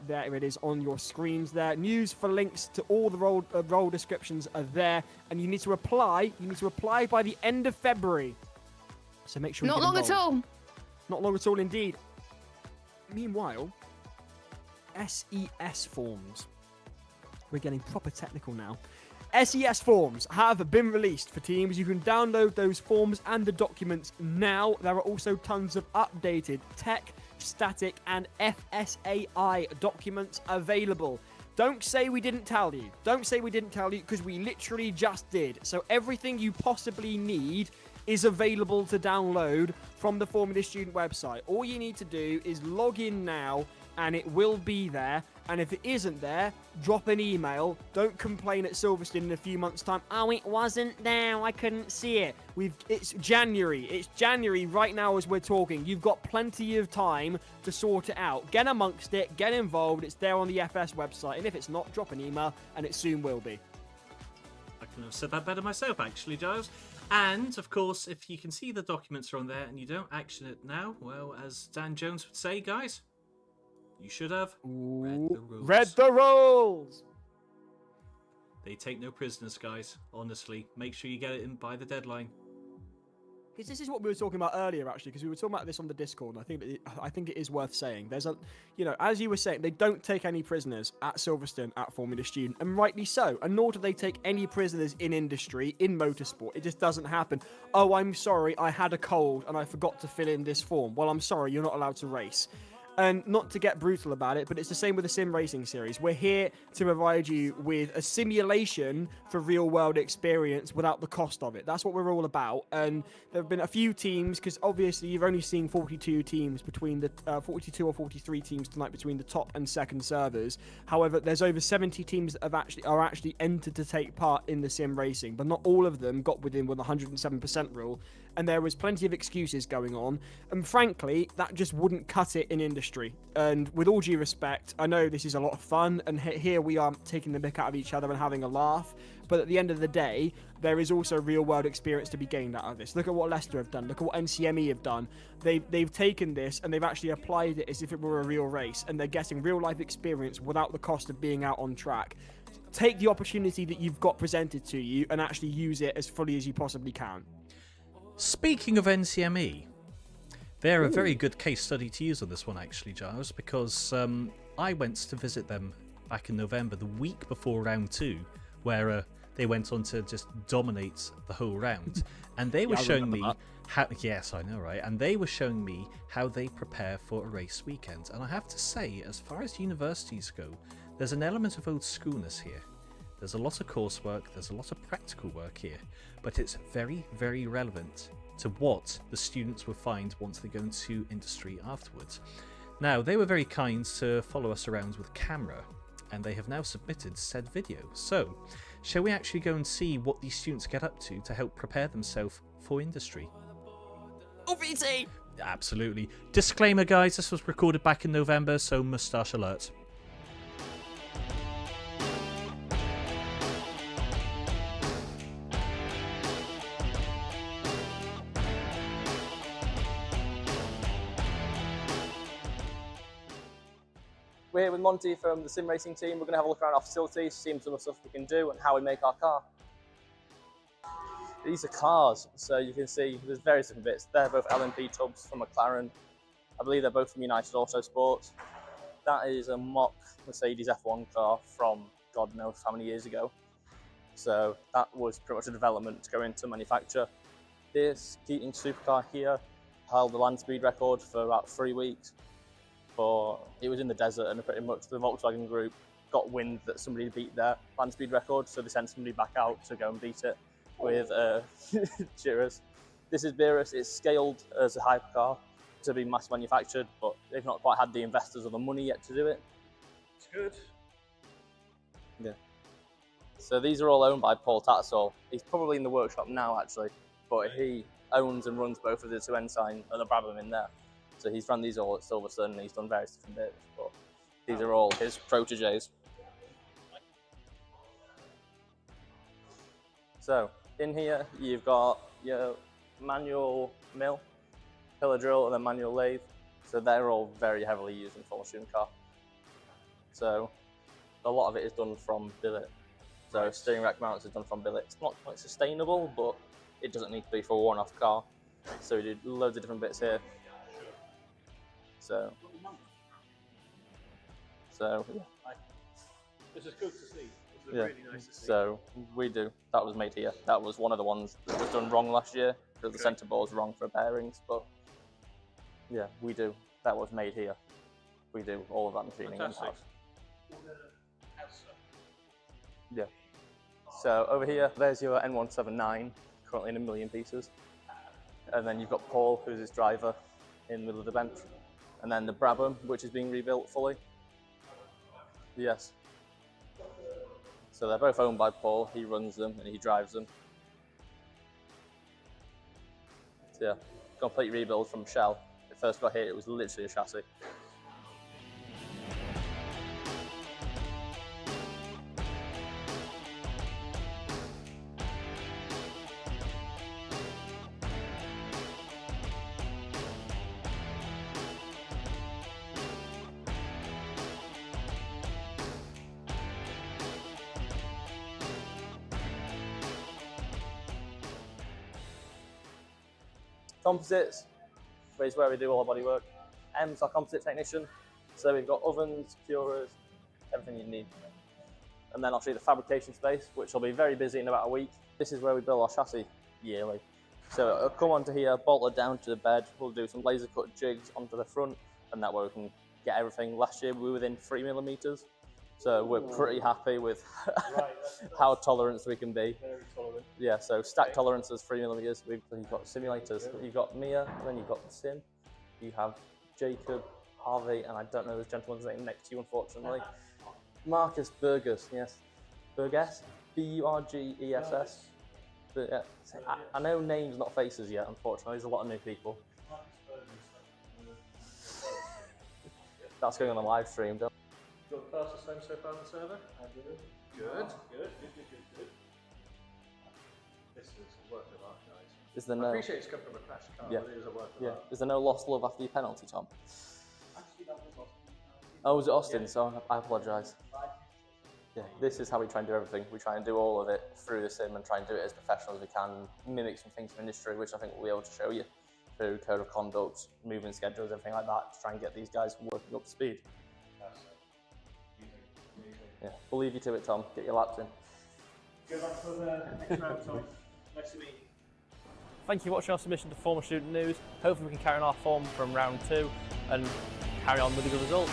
There it is on your screens there. News for links to all the role descriptions are there, and you need to apply. You need to apply by the end of February. So make sure you get involved. Not long at all. Not long at all indeed. Meanwhile, SES forms. We're getting proper technical now. SES forms have been released for teams. You can download those forms and the documents now. There are also tons of updated tech, F-static and FSAI documents available. Don't say we didn't tell you. Don't say we didn't tell you, because we literally just did. So everything you possibly need is available to download from the Formula Student website. All you need to do is log in now, and it will be there. And if it isn't there, drop an email. Don't complain at Silverstone in a few months' time. Oh, it wasn't there. I couldn't see it. It's January. It's January right now as we're talking. You've got plenty of time to sort it out. Get amongst it. Get involved. It's there on the FS website. And if it's not, drop an email, and it soon will be. I couldn't have said that better myself, actually, Giles. And, of course, if you can see the documents are on there and you don't action it now, well, as Dan Jones would say, guys, you should have read the rules. Read the rules! They take no prisoners, guys. Honestly, make sure you get it in by the deadline. Because this is what we were talking about earlier, actually, because we were talking about this on the Discord, and I think it is worth saying. There's as you were saying, they don't take any prisoners at Silverstone at Formula Student, and rightly so. And nor do they take any prisoners in industry, in motorsport. It just doesn't happen. Oh, I'm sorry, I had a cold and I forgot to fill in this form. Well, I'm sorry, you're not allowed to race. And not to get brutal about it, but it's the same with the sim racing series. We're here to provide you with a simulation for real-world experience without the cost of it. That's what we're all about. And there have been a few teams, because obviously you've only seen 42 teams between the 42 or 43 teams tonight between the top and second servers. However, there's over 70 teams that are actually entered to take part in the sim racing, but not all of them got within the 107% rule. And there was plenty of excuses going on, and frankly, that just wouldn't cut it in industry. And with all due respect, I know this is a lot of fun, and here we are taking the mick out of each other and having a laugh, but at the end of the day, there is also real-world experience to be gained out of this. Look at what Leicester have done. Look at what NCME have done. They've taken this, and they've actually applied it as if it were a real race, and they're getting real-life experience without the cost of being out on track. Take the opportunity that you've got presented to you and actually use it as fully as you possibly can. Speaking of NCME, they're a very good case study to use on this one, actually, Giles, because I went to visit them back in November, the week before round 2, where they went on to just dominate the whole round. And they were showing me how... Yes, I know, right? And they were showing me how they prepare for a race weekend. And I have to say, as far as universities go, there's an element of old schoolness here. There's a lot of coursework, there's a lot of practical work here, but it's very, very relevant to what the students will find once they go into industry afterwards. Now, they were very kind to follow us around with camera, and they have now submitted said video. So, shall we actually go and see what these students get up to help prepare themselves for industry? OVT! Absolutely. Disclaimer, guys, this was recorded back in November, so moustache alert. We're here with Monty from the sim racing team. We're going to have a look around our facilities, see some of the stuff we can do and how we make our car. These are cars, so you can see there's various different bits. They're both LMP tubs from McLaren. I believe they're both from United Autosports. That is a mock Mercedes F1 car from God knows how many years ago. So that was pretty much a development to go into manufacture. This Keating supercar here held the land speed record for about 3 weeks. It was in the desert, and pretty much the Volkswagen group got wind that somebody beat their land speed record, so they sent somebody back out to go and beat it with cheerers. This is Beerus. It's scaled as a hypercar to be mass manufactured, but they've not quite had the investors or the money yet to do it. It's good. Yeah. So these are all owned by Paul Tattersall. He's probably in the workshop now, actually, but he owns and runs both of the two Ensign and the Brabham in there. So he's run these all at Silverstone, and he's done various different bits, but these are all his proteges. So in here, you've got your manual mill, pillar drill, and then manual lathe. So they're all very heavily used in Formula Student car. So a lot of it is done from billet. So steering rack mounts is done from billet. It's not quite sustainable, but it doesn't need to be for a worn-off car. So we did loads of different bits here. So yeah. This is good to see. This is Yeah. really nice to see. So we do. That was made here. That was one of the ones that was done wrong last year because the centre ball was wrong for bearings. But yeah, we do that was made here. We do all of that machining in-house. Yeah. So over here, there's your N179, currently in 1 million pieces. And then you've got Paul, who's his driver, in the middle of the bench. And then the Brabham, which is being rebuilt fully. Yes. So they're both owned by Paul. He runs them and he drives them. So yeah, complete rebuild from shell. When it first got here, it was literally a chassis. Composites is where we do all our body work. M's our composite technician. So we've got ovens, curers, everything you need. And then I'll show you the fabrication space, which will be very busy in about a week. This is where we build our chassis yearly. So it'll come onto here, bolt it down to the bed. We'll do some laser cut jigs onto the front, and that way we can get everything. Last year we were within 3mm. So we're pretty happy with how tolerant we can be. Very tolerant. Yeah, so stack tolerance is 3mm. You've got simulators. You've got Mia, then you've got Sim. You have Jacob, Harvey, and I don't know this gentleman's name next to you, unfortunately. Marcus Burgess, yes. Burgess? B-U-R-G-E-S-S. Yeah. I know names, not faces yet, unfortunately. There's a lot of new people. That's going on a live stream, don't You got the fastest time so far on the server? I do. Good. This is a work of art, guys. Is there I no... appreciate it's come from a crash car, Yeah. but it is a work of Yeah. art. Is there no lost love after your penalty, Tom? Oh, was it Austin? So I apologise. Yeah, this is how we try and do everything. We try and do all of it through the sim and try and do it as professional as we can, mimic some things from industry, which I think we'll be able to show you through code of conduct, movement schedules, everything like that, to try and get these guys working up to speed. Yeah, we'll leave you to it, Tom. Get your laps in. Good luck for the next round, Tom. Nice to meet you. Thank you for watching our submission to Former Student News. Hopefully we can carry on our form from round 2 and carry on with a good result.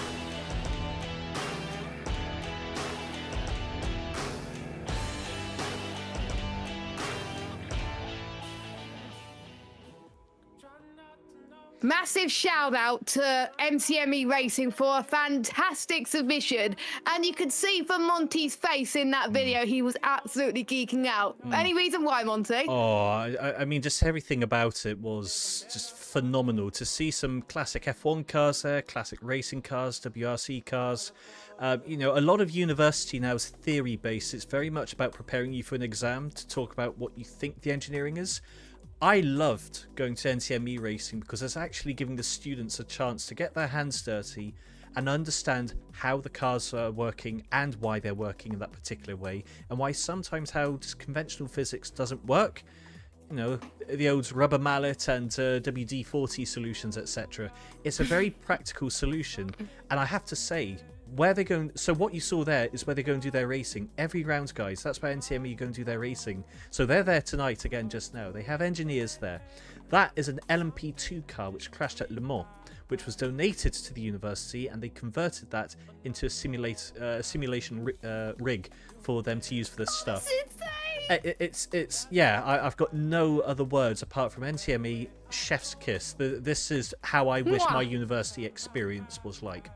Massive shout out to NCME Racing for a fantastic submission. And you could see from Monty's face in that video, he was absolutely geeking out. Any reason why, Monty? Oh, I mean, just everything about it was just phenomenal. To see some classic F1 cars there, classic racing cars, WRC cars. You know, a lot of university now is theory-based. It's very much about preparing you for an exam to talk about what you think the engineering is. I loved going to NCME Racing because it's actually giving the students a chance to get their hands dirty and understand how the cars are working and why they're working in that particular way, and why sometimes how just conventional physics doesn't work. You know, the old rubber mallet and WD-40 solutions, etc. It's a very practical solution, and I have to say, where they're going, so what you saw there is where they're going to do their racing every round, guys. That's where NCME are going to do their racing. So they're there tonight again just now. They have engineers there. That is an LMP2 car which crashed at Le Mans, which was donated to the university, and they converted that into a simulation rig for them to use for this stuff. It's yeah, I've got no other words apart from NCME chef's kiss. This is how I wish my university experience was like.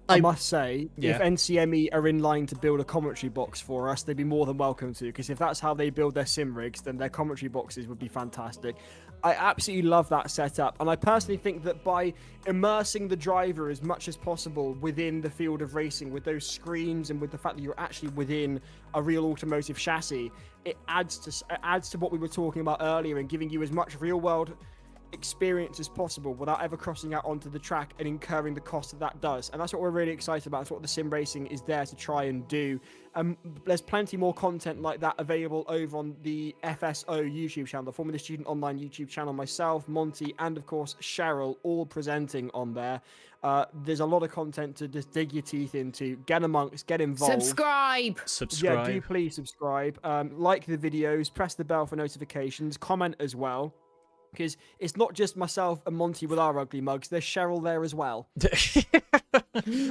I must say, Yeah. if NCME are in line to build a commentary box for us, they'd be more than welcome to, because if that's how they build their sim rigs, then their commentary boxes would be fantastic. I absolutely love that setup, and I personally think that by immersing the driver as much as possible within the field of racing, with those screens and with the fact that you're actually within a real automotive chassis, it adds to what we were talking about earlier and giving you as much real-world experience as possible without ever crossing out onto the track and incurring the cost that does. And that's what we're really excited about. That's what the sim racing is there to try and do. There's plenty more content like that available over on the FSO YouTube channel, the Formula Student Online YouTube channel. Myself, Monty, and of course Cheryl, all presenting on there. There's a lot of content to just dig your teeth into. Get amongst, get involved. Subscribe. Yeah, do please subscribe. Like the videos, press the bell for notifications, comment as well. because it's not just myself and Monty with our ugly mugs. There's Cheryl there as well.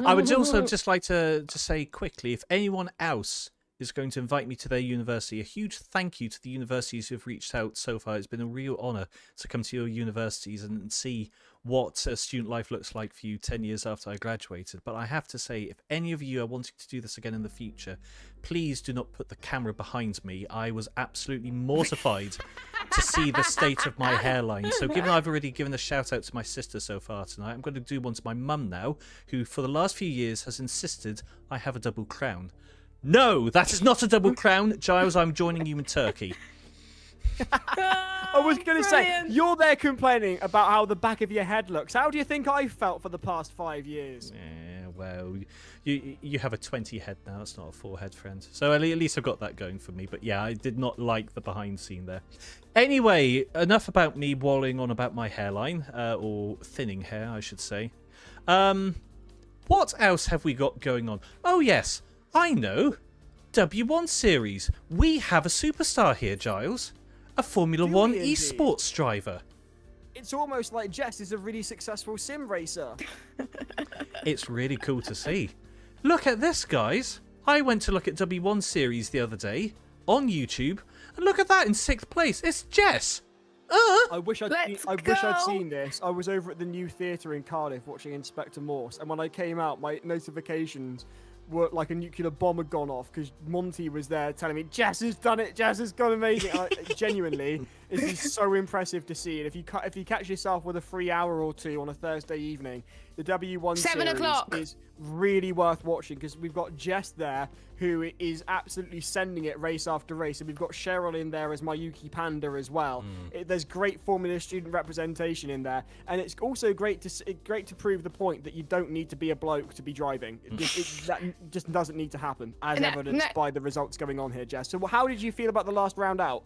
I would also just like to say quickly, if anyone else is going to invite me to their university, a huge thank you to the universities who have reached out so far. It's been a real honour to come to your universities and see what student life looks like for you 10 years after I graduated. But I have to say, if any of you are wanting to do this again in the future, please do not put the camera behind me. I was absolutely mortified to see the state of my hairline. So given I've already given a shout out to my sister so far tonight, I'm going to do one to my mum now, who for the last few years has insisted I have a double crown. No, that is not a double crown. Giles, I'm joining you in Turkey. I was going to say, you're there complaining about how the back of your head looks. How do you think I felt for the past 5 years? Yeah, well, you have a 20 head now. It's not a 4 head, friend. So at least I've got that going for me. But yeah, I did not like the behind scene there. Anyway, enough about me walling on about my hairline, or thinning hair, I should say. What else have we got going on? Oh, yes. I know. W1 series. We have a superstar here, Giles. A Formula 1 eSports driver. It's almost like Jess is a really successful sim racer. It's really cool to see. Look at this, guys. I went to look at W1 series the other day on YouTube, and look at that in 6th place. It's Jess. I wish I'd seen this. I was over at the new theatre in Cardiff watching Inspector Morse, and when I came out, my notifications were like a nuclear bomb had gone off because Monty was there telling me, Jess has done it, Jess has gone amazing. Genuinely, this is so impressive to see. And if you catch yourself with a free hour or two on a Thursday evening, the W1 series is really worth watching because we've got Jess there who is absolutely sending it race after race, and we've got Cheryl in there as Mayuki Panda as well. There's great Formula student representation in there, and it's also great to prove the point that you don't need to be a bloke to be driving. That just doesn't need to happen, as evidenced by the results going on here, Jess. So how did you feel about the last round out?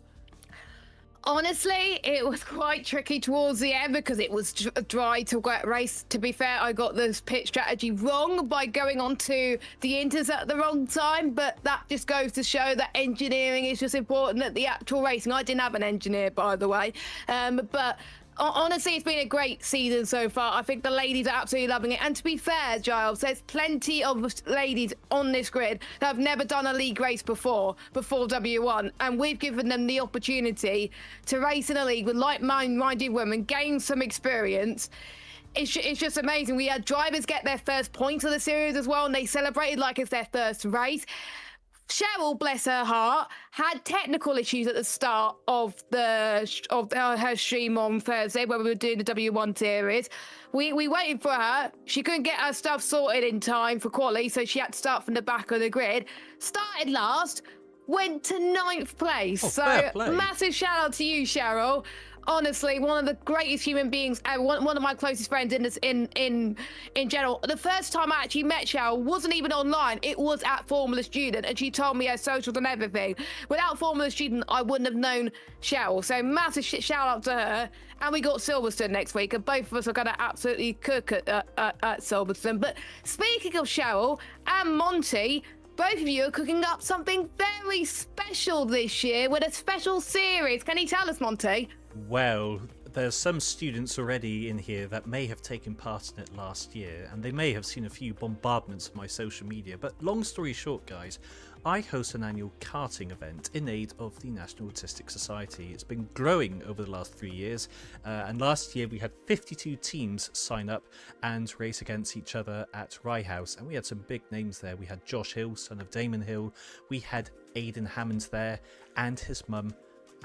Honestly, it was quite tricky towards the end because it was dry to get race. To be fair, I got the pit strategy wrong by going onto the inters at the wrong time, but that just goes to show that engineering is just important at the actual racing. I didn't have an engineer, by the way, but honestly, it's been a great season so far. I think the ladies are absolutely loving it. And to be fair, Giles, there's plenty of ladies on this grid that have never done a league race before W1. And we've given them the opportunity to race in a league with like-minded women, gain some experience. It's just amazing. We had drivers get their first points of the series as well, and they celebrated like it's their first race. Cheryl, bless her heart, had technical issues at the start of her stream on Thursday when we were doing the W1 series. We waited for her. She couldn't get her stuff sorted in time for quali, so she had to start from the back of the grid. Started last, went to 9th place. So massive shout out to you, Cheryl. Honestly, one of the greatest human beings ever, one of my closest friends in general. The first time I actually met Cheryl wasn't even online. It was at Formula Student, and she told me her socials and everything. Without Formula Student, I wouldn't have known Cheryl. So massive shout out to her. And we got Silverstone next week, and both of us are going to absolutely cook at Silverstone. But speaking of Cheryl and Monty, both of you are cooking up something very special this year with a special series. Can you tell us, Monty? Well, there's some students already in here that may have taken part in it last year, and they may have seen a few bombardments of my social media. But long story short, guys, I host an annual karting event in aid of the National Autistic Society. It's been growing over the last 3 years, and last year we had 52 teams sign up and race against each other at Rye House, and we had some big names there. We had Josh Hill, son of Damon Hill. We had Aidan Hammond there, and his mum,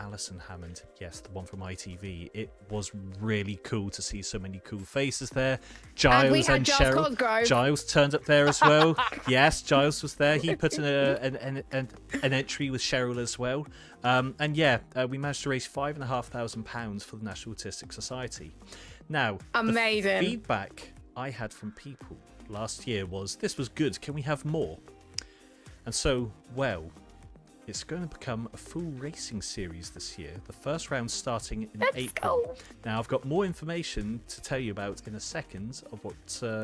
Alison Hammond, yes, the one from ITV. It was really cool to see so many cool faces there. Giles and Cheryl. Cosgrove. Giles turned up there as well. Yes, Giles was there. He put in an entry with Cheryl as well. And yeah, we managed to raise £5,500 for the National Autistic Society. Now, amazing. The feedback I had from people last year was, this was good, can we have more? And so, well, it's going to become a full racing series this year. The first round starting in April. Now, I've got more information to tell you about in a second of what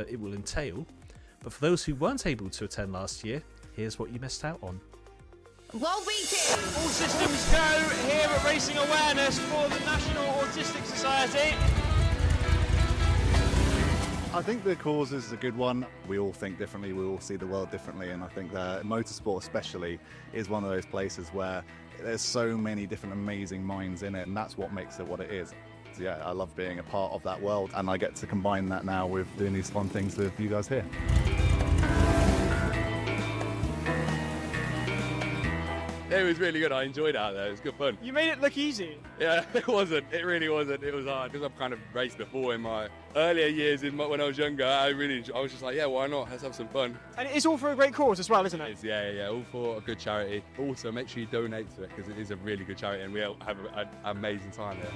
it will entail. But for those who weren't able to attend last year, here's what you missed out on. Well beaten. All systems go here at Racing Awareness for the National Autistic Society. I think the cause is a good one. We all think differently, we all see the world differently, and I think that motorsport especially is one of those places where there's so many different amazing minds in it, and that's what makes it what it is. So yeah, I love being a part of that world, and I get to combine that now with doing these fun things with you guys here. It was really good. I enjoyed it out there. It was good fun. You made it look easy. Yeah, it wasn't. It really wasn't. It was hard because I've kind of raced before in my earlier years. When I was younger, I was just like, yeah, why not? Let's have some fun. And it's all for a great cause as well, isn't it? Yeah. All for a good charity. Also, make sure you donate to it because it is a really good charity, and we have an amazing time here.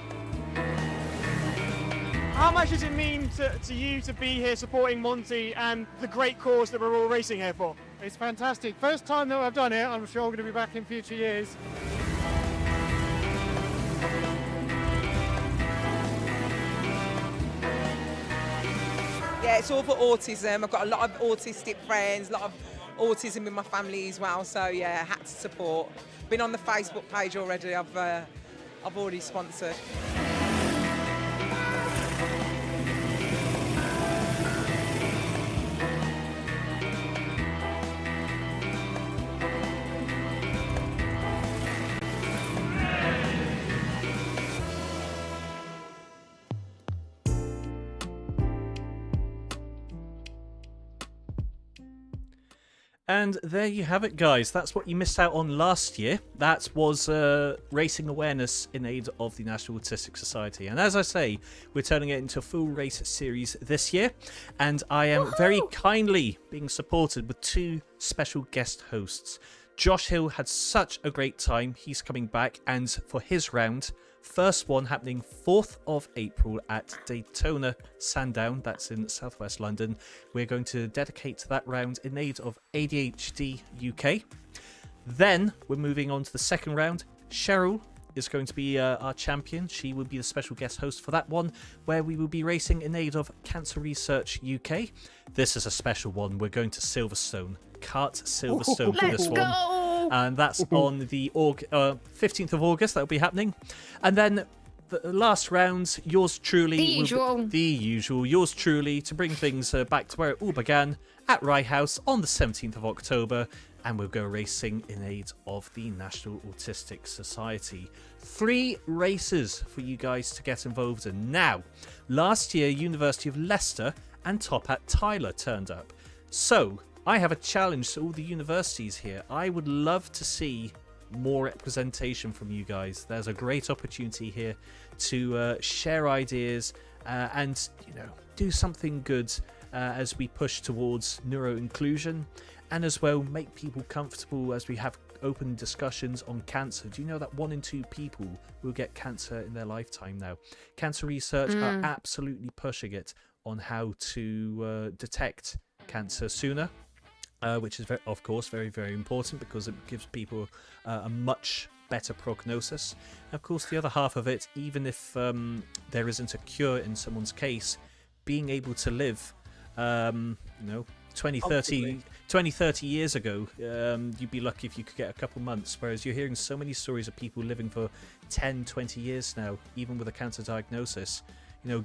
How much does it mean to you to be here supporting Monty and the great cause that we're all racing here for? It's fantastic. First time that I've done it. I'm sure I'm going to be back in future years. Yeah, it's all for autism. I've got a lot of autistic friends, a lot of autism in my family as well. So yeah, I had to support. Been on the Facebook page already. I've already sponsored. And there you have it, guys. That's what you missed out on last year. That was racing awareness in aid of the National Autistic Society. And as I say, we're turning it into a full race series this year. And I am very kindly being supported with two special guest hosts. Josh Hill had such a great time. He's coming back. And for his round, first one happening 4th of April at Daytona Sandown. That's in southwest London. We're going to dedicate that round in aid of ADHD UK. Then we're moving on to the second round. Cheryl is going to be our champion. She will be the special guest host for that one, where we will be racing in aid of Cancer Research UK. This is a special one. We're going to Silverstone. Kart Silverstone for this one. And that's on the 15th of August. That'll be happening. And then the last round, yours truly. The usual. Yours truly, to bring things back to where it all began at Rye House on the 17th of October. And we'll go racing in aid of the National Autistic Society. 3 races for you guys to get involved in. Now, last year, University of Leicester and Top Hat Tyler turned up. So, I have a challenge to all the universities here. I would love to see more representation from you guys. There's a great opportunity here to share ideas and, do something good as we push towards neuro inclusion, and as well make people comfortable as we have open discussions on cancer. Do you know that 1 in 2 people will get cancer in their lifetime now? Cancer research are absolutely pushing it on how to detect cancer sooner. Which is, of course, very, very important because it gives people a much better prognosis. And of course, the other half of it, even if there isn't a cure in someone's case, being able to live, 20, 30 years ago, you'd be lucky if you could get a couple months, whereas you're hearing so many stories of people living for 10, 20 years now, even with a cancer diagnosis.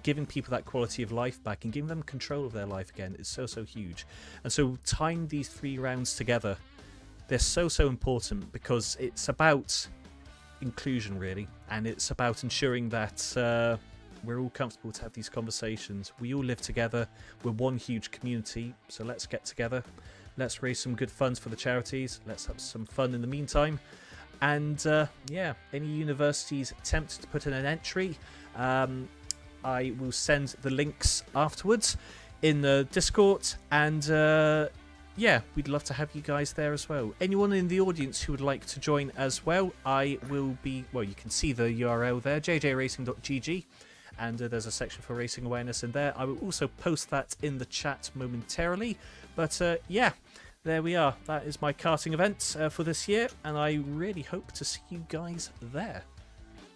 Giving people that quality of life back and giving them control of their life again is so, so huge. And so tying these 3 rounds together, they're so, so important because it's about inclusion, really. And it's about ensuring that we're all comfortable to have these conversations. We all live together. We're one huge community. So let's get together. Let's raise some good funds for the charities. Let's have some fun in the meantime. And any universities attempt to put in an entry, I will send the links afterwards in the Discord, and we'd love to have you guys there as well. Anyone in the audience who would like to join as well, I will be, you can see the URL there, jjracing.gg, and there's a section for racing awareness in there. I will also post that in the chat momentarily, but there we are. That is my karting event for this year, and I really hope to see you guys there.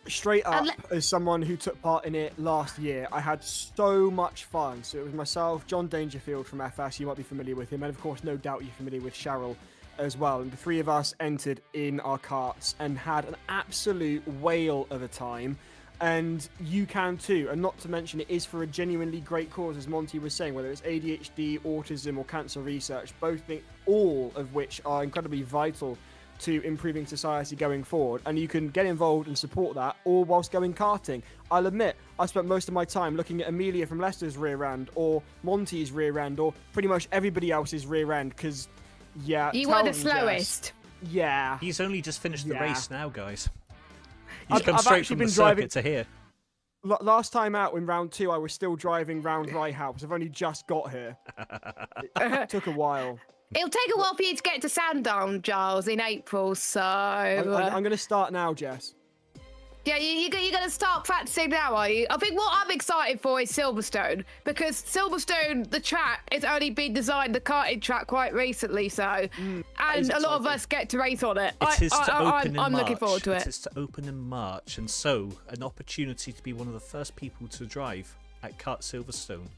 Straight up, as someone who took part in it last year, I had so much fun. So it was myself, John Dangerfield from FS, you might be familiar with him, and of course, no doubt you're familiar with Cheryl. as well, and the three of us entered in our karts and had an absolute whale of a time. And you can too, and not to mention it is for a genuinely great cause, as Monty was saying, whether it's ADHD, autism or cancer research, all of which are incredibly vital to improving society going forward, and you can get involved and support that all whilst going karting. I'll admit, I spent most of my time looking at Amelia from Leicester's rear end, or Monty's rear end, or pretty much everybody else's rear end, because, yeah... You were the slowest. Yeah. He's only just finished the race now, guys. He's I've come straight actually from the been circuit to here. Last time out in round 2, I was still driving round Rye House. I've only just got here. It took a while. It'll take a while for you to get to Sandown, Giles, in April, so... I'm going to start now, Jess. Yeah, you're going to start practicing now, are you? I think what I'm excited for is Silverstone, because Silverstone, the track, has only been designed, the karting track, quite recently, so... and a lot of us get to race on it. I'm looking forward to it. It is to open in March, and so an opportunity to be one of the first people to drive at Kart Silverstone.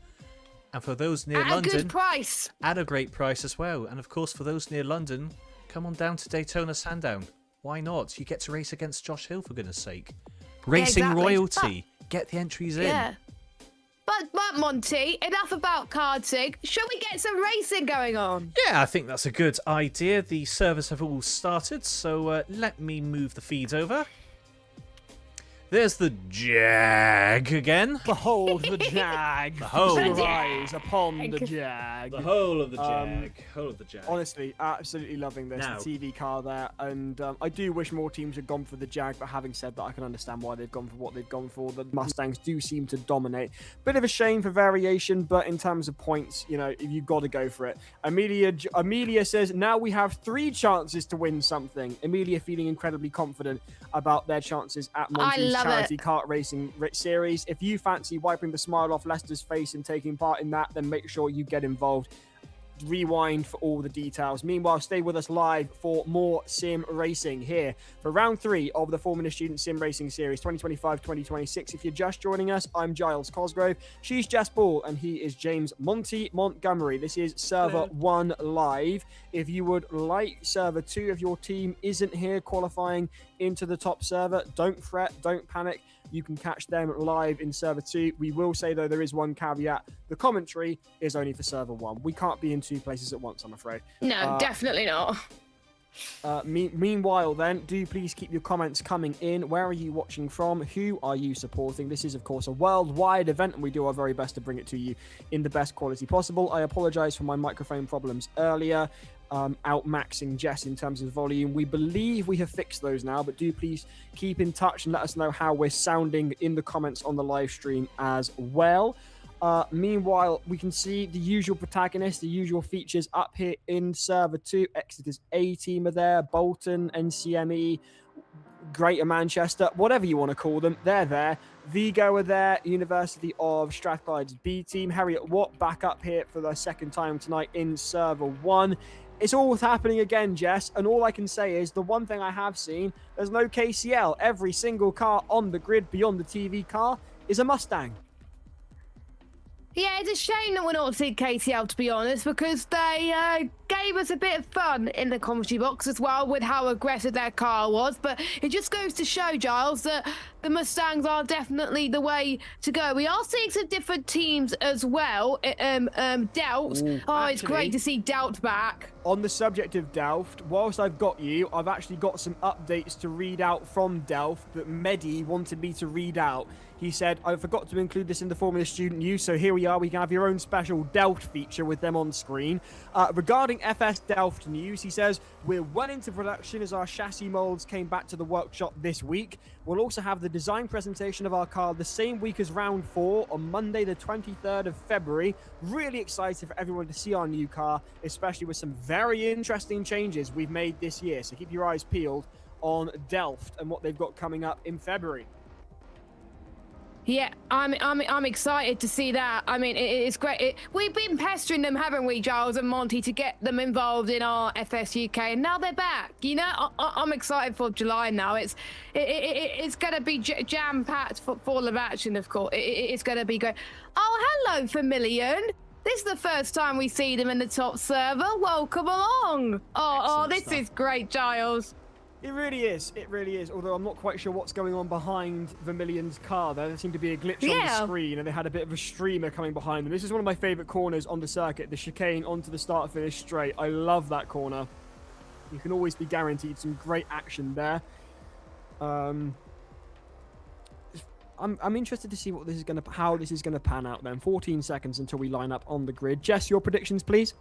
And for those near London... At a good price. At a great price as well. And of course, for those near London, come on down to Daytona Sandown. Why not? You get to race against Josh Hill, for goodness sake. Racing royalty. Get the entries in. Yeah. But Monty, enough about karting. Shall we get some racing going on? Yeah, I think that's a good idea. The servers have all started, so let me move the feeds over. There's the Jag again. Behold the Jag. Rise upon the Jag. The whole of the Jag. Whole of the Jag. Honestly, absolutely loving this. Now. The TV car there. And I do wish more teams had gone for the Jag, but having said that, I can understand why they've gone for what they've gone for. The Mustangs do seem to dominate. Bit of a shame for variation, but in terms of points, you know, you've got to go for it. Amelia says, now we have 3 chances to win something. Amelia feeling incredibly confident about their chances at Monty's Charity Kart Racing Series. If you fancy wiping the smile off Leicester's face and taking part in that, then make sure you get involved. Rewind for all the details. Meanwhile, stay with us live for more sim racing here for round 3 of the 4-Minute Student Sim Racing Series 2025-2026. If you're just joining us, I'm Giles Cosgrove, she's Jess Ball, and he is James Monty Montgomery. This is server 1 live. If you would like server 2, if your team isn't here qualifying into the top server, don't fret, don't panic. You can catch them live in server 2. We will say, though, there is one caveat. The commentary is only for server 1. We can't be in 2 places at once, I'm afraid. No, definitely not. Meanwhile, then, do please keep your comments coming in. Where are you watching from? Who are you supporting? This is, of course, a worldwide event, and we do our very best to bring it to you in the best quality possible. I apologize for my microphone problems earlier. Outmaxing Jess in terms of volume. We believe we have fixed those now, but do please keep in touch and let us know how we're sounding in the comments on the live stream as well. Meanwhile, we can see the usual protagonists, the usual features up here in server 2. Exeter's A-team are there, Bolton, NCME, Greater Manchester, whatever you want to call them, they're there. Vigo are there, University of Strathclyde's B-team. Harriet Watt back up here for the second time tonight in server 1. It's all happening again, Jess, and all I can say is the one thing I have seen, there's no KCL. Every single car on the grid beyond the TV car is a Mustang. Yeah, it's a shame that we're not seeing KCL, to be honest, because they gave us a bit of fun in the commentary box as well with how aggressive their car was. But it just goes to show, Giles, that the Mustangs are definitely the way to go. We are seeing some different teams as well. Delft. It's great to see Delft back. On the subject of Delft, whilst I've got you, I've actually got some updates to read out from Delft that Mehdi wanted me to read out. He said, I forgot to include this in the Formula Student News, so here we are. We can have your own special Delft feature with them on screen. Regarding FS Delft news, he says, we're well into production as our chassis molds came back to the workshop this week. We'll also have the design presentation of our car the same week as round 4 on Monday, the 23rd of February. Really excited for everyone to see our new car, especially with some very interesting changes we've made this year. So keep your eyes peeled on Delft and what they've got coming up in February. Yeah, I'm excited to see that. I mean, it's great. We've been pestering them, haven't we, Giles and Monty, to get them involved in our FS UK, and now they're back. You know, I'm excited for July now. It's going to be jam-packed full of action, of course. It's going to be great. Oh, hello, Vermillion. This is the first time we see them in the top server. Welcome along. Oh, this is great, Giles. It really is. It really is. Although I'm not quite sure what's going on behind Vermillion's car there. There seemed to be a glitch on the screen, and they had a bit of a streamer coming behind them. This is one of my favourite corners on the circuit, the chicane onto the start-finish straight. I love that corner. You can always be guaranteed some great action there. I'm interested to see what this is how this is gonna pan out then. 14 seconds until we line up on the grid. Jess, your predictions, please.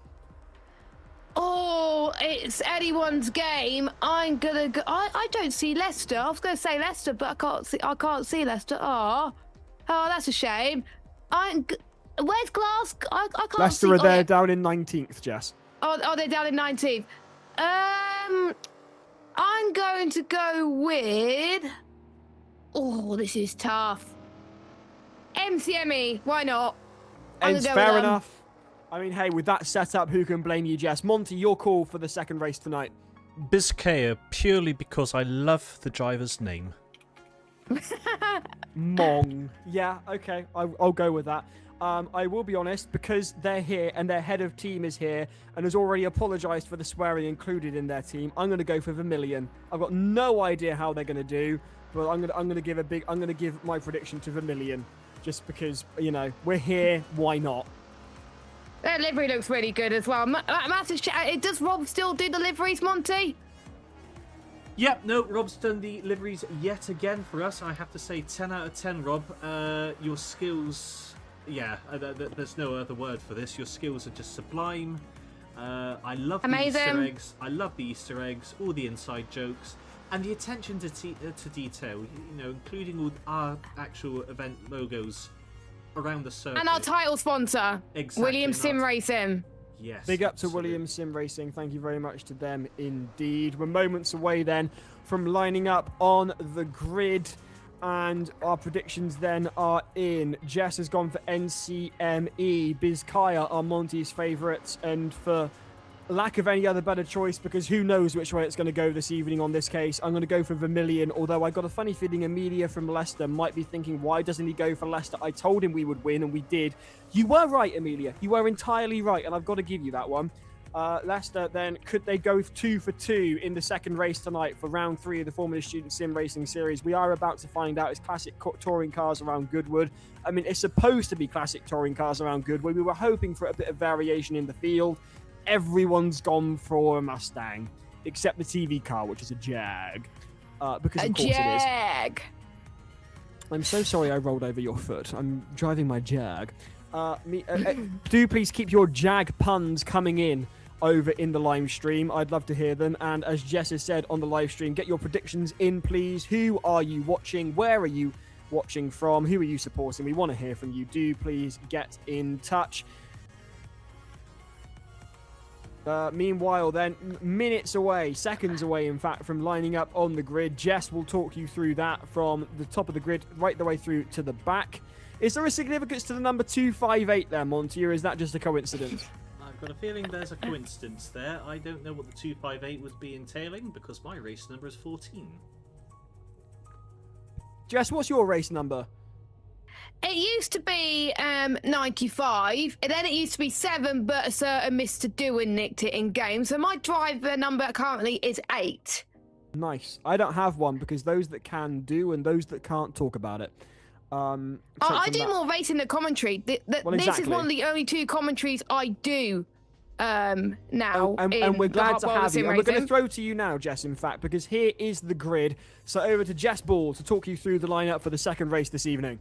Oh, it's anyone's game. I'm gonna go. I don't see Leicester. I was gonna say Leicester, but I can't see Leicester. Oh, that's a shame. Where's Glass? I can't see. Leicester are there down in 19th, Jess. Oh, they're down in 19th. I'm going to go with. Oh, this is tough. MCME. Why not? It's fair enough. I mean, hey, with that setup, who can blame you, Jess? Monty, your call for the second race tonight. Biscaya, purely because I love the driver's name. Mong. Yeah, okay, I'll go with that. I will be honest, because they're here and their head of team is here and has already apologised for the swearing included in their team. I'm going to go for Vermilion. I've got no idea how they're going to do, but I'm going to give my prediction to Vermilion, just because we're here. Why not? Their livery looks really good as well. Massive chat. Does Rob still do the liveries, Monty? Yep, no, Rob's done the liveries yet again for us. I have to say 10 out of 10, Rob. Your skills, there's no other word for this. Your skills are just sublime. I love the Easter eggs. I love the Easter eggs, all the inside jokes, and the attention to detail, including all our actual event logos around the circuit. And our title sponsor, Williams Sim Racing. Yes. Big up to Williams Sim Racing. Thank you very much to them indeed. We're moments away then from lining up on the grid, and our predictions then are in. Jess has gone for NCME. Bizkaya are Monty's favourites, and for lack of any other better choice, because who knows which way it's going to go this evening on this case, I'm going to go for Vermilion, although I got a funny feeling Amelia from Leicester might be thinking, why doesn't he go for Leicester? I told him we would win, and we did. You were right, Amelia. You were entirely right, and I've got to give you that one. Leicester, then, could they go 2 for 2 in the second race tonight for round 3 of the Formula Student Sim Racing Series? We are about to find out. It's classic touring cars around Goodwood. I mean, it's supposed to be classic touring cars around Goodwood. We were hoping for a bit of variation in the field. Everyone's gone for a Mustang, except the TV car, which is a Jag. Because of course it is. I'm so sorry I rolled over your foot. I'm driving my Jag. Do please keep your Jag puns coming in over in the live stream. I'd love to hear them. And as Jess has said on the live stream, get your predictions in, please. Who are you watching? Where are you watching from? Who are you supporting? We want to hear from you. Do please get in touch. Meanwhile, then, minutes away, seconds away, in fact, from lining up on the grid. Jess will talk you through that from the top of the grid right the way through to the back. Is there a significance to the number 258 there, Monty, or is that just a coincidence? I've got a feeling there's a coincidence there. I don't know what the 258 would be entailing, because my race number is 14. Jess, what's your race number? It used to be 95, and then it used to be 7, but a certain Mr. Doohan nicked it in game. So my driver number currently is 8. Nice. I don't have one because those that can do and those that can't talk about it. I do more racing than commentary. This is one of the only 2 commentaries I do now. And we're glad to have you. And we're going to throw to you now, Jess, in fact, because here is the grid. So over to Jess Ball to talk you through the lineup for the second race this evening.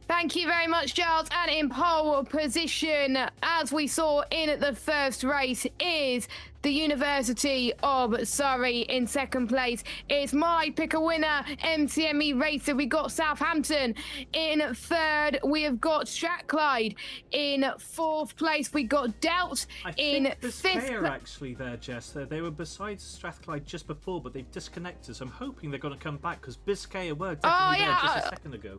Thank you very much, Giles. And in pole position, as we saw in the first race, is the University of Surrey. In second place is my pick a winner, MCME Racer. We got Southampton. In third, we have got Strathclyde. In fourth place, we got Doubt. In fifth, actually there, Jess. They were beside Strathclyde just before, but they've disconnected. So I'm hoping they're going to come back because Biscaya were definitely there just a second ago.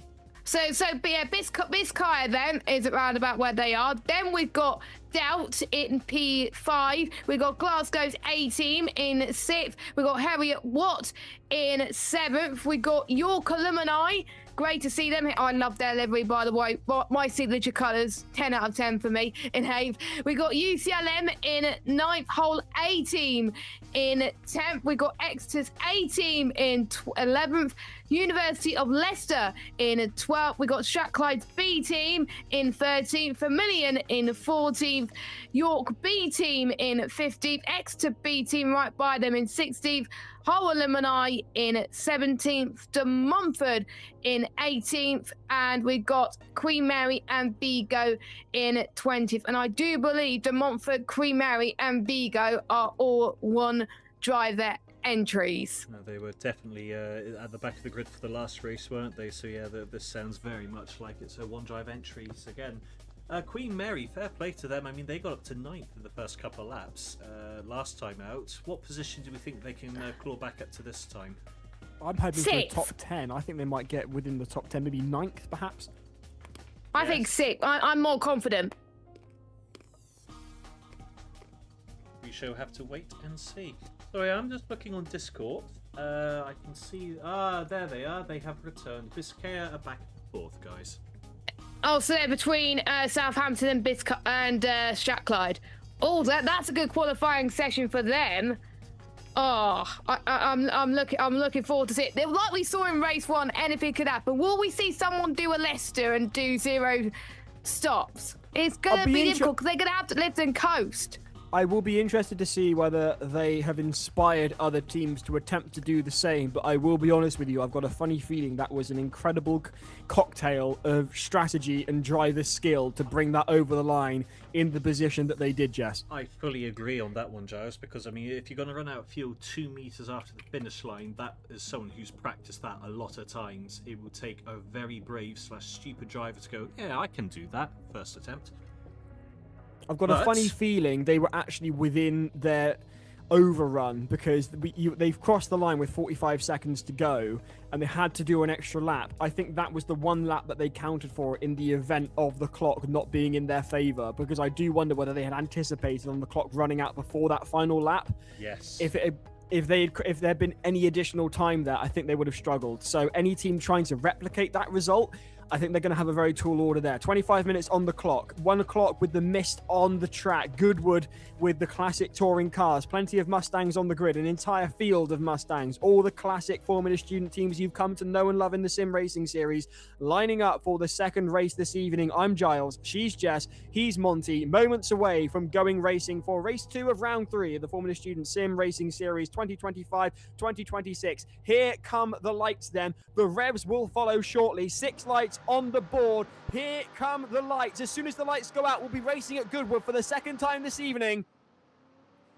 So Biscaya then is around about where they are. Then we've got Stout in P5. We got Glasgow's A team in 6th. We got Harriet Watt in 7th. We got York Alumni. Great to see them. I love their livery, by the way. My signature colours, 10 out of 10 for me in 8th. We got UCLM in 9th. Whole A team in 10th. We got Exeter's A team in 11th. University of Leicester in 12th. We got Strathclyde's B team in 13th. Vermilion in 14th. York B team in 15th. Exeter B team right by them in 16th. Hull Alumni in 17th. De Montfort in 18th. And we got Queen Mary and Vigo in 20th. And I do believe De Montfort, Queen Mary and Vigo are all one driver entries. No, they were definitely at the back of the grid for the last race, weren't they? So yeah, this sounds very much like it's a one-drive entries again. Queen Mary, fair play to them. I mean, they got up to 9th in the first couple of laps last time out. What position do we think they can claw back up to this time? I'm hoping for a top 10. I think they might get within the top 10, maybe 9th perhaps. I think 6th. I'm more confident. We shall have to wait and see. Sorry, I'm just looking on Discord. I can see... there they are. They have returned. Biscaya are back and forth, guys. Oh, so they're between Southampton and Strathclyde. Oh, that's a good qualifying session for them. Oh, I'm looking forward to see it. Like we saw in race 1, anything could happen. Will we see someone do a Leicester and do 0 stops? It's gonna be difficult because they're gonna have to lift and coast. I will be interested to see whether they have inspired other teams to attempt to do the same, but I will be honest with you, I've got a funny feeling that was an incredible cocktail of strategy and driver skill to bring that over the line in the position that they did, Jess. I fully agree on that one, Giles, because I mean, if you're going to run out of fuel 2 meters after the finish line, that is someone who's practiced that a lot of times. It will take a very brave / stupid driver to go, yeah, I can do that, first attempt. I've got a funny feeling they were actually within their overrun because they've crossed the line with 45 seconds to go and they had to do an extra lap. I think that was the one lap that they counted for in the event of the clock not being in their favour, because I do wonder whether they had anticipated on the clock running out before that final lap. Yes. If there had been any additional time there, I think they would have struggled. So any team trying to replicate that result, I think they're going to have a very tall order there. 25 minutes on the clock, 1 o'clock with the mist on the track, Goodwood with the classic touring cars, plenty of Mustangs on the grid, an entire field of Mustangs, all the classic Formula Student teams you've come to know and love in the Sim Racing series, lining up for the second race this evening. I'm Giles, she's Jess, he's Monty, moments away from going racing for race 2 of round 3 of the Formula Student Sim Racing series 2025-2026. Here come the lights then. The revs will follow shortly. 6 lights on the board. Here come the lights. As soon as the lights go out, we'll be racing at Goodwood for the second time this evening.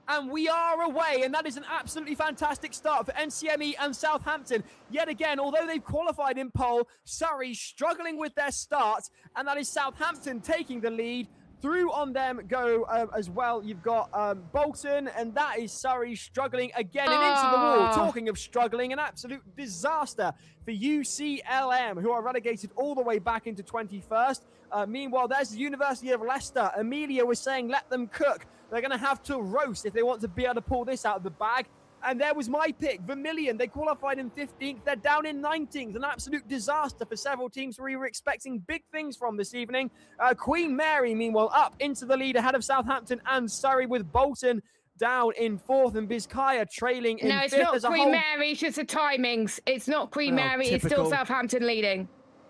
And we are away, and that is an absolutely fantastic start for NCME and Southampton. Yet again, although they've qualified in pole, Surrey struggling with their start, and that is Southampton taking the lead. Through on them go as well. You've got Bolton, and that is Surrey struggling again and into the wall. Talking of struggling, an absolute disaster for UCLM, who are relegated all the way back into 21st. Meanwhile, there's the University of Leicester. Amelia was saying, let them cook. They're going to have to roast if they want to be able to pull this out of the bag. And there was my pick, Vermilion. They qualified in 15th. They're down in 19th. An absolute disaster for several teams we were expecting big things from this evening. Queen Mary, meanwhile, up into the lead ahead of Southampton and Surrey, with Bolton down in 4th and Biscaya trailing in 5th. No, it's not Queen Mary. It's just the timings. It's not Queen Mary. It's still Southampton leading.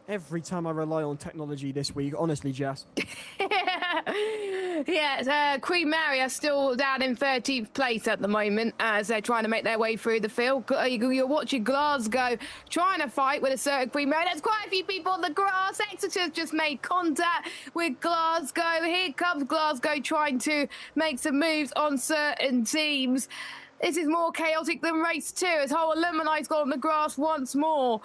Every time I rely on technology this week, honestly, Jess. Yeah, Queen Mary are still down in 13th place at the moment as they're trying to make their way through the field. You're watching Glasgow trying to fight with a certain Queen Mary. There's quite a few people on the grass. Exeter's just made contact with Glasgow. Here comes Glasgow trying to make some moves on certain teams. This is more chaotic than race 2 as Hull Alumni's got on the grass once more.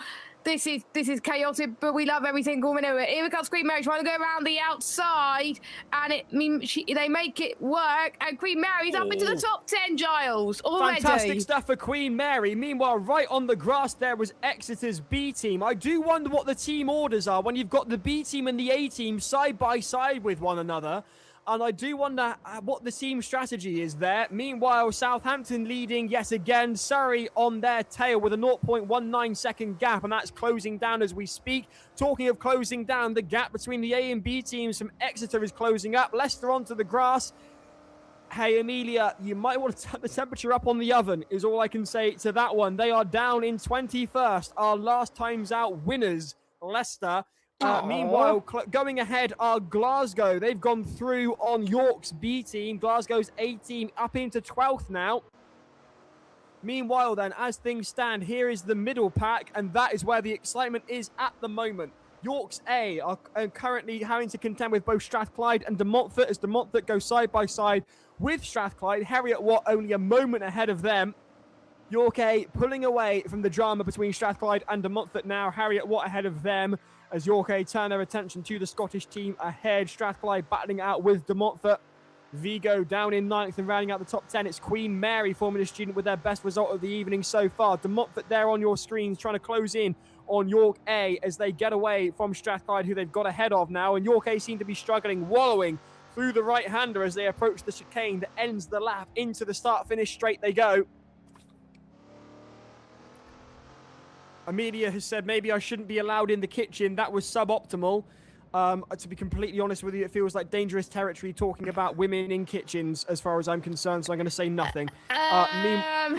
This is chaotic, but we love every single minute of it. Here we come, Queen Mary trying to go around the outside, and they make it work, and Queen Mary's up into the top 10, Giles, already. Fantastic stuff for Queen Mary. Meanwhile, right on the grass there was Exeter's B team. I do wonder what the team orders are when you've got the B team and the A team side by side with one another. And I do wonder what the team strategy is there. Meanwhile, Southampton leading yet again. Surrey on their tail with a 0.19 second gap, and that's closing down as we speak. Talking of closing down, the gap between the A and B teams from Exeter is closing up. Leicester onto the grass. Hey, Amelia, you might want to turn the temperature up on the oven, is all I can say to that one. They are down in 21st. Our last times out winners, Leicester. Meanwhile, going ahead are Glasgow. They've gone through on York's B team. Glasgow's A team up into 12th now. Meanwhile, then, as things stand, here is the middle pack, and that is where the excitement is at the moment. York's A are currently having to contend with both Strathclyde and De Montfort as De Montfort go side by side with Strathclyde. Heriot Watt only a moment ahead of them. York A pulling away from the drama between Strathclyde and De Montfort now. Heriot Watt ahead of them as York A turn their attention to the Scottish team ahead. Strathclyde battling out with De Montfort. Vigo down in 9th and rounding out the top 10. It's Queen Mary, Formula Student, with their best result of the evening so far. De Montfort there on your screens trying to close in on York A as they get away from Strathclyde, who they've got ahead of now. And York A seem to be struggling, wallowing through the right-hander as they approach the chicane that ends the lap. Into the start-finish straight they go. Amelia has said maybe I shouldn't be allowed in the kitchen. That was suboptimal. To be completely honest with you, it feels like dangerous territory talking about women in kitchens as far as I'm concerned, so I'm going to say nothing.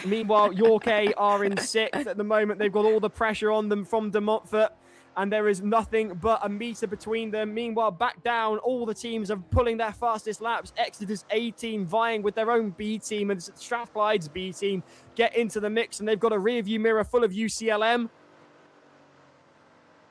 Meanwhile, York A are in 6th at the moment. They've got all the pressure on them from De Montfort, and there is nothing but a metre between them. Meanwhile, back down, all the teams are pulling their fastest laps. Exeter's A team vying with their own B team, and Strathclyde's B team get into the mix, and they've got a rear-view mirror full of UCLM.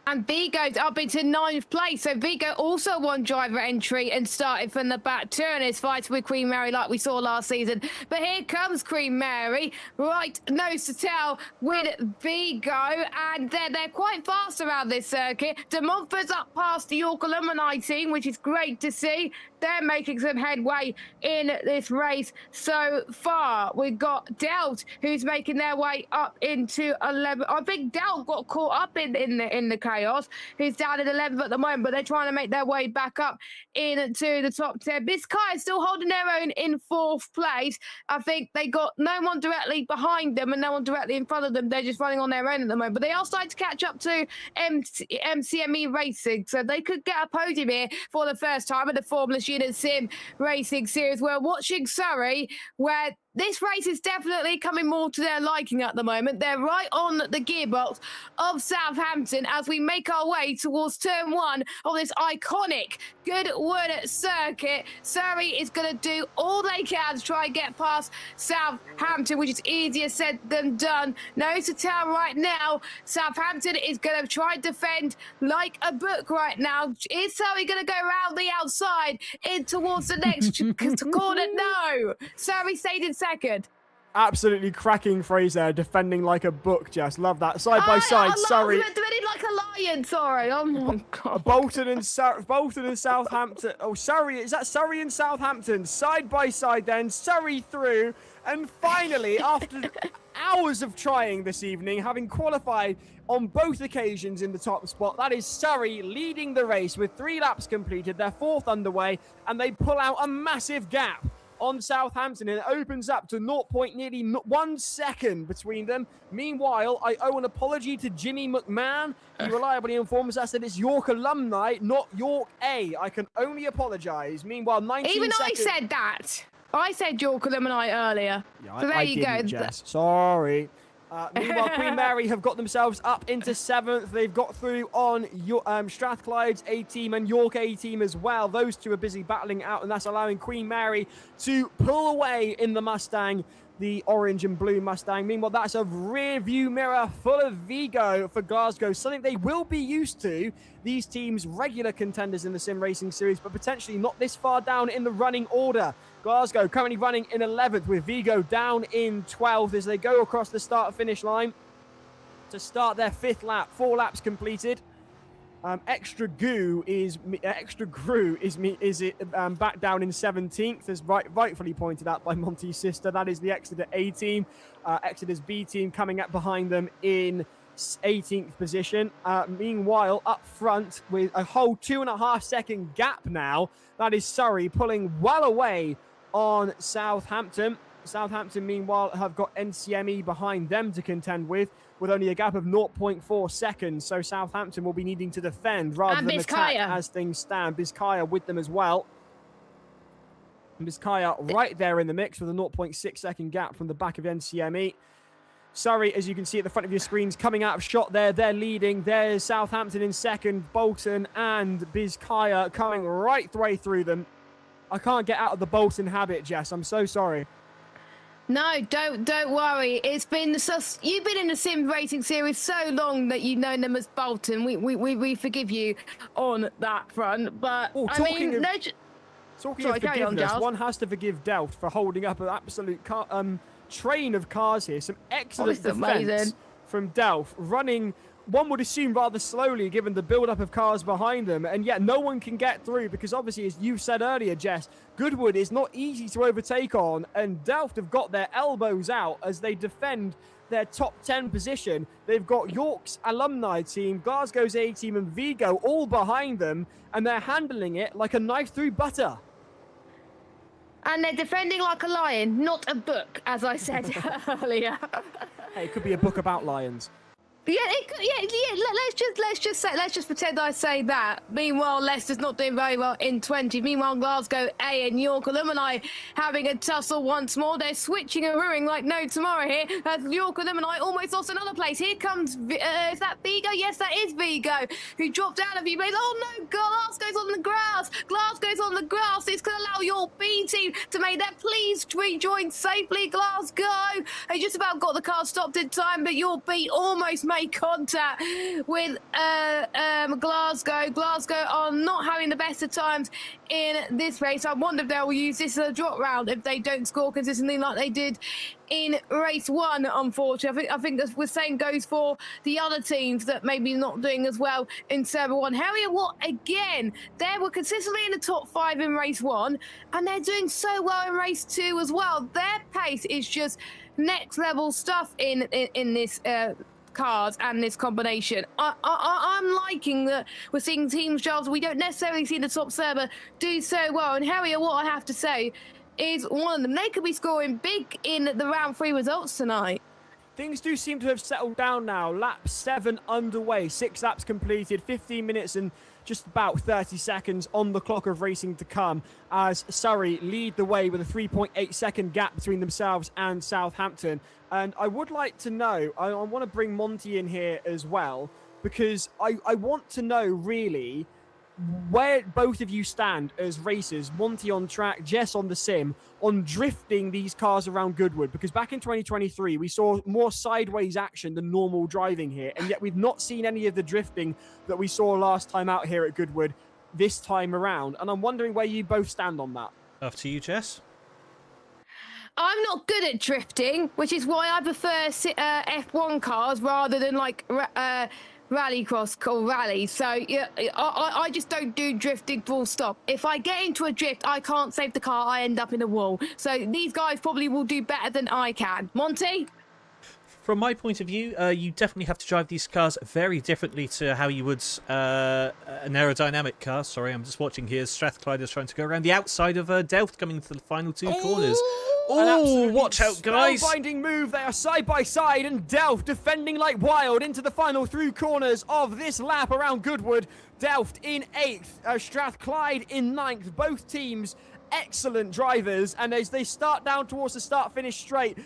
And Vigo's up into 9th place. So Vigo also won driver entry and started from the back two and is fighting with Queen Mary like we saw last season. But here comes Queen Mary, right nose to tail with Vigo. And they're quite fast around this circuit. De Montfort's up past the York alumni team, which is great to see. They're making some headway in this race so far. We've got Delt, who's making their way up into 11. I think Delt got caught up in the chaos, who's down at 11th at the moment, but they're trying to make their way back up into the top 10. Biscay is still holding their own in 4th place. I think they got no one directly behind them and no one directly in front of them. They're just running on their own at the moment, but they are starting to catch up to MCME Racing, so they could get a podium here for the first time at the Formula Student Sim Racing Series. We're watching Surrey, where this race is definitely coming more to their liking at the moment. They're right on the gearbox of Southampton as we make our way towards turn 1 of this iconic Goodwood circuit. Surrey is going to do all they can to try and get past Southampton, which is easier said than done. Nose to tail right now. Southampton is going to try and defend like a book right now. Is Surrey going to go around the outside in towards the next corner? No. Surrey stayed in second. Absolutely cracking phrase there, defending like a book, Jess. Love that. Side by side, Surrey. Defending like a lion, sorry. Oh my God. Bolton and Southampton. Oh, Surrey. Is that Surrey and Southampton? Side by side then. Surrey through. And finally, after hours of trying this evening, having qualified on both occasions in the top spot, that is Surrey leading the race with 3 laps completed. They're 4th underway, and they pull out a massive gap on Southampton, and it opens up to nearly 1 second between them. Meanwhile, I owe an apology to Jimmy McMahon. He reliably informs us that it's York alumni, not York A. I can only apologise. Meanwhile, 19 Even seconds. I said that. I said York alumni earlier. Yeah, so there I you didn't, go. Jess. Sorry. Meanwhile, Queen Mary have got themselves up into 7th. They've got through on Strathclyde's A team and York A team as well. Those two are busy battling out, and that's allowing Queen Mary to pull away in the Mustang, the orange and blue Mustang. Meanwhile, that's a rear view mirror full of Vigo for Glasgow, something they will be used to. These teams, regular contenders in the Sim Racing Series, but potentially not this far down in the running order. Glasgow currently running in 11th with Vigo down in 12th as they go across the start-finish line to start their 5th lap. 4 laps completed. Extra Gru is back down in 17th, as rightfully pointed out by Monty's sister. That is the Exeter A team. Exeter's B team coming up behind them in 18th position. Meanwhile, up front with a whole 2.5 second gap now, that is Surrey pulling well away on Southampton. Southampton, meanwhile, have got NCME behind them to contend with only a gap of 0.4 seconds. So Southampton will be needing to defend rather than attack as things stand. Bizkaia with them as well. And Bizkaia right there in the mix with a 0.6 second gap from the back of NCME. Surrey, as you can see at the front of your screens, coming out of shot there. They're leading. There's Southampton in second. Bolton and Bizkaia coming right through them. I can't get out of the Bolton habit, Jess. I'm so sorry. No, don't worry. It's been you've been in the sim racing series so long that you've known them as Bolton. We forgive you on that front. But talking of forgiveness, one has to forgive Delft for holding up an absolute train of cars here. Some excellent defense from Delft, running, one would assume, rather slowly given the build-up of cars behind them, and yet no one can get through because obviously, as you said earlier, Jess, Goodwood is not easy to overtake on, and Delft have got their elbows out as they defend their top 10 position. They've got York's alumni team, Glasgow's A team, and Vigo all behind them, and they're handling it like a knife through butter. And they're defending like a lion, not a book, as I said earlier. Hey, it could be a book about lions. Yeah, it could, yeah. Let's just pretend I say that. Meanwhile, Leicester's not doing very well in 20. Meanwhile, Glasgow A and York Alumni having a tussle once more. They're switching and ruining like no tomorrow here. As York Alumni almost lost another place. Here comes, is that Vigo? Yes, that is Vigo, who dropped out of you. Oh no, Glasgow's on the grass. Glasgow's on the grass. It's going to allow your B team to make their please rejoin safely. Glasgow, they just about got the car stopped in time, but your B almost made contact with Glasgow. Glasgow are not having the best of times in this race. I wonder if they will use this as a drop round if they don't score consistently like they did in race one, unfortunately. I think the same goes for the other teams that maybe not doing as well in Server 1. Harrier Watt, again, they were consistently in the top 5 in race 1, and they're doing so well in race 2 as well. Their pace is just next level stuff in this cars and this combination. I'm liking that we're seeing teams, Giles, we don't necessarily see the top server do so well. And Harrier, what I have to say, is one of them. They could be scoring big in the round 3 results tonight. Things do seem to have settled down now. Lap 7 underway, 6 laps completed, 15 minutes and just about 30 seconds on the clock of racing to come as Surrey lead the way with a 3.8 second gap between themselves and Southampton. And I would like to know, I want to bring Monty in here as well, because I want to know really where both of you stand as racers, Monty on track, Jess on the sim, on drifting these cars around Goodwood. Because back in 2023, we saw more sideways action than normal driving here, and yet we've not seen any of the drifting that we saw last time out here at Goodwood this time around. And I'm wondering where you both stand on that. After you, Jess. I'm not good at drifting, which is why I prefer F1 cars rather than like rallycross or rally. So yeah, I just don't do drifting full stop. If I get into a drift, I can't save the car. I end up in a wall. So these guys probably will do better than I can. Monty? From my point of view, you definitely have to drive these cars very differently to how you would an aerodynamic car. Sorry, I'm just watching here. Strathclyde is trying to go around the outside of Delft, coming into the final 2 corners. Oh, watch out, guys! Spellbinding move. They are side by side, and Delft defending like wild into the final 3 corners of this lap around Goodwood. Delft in 8th, Strathclyde in 9th. Both teams excellent drivers, and as they start down towards the start-finish straight,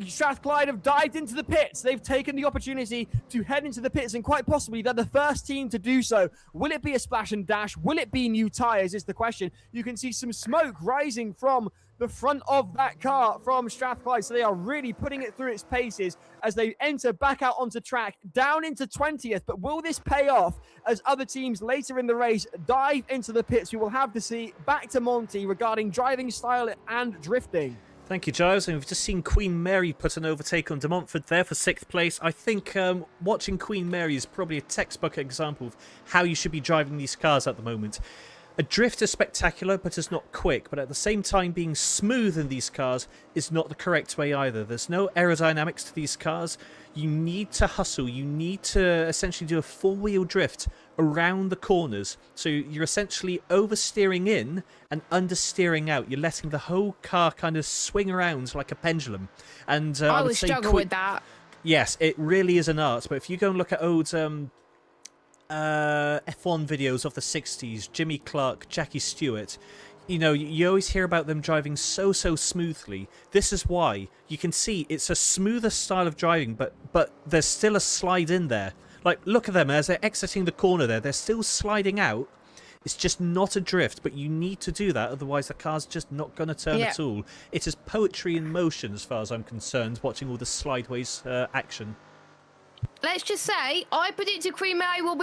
Strathclyde have dived into the pits. They've taken the opportunity to head into the pits, and quite possibly they're the first team to do so. Will it be a splash and dash? Will it be new tyres is the question. You can see some smoke rising from the front of that car from Strathclyde, so they are really putting it through its paces as they enter back out onto track, down into 20th. But will this pay off as other teams later in the race dive into the pits? We will have to see. Back to Monty regarding driving style and drifting. Thank you, Giles. And we've just seen Queen Mary put an overtake on De Montfort there for 6th place. I think watching Queen Mary is probably a textbook example of how you should be driving these cars at the moment. A drift is spectacular, but it's not quick. But at the same time, being smooth in these cars is not the correct way either. There's no aerodynamics to these cars. You need to hustle. You need to essentially do a four-wheel drift around the corners. So you're essentially oversteering in and understeering out. You're letting the whole car kind of swing around like a pendulum. And I would struggle with that. Yes, it really is an art. But if you go and look at old F1 videos of the 60s, Jimmy Clark, Jackie Stewart, you know, you always hear about them driving so smoothly. This is why. You can see it's a smoother style of driving, but there's still a slide in there. Like, look at them as they're exiting the corner there. They're still sliding out. It's just not a drift, but you need to do that, otherwise the car's just not going to turn at all. It is poetry in motion as far as I'm concerned, watching all the slideways action. Let's just say, I predicted Queen Mary will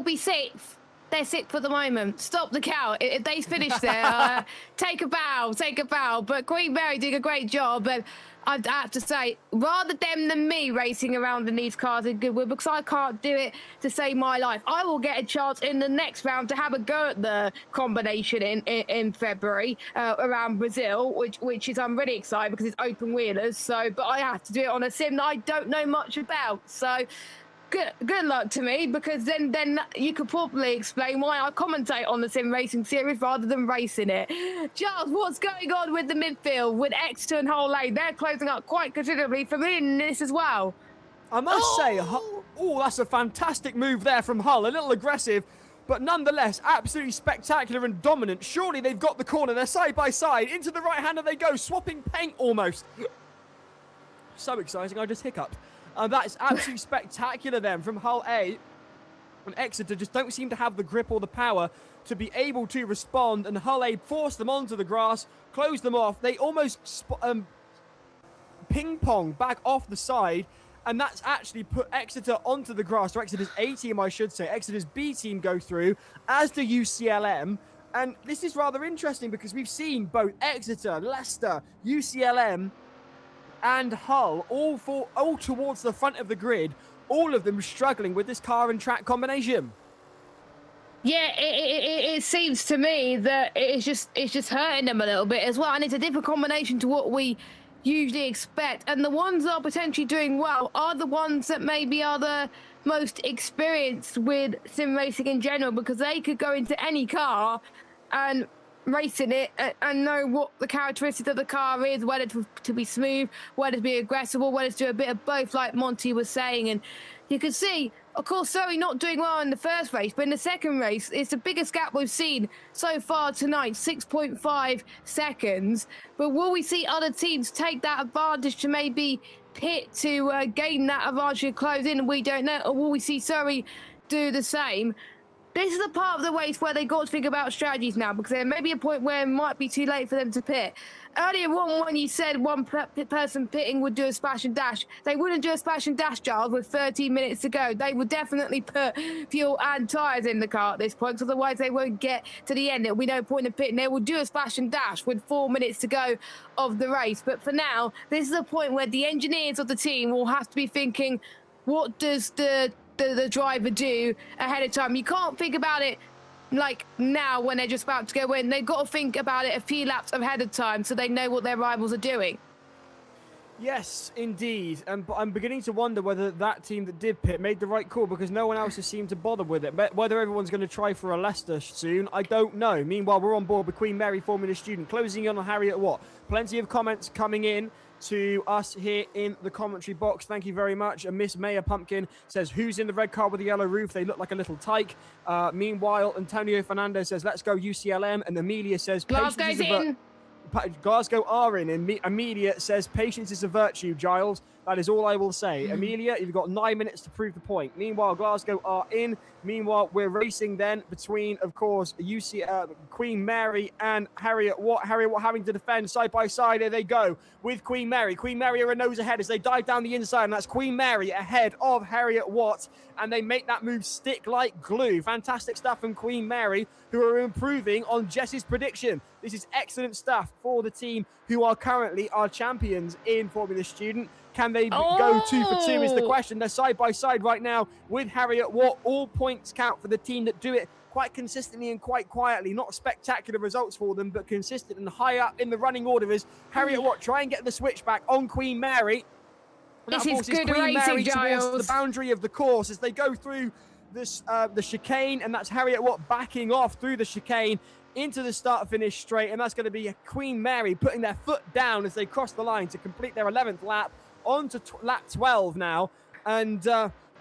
be sixth. They're sixth at the moment. Stop the count. If they finish there, take a bow. But Queen Mary did a great job. And I have to say, rather them than me racing around in these cars in Goodwood, because I can't do it to save my life. I will get a chance in the next round to have a go at the combination in February around Brazil, which is I'm really excited because it's open wheelers. So, but I have to do it on a sim that I don't know much about. So. Good luck to me, because then you could probably explain why I commentate on the sim racing series rather than racing it. Giles, what's going on with the midfield with Exeter and Hull Lane? They're closing up quite considerably for me in this as well. I must say, that's a fantastic move there from Hull. A little aggressive, but nonetheless absolutely spectacular and dominant. Surely they've got the corner. They're side by side. Into the right-hander they go, swapping paint almost. So exciting, I just hiccuped. That is absolutely spectacular then from Hull A. And Exeter just don't seem to have the grip or the power to be able to respond. And Hull A force them onto the grass, close them off. They almost ping-pong back off the side. And that's actually put Exeter onto the grass. So Exeter's A team, I should say. Exeter's B team go through, as do UCLM. And this is rather interesting because we've seen both Exeter, Leicester, UCLM, and Hull all towards the front of the grid, all of them struggling with this car and track combination. Yeah, it seems to me that it's just hurting them a little bit as well, and it's a different combination to what we usually expect. And the ones that are potentially doing well are the ones that maybe are the most experienced with sim racing in general, because they could go into any car and racing it and know what the characteristics of the car is, whether to be smooth, whether to be aggressive, or whether to do a bit of both, like Monty was saying. And you can see, of course, Surrey not doing well in the first race, but in the second race, it's the biggest gap we've seen so far tonight, 6.5 seconds. But will we see other teams take that advantage to maybe pit to gain that advantage to close in? We don't know. Or will we see Surrey do the same? This is the part of the race where they got to think about strategies now, because there may be a point where it might be too late for them to pit. Earlier on, when you said one person pitting would do a splash and dash, they wouldn't do a splash and dash, Giles, with 13 minutes to go. They would definitely put fuel and tyres in the car at this point, because otherwise they won't get to the end. There'll be no point in pitting. They will do a splash and dash with 4 minutes to go of the race. But for now, this is a point where the engineers of the team will have to be thinking, what does the driver do ahead of time? You can't think about it like now when they're just about to go in. They've got to think about it a few laps ahead of time so they know what their rivals are doing. Yes, indeed. And I'm beginning to wonder whether that team that did pit made the right call, because no one else has seemed to bother with it. But whether everyone's going to try for a Leicester soon, I don't know. Meanwhile, we're on board with Queen Mary Formula Student, closing in on Harriet Watt. Plenty of comments coming in to us here in the commentary box. Thank you very much. Miss Mayor Pumpkin says, who's in the red car with the yellow roof? They look like a little tyke. Meanwhile, Antonio Fernandez says, let's go UCLM. And Amelia says, Glasgow's in. Glasgow are in. And Amelia says, patience is a virtue, Giles. That is all I will say. Amelia, you've got 9 minutes to prove the point. Meanwhile, Glasgow are in. Meanwhile, we're racing then between, of course, Queen Mary and Harriet Watt. Harriet Watt having to defend side by side. Here they go with Queen Mary. Queen Mary are a nose ahead as they dive down the inside, and that's Queen Mary ahead of Harriet Watt, and they make that move stick like glue. Fantastic stuff from Queen Mary, who are improving on Jess's prediction. This is excellent stuff for the team who are currently our champions in Formula Student. can they go 2 for 2 is the question. They're side by side right now with Harriet Watt. All points count for the team that do it quite consistently and quite quietly. Not spectacular results for them, but consistent and high up in the running order is Harriet Watt. Try and get the switchback on Queen Mary. This is good Queen Mary racing, Giles. towards the boundary of the course as they go through this the chicane, and that's Harriet Watt backing off through the chicane into the start-finish straight, and that's going to be Queen Mary putting their foot down as they cross the line to complete their 11th lap on to lap 12 now. And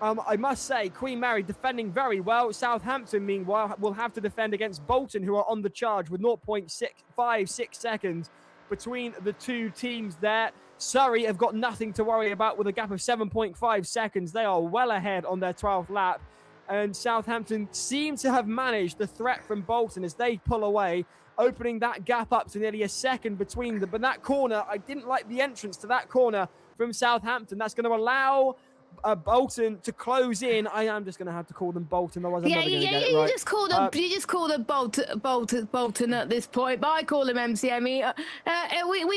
I must say, Queen Mary defending very well. Southampton, meanwhile, will have to defend against Bolton, who are on the charge with 0.56 seconds between the two teams there. Surrey have got nothing to worry about with a gap of 7.5 seconds. They are well ahead on their 12th lap. And Southampton seem to have managed the threat from Bolton as they pull away, opening that gap up to nearly a second between them. But that corner, I didn't like the entrance to that corner from Southampton. That's going to allow Bolton to close in. I am just going to have to call them Bolton. Otherwise, I'm never going to get it right. You just call them Bolton at this point. But I call them MCME.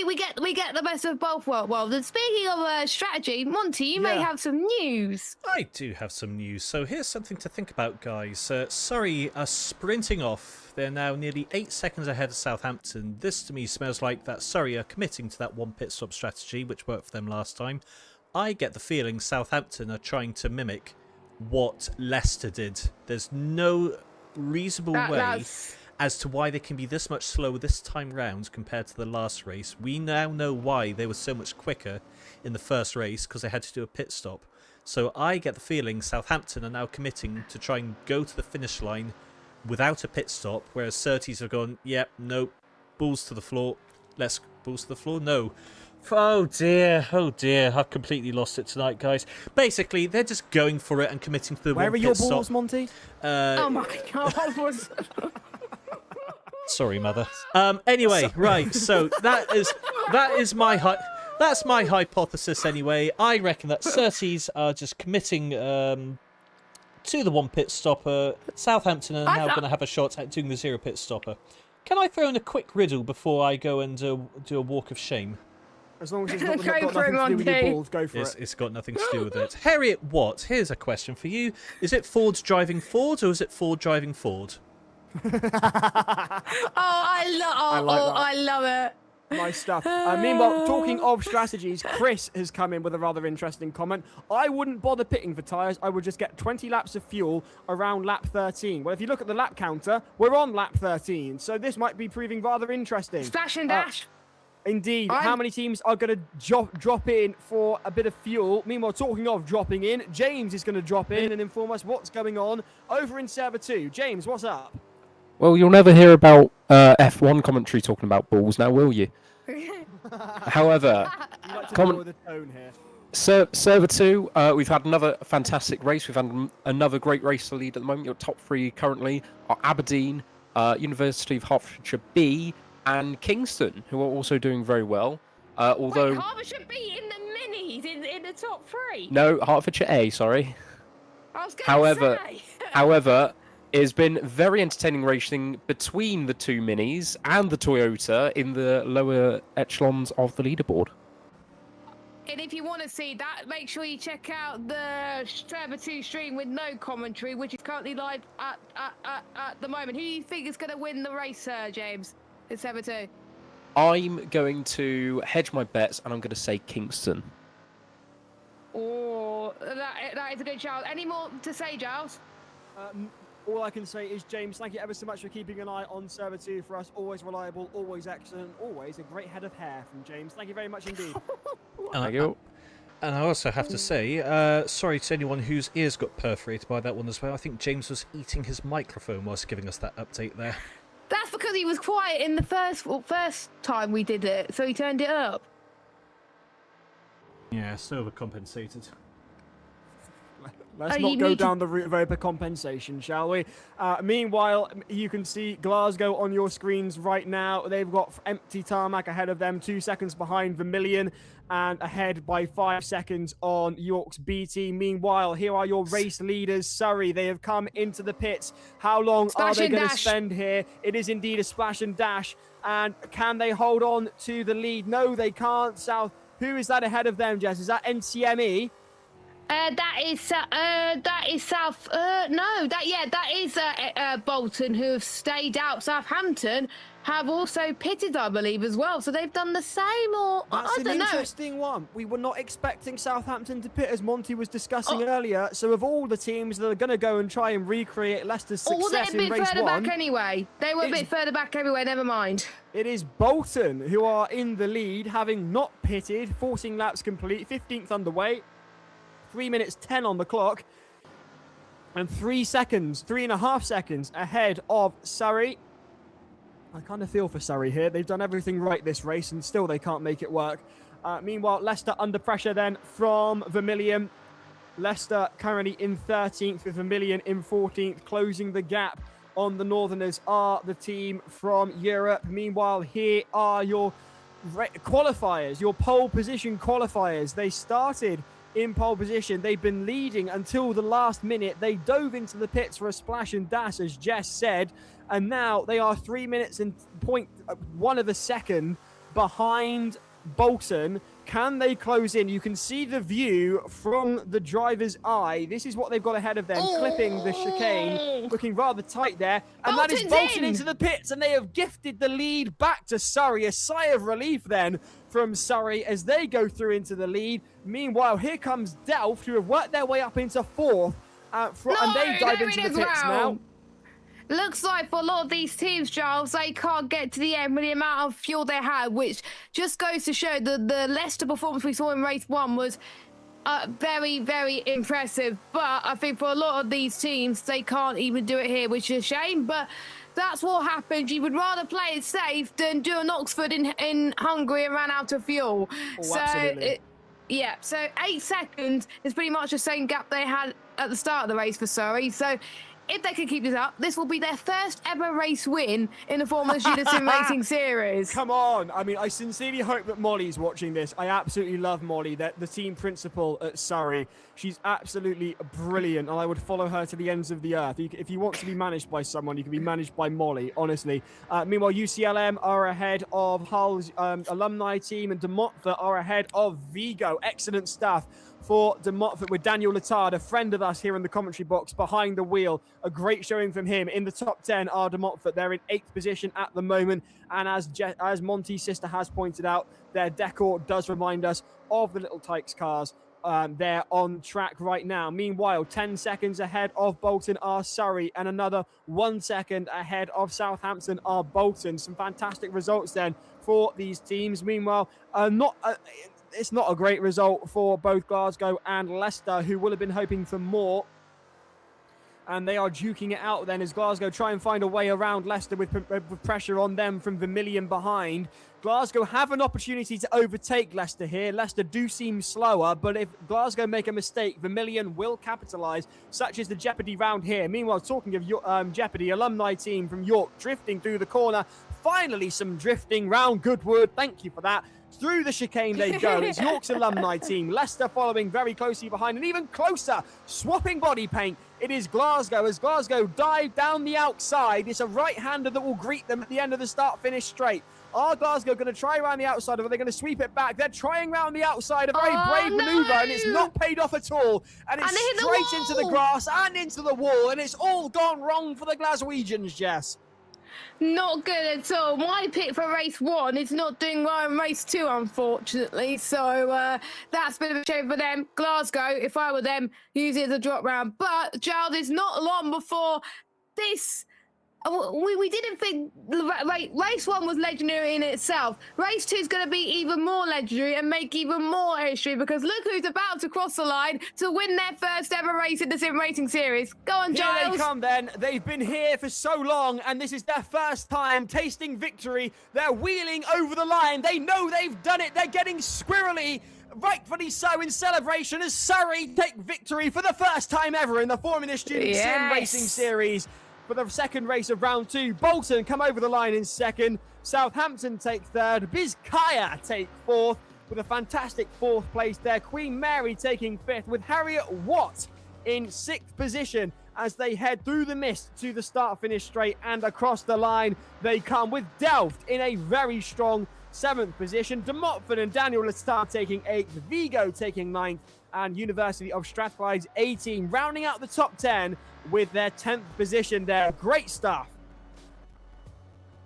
We get the best of both worlds. And speaking of strategy, Monty, you may have some news. I do have some news. So here's something to think about, guys. Surrey are sprinting off. They're now nearly 8 seconds ahead of Southampton. This to me smells like that Surrey are committing to that one pit stop strategy, which worked for them last time. I get the feeling Southampton are trying to mimic what Leicester did. There's no reasonable way as to why they can be this much slower this time round compared to the last race. We now know why they were so much quicker in the first race, because they had to do a pit stop. So I get the feeling Southampton are now committing to try and go to the finish line without a pit stop, whereas Surtees have gone, yep, no, balls to the floor. Balls to the floor? No. Oh dear, I've completely lost it tonight, guys. Basically, they're just going for it and committing to the one pit stop. Where are your balls, Monty? Oh my God. Sorry, mother. Anyway, right, so that's my hypothesis anyway. I reckon that Surtees are just committing to the one pit stopper. Southampton are now going to have a shot at doing the 0 pit stopper. Can I throw in a quick riddle before I go and do a walk of shame? As long as it's not got nothing to do with your balls, go for it. It's got nothing to do with it. Harriet Watt, here's a question for you. Is it Ford driving Ford, or is it Ford driving Ford? I love it. Nice stuff. Meanwhile, talking of strategies, Chris has come in with a rather interesting comment. I wouldn't bother pitting for tyres. I would just get 20 laps of fuel around lap 13. Well, if you look at the lap counter, we're on lap 13. So this might be proving rather interesting. Splash and dash. Indeed. How many teams are going to drop in for a bit of fuel? Meanwhile, talking of dropping in, James is going to drop in and inform us what's going on over in Server 2. James, what's up? Well, you'll never hear about F1 commentary talking about balls now, will you? However, you like to lower the tone here. Server 2, we've had another fantastic race. We've had another great race to lead at the moment. Your top 3 currently are Aberdeen, University of Hertfordshire B, and Kingston, who are also doing very well. Although Wait, Hertfordshire B in the minis, in the top 3? No, Hertfordshire A, sorry. I was going to say. However, it has been very entertaining racing between the 2 minis and the Toyota in the lower echelons of the leaderboard. And if you want to see that, make sure you check out the Server 2 stream with no commentary, which is currently live at the moment. Who do you think is going to win the race, James? It's Server 2. I'm going to hedge my bets, and I'm going to say Kingston. Oh, that is a good shout. Any more to say, Giles? All I can say is, James, thank you ever so much for keeping an eye on Server 2 for us. Always reliable, always excellent, always a great head of hair from James. Thank you very much indeed. Thank you. And I also have to say, sorry to anyone whose ears got perforated by that one as well. I think James was eating his microphone whilst giving us that update there. That's because he was quiet in the first time we did it, so he turned it up. Yeah, so overcompensated. Let's not go down the route of overcompensation, shall we? Meanwhile, you can see Glasgow on your screens right now. They've got empty tarmac ahead of them, 2 seconds behind Vermilion, and ahead by 5 seconds on York's BT. Meanwhile, here are your race leaders, Surrey. They have come into the pits. How long are they going to spend here? It is indeed a splash and dash. And can they hold on to the lead? No, they can't. Who is that ahead of them, Jess? Is that NCME? That is South. That is Bolton, who have stayed out. Southampton have also pitted, I believe, as well. So they've done the same, or That's I don't know. an interesting one. We were not expecting Southampton to pit, as Monty was discussing earlier. So of all the teams that are going to go and try and recreate Leicester's success in race 1, they're a bit further back anyway. They were a bit further back anyway. Never mind. It is Bolton who are in the lead, having not pitted. 14 laps complete, 15th underway. 3 minutes 10 on the clock, and 3.5 seconds ahead of Surrey. I kind of feel for Surrey here. They've done everything right this race, and still they can't make it work. Meanwhile, Leicester under pressure then from Vermilion. Leicester currently in 13th, with Vermilion in 14th. Closing the gap on the Northerners are the team from Europe. Meanwhile, here are your qualifiers, your pole position qualifiers. They started in pole position. They've been leading until the last minute. They dove into the pits for a splash and dash, as Jess said, and now they are 3 minutes and 0.1 of a second behind Bolton. Can they close in? You can see the view from the driver's eye. This is what they've got ahead of them, clipping the chicane, looking rather tight there. And that is Bolton into the pits, and they have gifted the lead back to Surrey. A sigh of relief then from Surrey as they go through into the lead. Meanwhile, here comes Delft, who have worked their way up into 4th, and they dive into the pits now. Looks like for a lot of these teams, Giles, they can't get to the end with the amount of fuel they had, which just goes to show that the Leicester performance we saw in race 1 was very, very impressive. But I think for a lot of these teams, they can't even do it here, which is a shame. But that's what happens. You would rather play it safe than do an Oxford in Hungary and run out of fuel. Oh, absolutely. So 8 seconds is pretty much the same gap they had at the start of the race for Surrey. So if they can keep this up, this will be their first ever race win in the Formula Student Sim Racing Series. Come on. I mean, I sincerely hope that Molly's watching this. I absolutely love Molly, the team principal at Surrey. She's absolutely brilliant, and I would follow her to the ends of the earth. If you want to be managed by someone, you can be managed by Molly, honestly. Meanwhile, UCLM are ahead of Hull's alumni team, and De Montfort are ahead of Vigo. Excellent stuff for De Montfort, with Daniel Letard, a friend of us here in the commentary box, behind the wheel. A great showing from him. In the top 10 are De Montfort. They're in 8th position at the moment. And as Monty's sister has pointed out, their decor does remind us of the Little Tykes cars. They're on track right now. Meanwhile, 10 seconds ahead of Bolton are Surrey, and another 1 second ahead of Southampton are Bolton. Some fantastic results then for these teams. Meanwhile, it's not a great result for both Glasgow and Leicester, who will have been hoping for more. And they are duking it out then as Glasgow try and find a way around Leicester with pressure on them from Vermilion behind. Glasgow have an opportunity to overtake Leicester here. Leicester do seem slower, but if Glasgow make a mistake, Vermilion will capitalise, such as the Jeopardy round here. Meanwhile, talking of Jeopardy, alumni team from York drifting through the corner. Finally, some drifting round Goodwood. Thank you for that. Through the chicane they go. It's York's alumni team. Leicester following very closely behind, and even closer, swapping body paint. It is Glasgow as Glasgow dive down the outside. It's a right-hander that will greet them at the end of the start-finish straight. Are Glasgow going to try around the outside, or are they going to sweep it back? They're trying around the outside, a very brave manoeuvre, and it's not paid off at all. And it's straight into the grass and into the wall, and it's all gone wrong for the Glaswegians, Jess. Not good at all. My pick for race 1 is not doing well in race 2, unfortunately. So that's a bit of a shame for them. Glasgow, if I were them, use it as a drop round. But, Giles, it's not long before this. We didn't think race 1 was legendary in itself. Race 2 is going to be even more legendary and make even more history, because look who's about to cross the line to win their first ever race in the Sim Racing Series. Go on, Giles. Here they come then. They've been here for so long, and this is their first time tasting victory. They're wheeling over the line. They know they've done it. They're getting squirrely. Rightfully so, in celebration as Surrey take victory for the first time ever in the Formula Student Sim Racing Series. For the second race of round 2, Bolton come over the line in second. Southampton take third. Bizkaia take fourth with a fantastic 4th place there. Queen Mary taking 5th, with Harriet Watt in 6th position as they head through the mist to the start-finish straight, and across the line they come, with Delft in a very strong 7th position. De Montfort and Daniel Lestar taking 8th. Vigo taking 9th. And University of Strathclyde's 18, rounding out the top 10 with their 10th position there. Great stuff.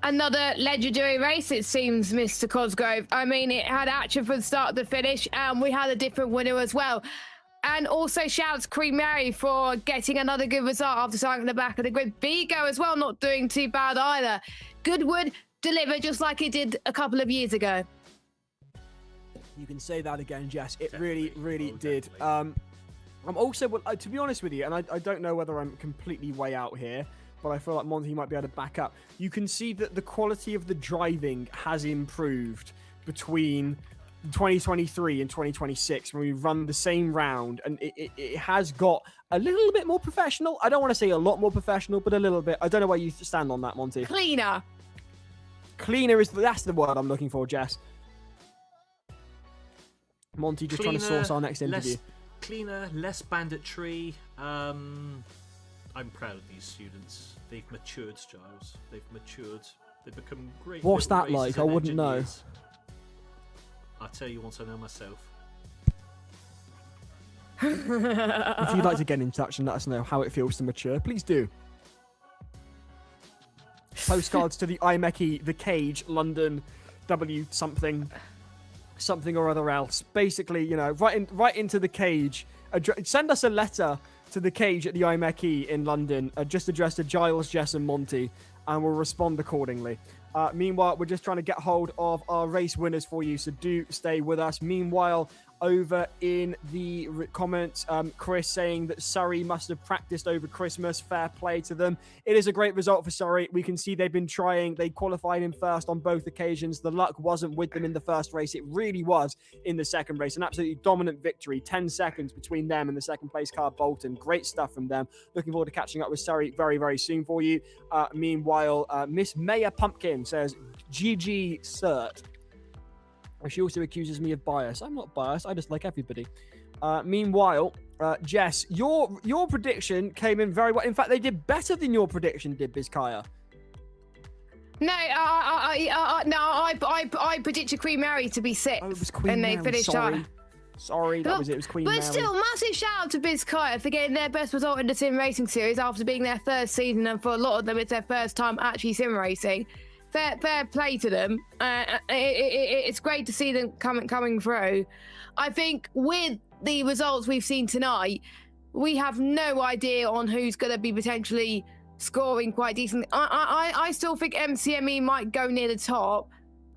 Another legendary race, it seems, Mr. Cosgrove. I mean, it had action from start to finish, and we had a different winner as well. And also shouts Queen Mary for getting another good result after starting at the back of the grid. Vigo as well, not doing too bad either. Goodwood delivered just like it did a couple of years ago. You can say that again, Jess. It really did. I'm also, to be honest with you, and I don't know whether I'm completely way out here, but I feel like Monty might be able to back up. You can see that the quality of the driving has improved between 2023 and 2026 when we run the same round, and it has got a little bit more professional. I don't want to say a lot more professional, but a little bit. I don't know where you stand on that, Monty. Cleaner that's the word I'm looking for, Jess. Monty just trying to source our next interview. Cleaner, less banditry. I'm proud of these students. They've matured, Giles. They've matured. They've become great. What's that like? I wouldn't know. I'll tell you once I know myself. If you'd like to get in touch and let us know how it feels to mature, please do. Postcards to the IMechE, the Cage, London, W something or other else. Basically, you know, right into the Cage. Send us a letter to the Cage at the IMechE in London, just addressed to Giles, Jess, and Monty, and we'll respond accordingly. Meanwhile, we're just trying to get hold of our race winners for you, so do stay with us. Meanwhile, over in the comments, Chris saying that Surrey must have practiced over Christmas. Fair play to them. It is a great result for Surrey. We can see they've been trying. They qualified in first on both occasions. The luck wasn't with them in the first race. It really was in the second race. An absolutely dominant victory. 10 seconds between them and the second place car, Bolton. Great stuff from them. Looking forward to catching up with Surrey very, very soon for you. Meanwhile, Miss Maya Pumpkin says, GG cert. She also accuses me of bias. I'm not biased. I just like everybody. Meanwhile, Jess, your prediction came in very well. In fact, they did better than your prediction did, Bizkaya. No, I predicted Queen Mary to be 6th. Oh, it was Queen Mary. They finished Sorry, that was it. It was Queen Mary. But still, massive shout out to Bizkaya for getting their best result in the sim racing series after being their first season, and for a lot of them, it's their first time actually sim racing. Fair play to them. It's great to see them coming through. I think with the results we've seen tonight, we have no idea on who's going to be potentially scoring quite decent. I still think MCME might go near the top,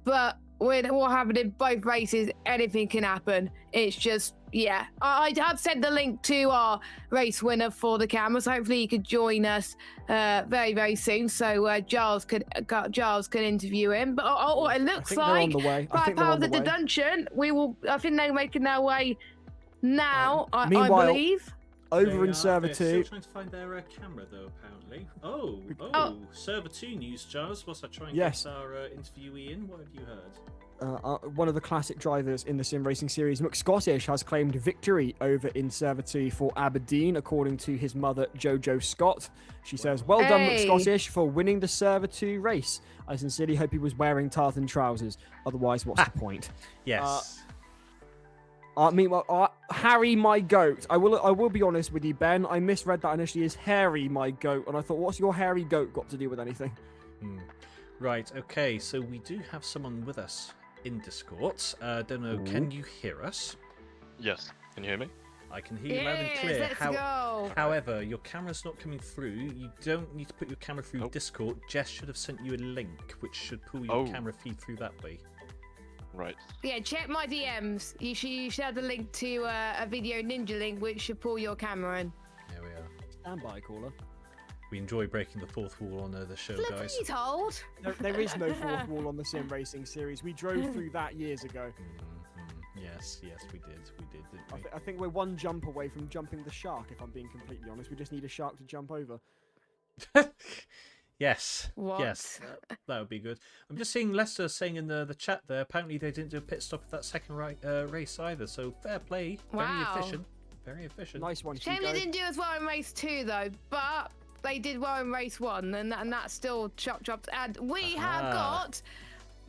but with what happened in both races, anything can happen. It's just, yeah. I have sent the link to our race winner for the cameras. Hopefully he could join us very, very soon, so Giles could interview him. But it looks like by power of the deduction, I think they're making their way now. I believe. Over in server 2. Still trying to find their camera, though, apparently. Oh, server 2 news, Giles. Whilst I try and get our interviewee in, what have you heard? One of the classic drivers in the sim racing series, McScottish, has claimed victory over in server 2 for Aberdeen, according to his mother, Jojo Scott. She says, well done, McScottish, for winning the server 2 race. I sincerely hope he was wearing tartan trousers. Otherwise, what's the point? Yes. Meanwhile, Harry, my goat. I will be honest with you, Ben. I misread that initially as Harry, my goat, and I thought, what's your hairy goat got to do with anything? Right. Okay. So we do have someone with us in Discord. Don't know. Can you hear us? Yes. Can you hear me? I can hear you loud and clear. Let's go. However, your camera's not coming through. You don't need to put your camera through Discord. Jess should have sent you a link, which should pull your camera feed through that way. Right. Yeah, check my DMs. You should have the link to a video ninja link, which should pull your camera in. There we are. Stand by, caller. We enjoy breaking the fourth wall on the show, guys. Please hold. There is no fourth wall on the sim racing series. We drove through that years ago. Yes, we did, didn't we? I think we're one jump away from jumping the shark, if I'm being completely honest. We just need a shark to jump over. Yes. What? Yes, that would be good. I'm just seeing Lester saying in the chat there, apparently they didn't do a pit stop at that second race either, so fair play. Wow. Very efficient. Nice one, Shame they didn't do as well in race 2, though, but they did well in race 1, and that's still chopped. And we have got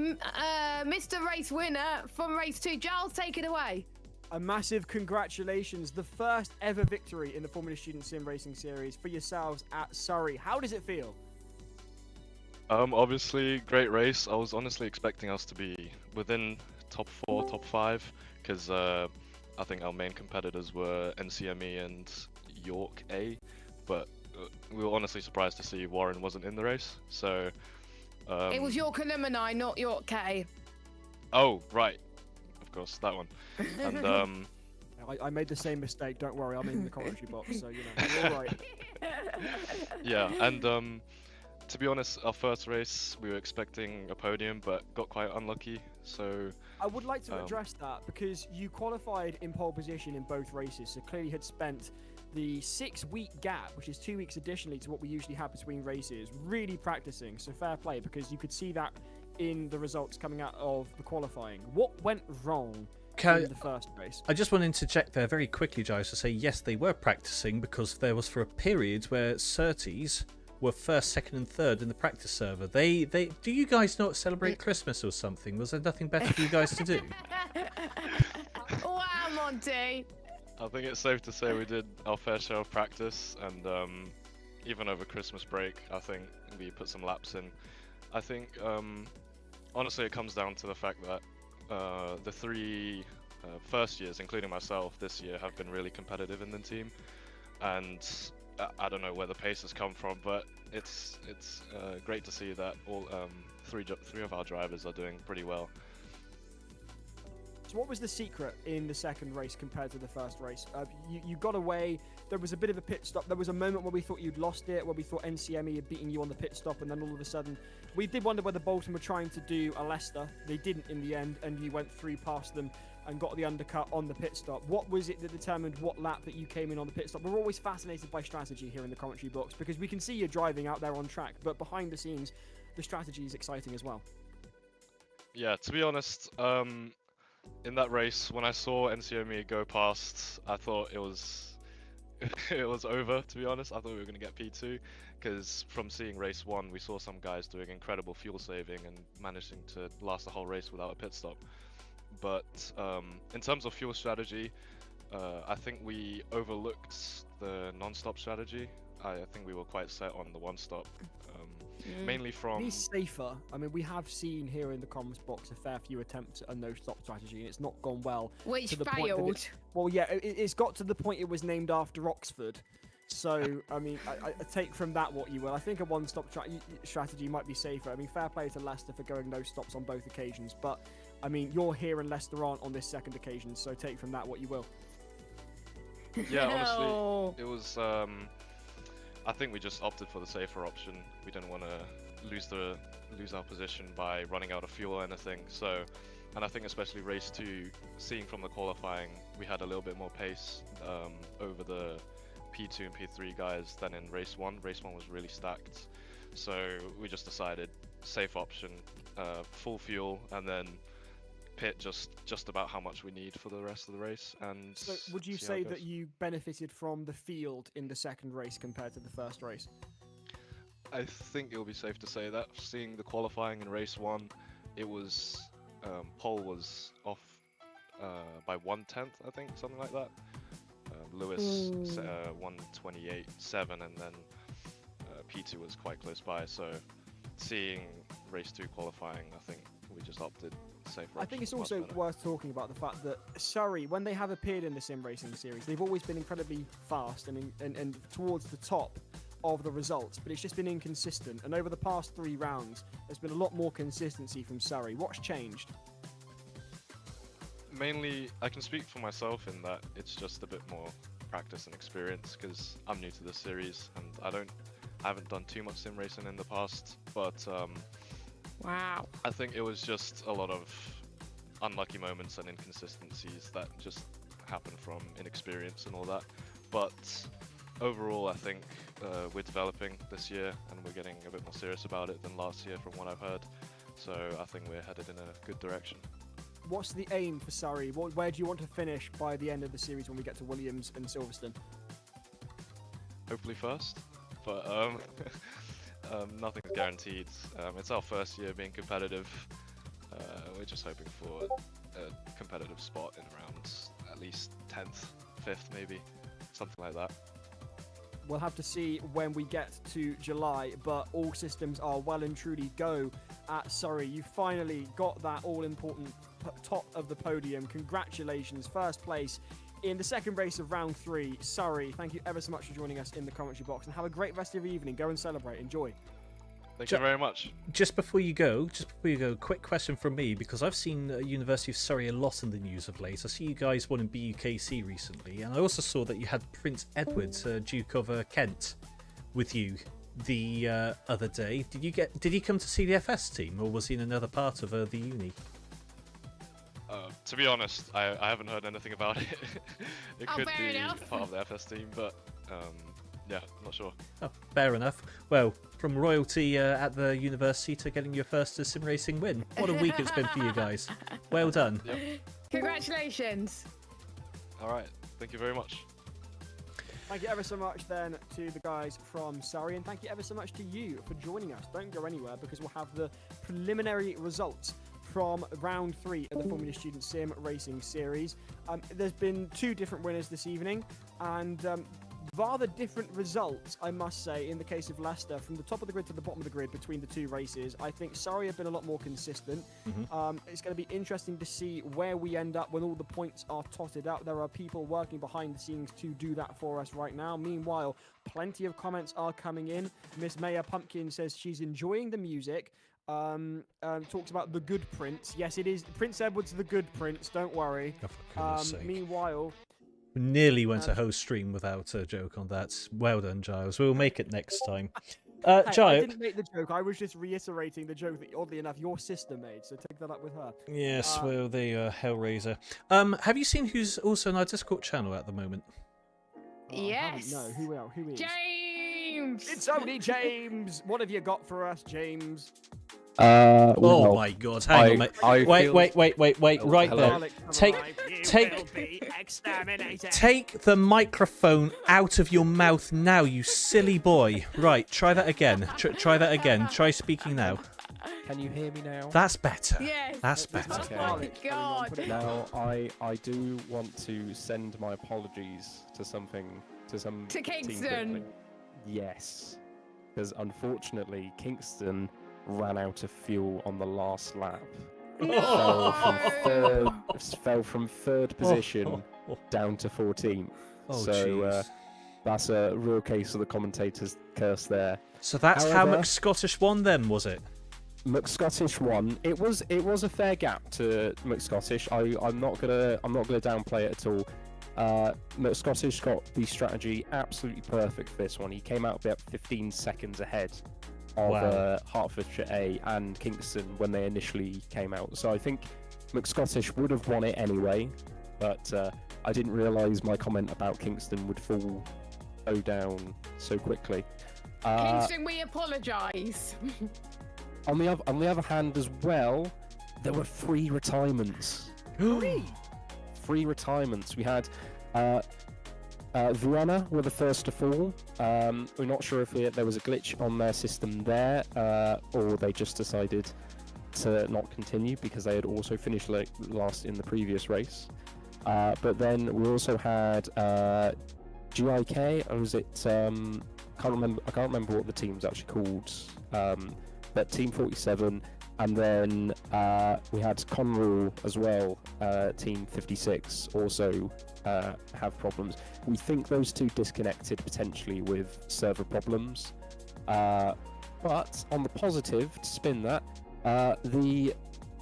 Mr. Race winner from race 2, Giles, take it away. A massive congratulations. The first ever victory in the Formula Student Sim Racing Series for yourselves at Surrey. How does it feel? Obviously, great race. I was honestly expecting us to be within top 4, top 5, because I think our main competitors were NCME and York A, but we were honestly surprised to see Warren wasn't in the race. So it was York Alumni, not York K. Oh, right. Of course, that one. And I made the same mistake. Don't worry, I'm in the commentary box, so you're all right. Yeah, and to be honest, our first race we were expecting a podium, but got quite unlucky. So I would like to address that because you qualified in pole position in both races, so clearly had spent the 6-week gap, which is 2 weeks additionally to what we usually have between races, really practicing. So fair play, because you could see that in the results coming out of the qualifying. What went wrong in the first race? I just wanted to check there very quickly, Giles, to say yes, they were practicing, because there was for a period where Surtees were first, second, and third in the practice server. They do you guys not celebrate Christmas or something? Was there nothing better for you guys to do? Wow, Monty. I think it's safe to say we did our fair share of practice, and even over Christmas break, I think we put some laps in. I think, honestly, it comes down to the fact that the 3 first years, including myself, this year have been really competitive in the team, and I don't know where the pace has come from, but it's great to see that all three of our drivers are doing pretty well. So what was the secret in the second race compared to the first race? You got away, there was a bit of a pit stop, there was a moment where we thought you'd lost it, where we thought NCME had beaten you on the pit stop, and then all of a sudden, we did wonder whether Bolton were trying to do a Leicester. They didn't in the end, and you went through past them and got the undercut on the pit stop. What was it that determined what lap that you came in on the pit stop? We're always fascinated by strategy here in the commentary box, because we can see you driving out there on track, but behind the scenes, the strategy is exciting as well. Yeah, to be honest, in that race, when I saw NCME go past, I thought it was it was over, to be honest. I thought we were going to get P2, because from seeing race 1, we saw some guys doing incredible fuel saving and managing to last the whole race without a pit stop. But in terms of fuel strategy, I think we overlooked the non-stop strategy. I think we were quite set on the one-stop. Mainly from... Be safer. I mean, we have seen here in the comms box a fair few attempts at a no-stop strategy, and it's not gone well. Which to the failed. Point that well, yeah, it's got to the point it was named after Oxford. So, I mean, I take from that what you will. I think a one-stop strategy might be safer. I mean, fair play to Leicester for going no stops on both occasions, but, I mean, you're here and Leicester aren't on this second occasion, so take from that what you will. Yeah, honestly, it was... I think we just opted for the safer option. We didn't want to lose our position by running out of fuel or anything. So, and I think especially race 2, seeing from the qualifying, we had a little bit more pace over the P2 and P3 guys than in race 1. Race 1 was really stacked. So we just decided safe option, full fuel, and then pit just about how much we need for the rest of the race. And so would you say that you benefited from the field in the second race compared to the first race? I think it'll be safe to say that. Seeing the qualifying in race 1, it was pole was off by 1/10, I think, something like that. Lewis 1:28.7, and then P2 was quite close by. So seeing race 2 qualifying, I think we just opted safer. I think it's also worth talking about the fact that Surrey, when they have appeared in the sim racing series, they've always been incredibly fast and towards the top of the results, but it's just been inconsistent. And over the past 3 rounds, there's been a lot more consistency from Surrey. What's changed? Mainly, I can speak for myself in that it's just a bit more practice and experience, because I'm new to this series and I haven't done too much sim racing in the past, but wow. I think it was just a lot of unlucky moments and inconsistencies that just happen from inexperience and all that. But overall, I think we're developing this year and we're getting a bit more serious about it than last year from what I've heard. So I think we're headed in a good direction. What's the aim for Surrey? Where do you want to finish by the end of the series when we get to Williams and Silverstone? Hopefully first, but nothing's guaranteed. It's our first year being competitive. we're just hoping for a competitive spot in around at least 10th, 5th maybe, something like that. We'll have to see when we get to July, but all systems are well and truly go at Surrey. You finally got that all-important top of the podium. Congratulations, first place in the second race of round 3. Surrey, thank you ever so much for joining us in the commentary box, and have a great rest of your evening. Go and celebrate. Enjoy. Thank you very much. Just before you go, quick question from me, because I've seen University of Surrey a lot in the news of late. I see you guys won in BUKC recently, and I also saw that you had Prince Edward, Duke of Kent, with you the other day. Did he come to see the FS team, or was he in another part of the uni? To be honest, I haven't heard anything about it. It could be enough. part of the FS team, but yeah, not sure. Oh, fair enough. Well, from royalty at the university to getting your first sim racing win. What a week it's been for you guys. Well done. Yep. Congratulations. All right, thank you very much. Thank you ever so much then to the guys from Surrey, and thank you ever so much to you for joining us. Don't go anywhere, because we'll have the preliminary results from round 3 of the Formula Student Sim Racing Series. There's been 2 different winners this evening, and rather different results, I must say, in the case of Leicester, from the top of the grid to the bottom of the grid between the 2 races. I think Surrey have been a lot more consistent. It's going to be interesting to see where we end up when all the points are totted up. There are people working behind the scenes to do that for us right now. Meanwhile, plenty of comments are coming in. Miss Maya Pumpkin says she's enjoying the music. Talks about the good prince. Yes, it is. Prince Edward's the good prince, don't worry. Oh, for goodness sake. Meanwhile... We nearly went a host stream without a joke on that. Well done, Giles. We'll make it next time. Hey, Giles... I didn't make the joke. I was just reiterating the joke that, oddly enough, your sister made. So take that up with her. Yes, well, there you are, Hellraiser. Have you seen who's also on our Discord channel at the moment? Yes. No, who is? James! It's only James! What have you got for us, James? Oh my God! Hang on, mate. Wait! Right there. Take the microphone out of your mouth now, you silly boy. Right, try that again. Try that again. Try speaking now. Can you hear me now? That's better. Yes. That's better. Okay. Oh my God. Now, I do want to send my apologies to some To team Kingston. quickly. Yes, because unfortunately Kingston ran out of fuel on the last lap. Fell from third position down to 14th. So that's a real case of the commentator's curse there. So that's how McScottish won then, was it? McScottish won. It was a fair gap to McScottish. I'm not gonna downplay it at all. McScottish got the strategy absolutely perfect for this one. He came out about 15 seconds ahead of Hertfordshire A and Kingston when they initially came out. So I think McScottish would have won it anyway, but I didn't realise my comment about Kingston would go down so quickly. Kingston, we apologise. On the other hand as well, there were 3 retirements. 3 retirements. We had Vienna were the first to fall. We're not sure if there was a glitch on their system there, or they just decided to not continue because they had also finished last in the previous race. But then we also had GIK, or was it? I can't remember what the team's actually called. But Team 47, and then we had Conrule as well. Team 56 also have problems. We think those 2 disconnected potentially with server problems. But on the positive, to spin that, the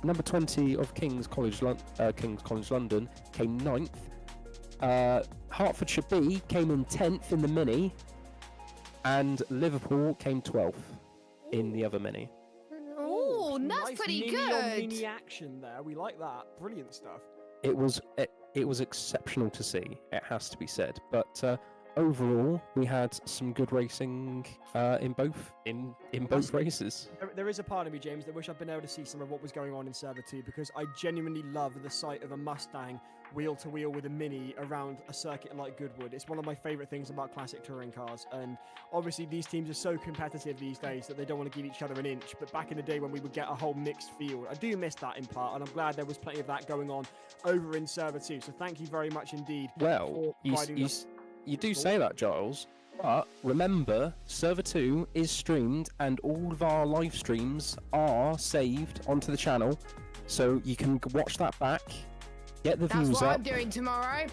number 20 of King's College London came 9th. Hertfordshire B came in 10th in the mini, and Liverpool came 12th in the other mini. Oh, that's pretty good. Mini action there. We like that. Brilliant stuff. It was exceptional to see. It has to be said. But overall, we had some good racing in both races. There is a part of me, James, that wish I'd been able to see some of what was going on in Server 2 because I genuinely love the sight of a Mustang wheel to wheel with a Mini around a circuit like Goodwood. It's one of my favourite things about classic touring cars, and obviously these teams are so competitive these days that they don't want to give each other an inch, but back in the day when we would get a whole mixed field, I do miss that in part, and I'm glad there was plenty of that going on over in Server 2, so thank you very much indeed. Well, you do say that, Giles, but remember, Server 2 is streamed and all of our live streams are saved onto the channel, so you can watch that back, get the views up. That's what I'm doing tomorrow.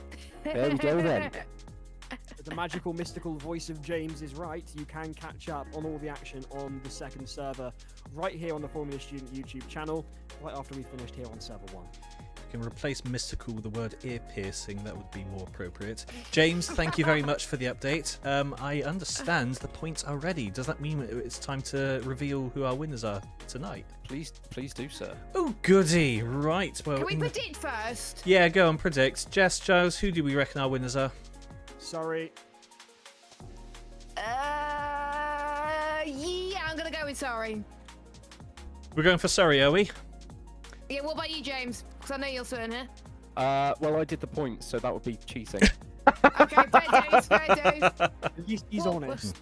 There we go then. The magical, mystical voice of James is right. You can catch up on all the action on the second server right here on the Formula Student YouTube channel, right after we finished here on Server 1. Can replace mystical with the word ear piercing, that would be more appropriate. James, thank you very much for the update. I understand the points are ready. Does that mean it's time to reveal who our winners are tonight? Please do, sir. Oh, goody. Right, well... Can we predict first? Yeah, go and predict. Jess, Giles, who do we reckon our winners are? Sorry. Yeah, I'm going to go with sorry. We're going for sorry, are we? Yeah, what about you, James? Because I know you're sitting here. Well, I did the points, so that would be cheating. Okay, fair dues. At least he's honest.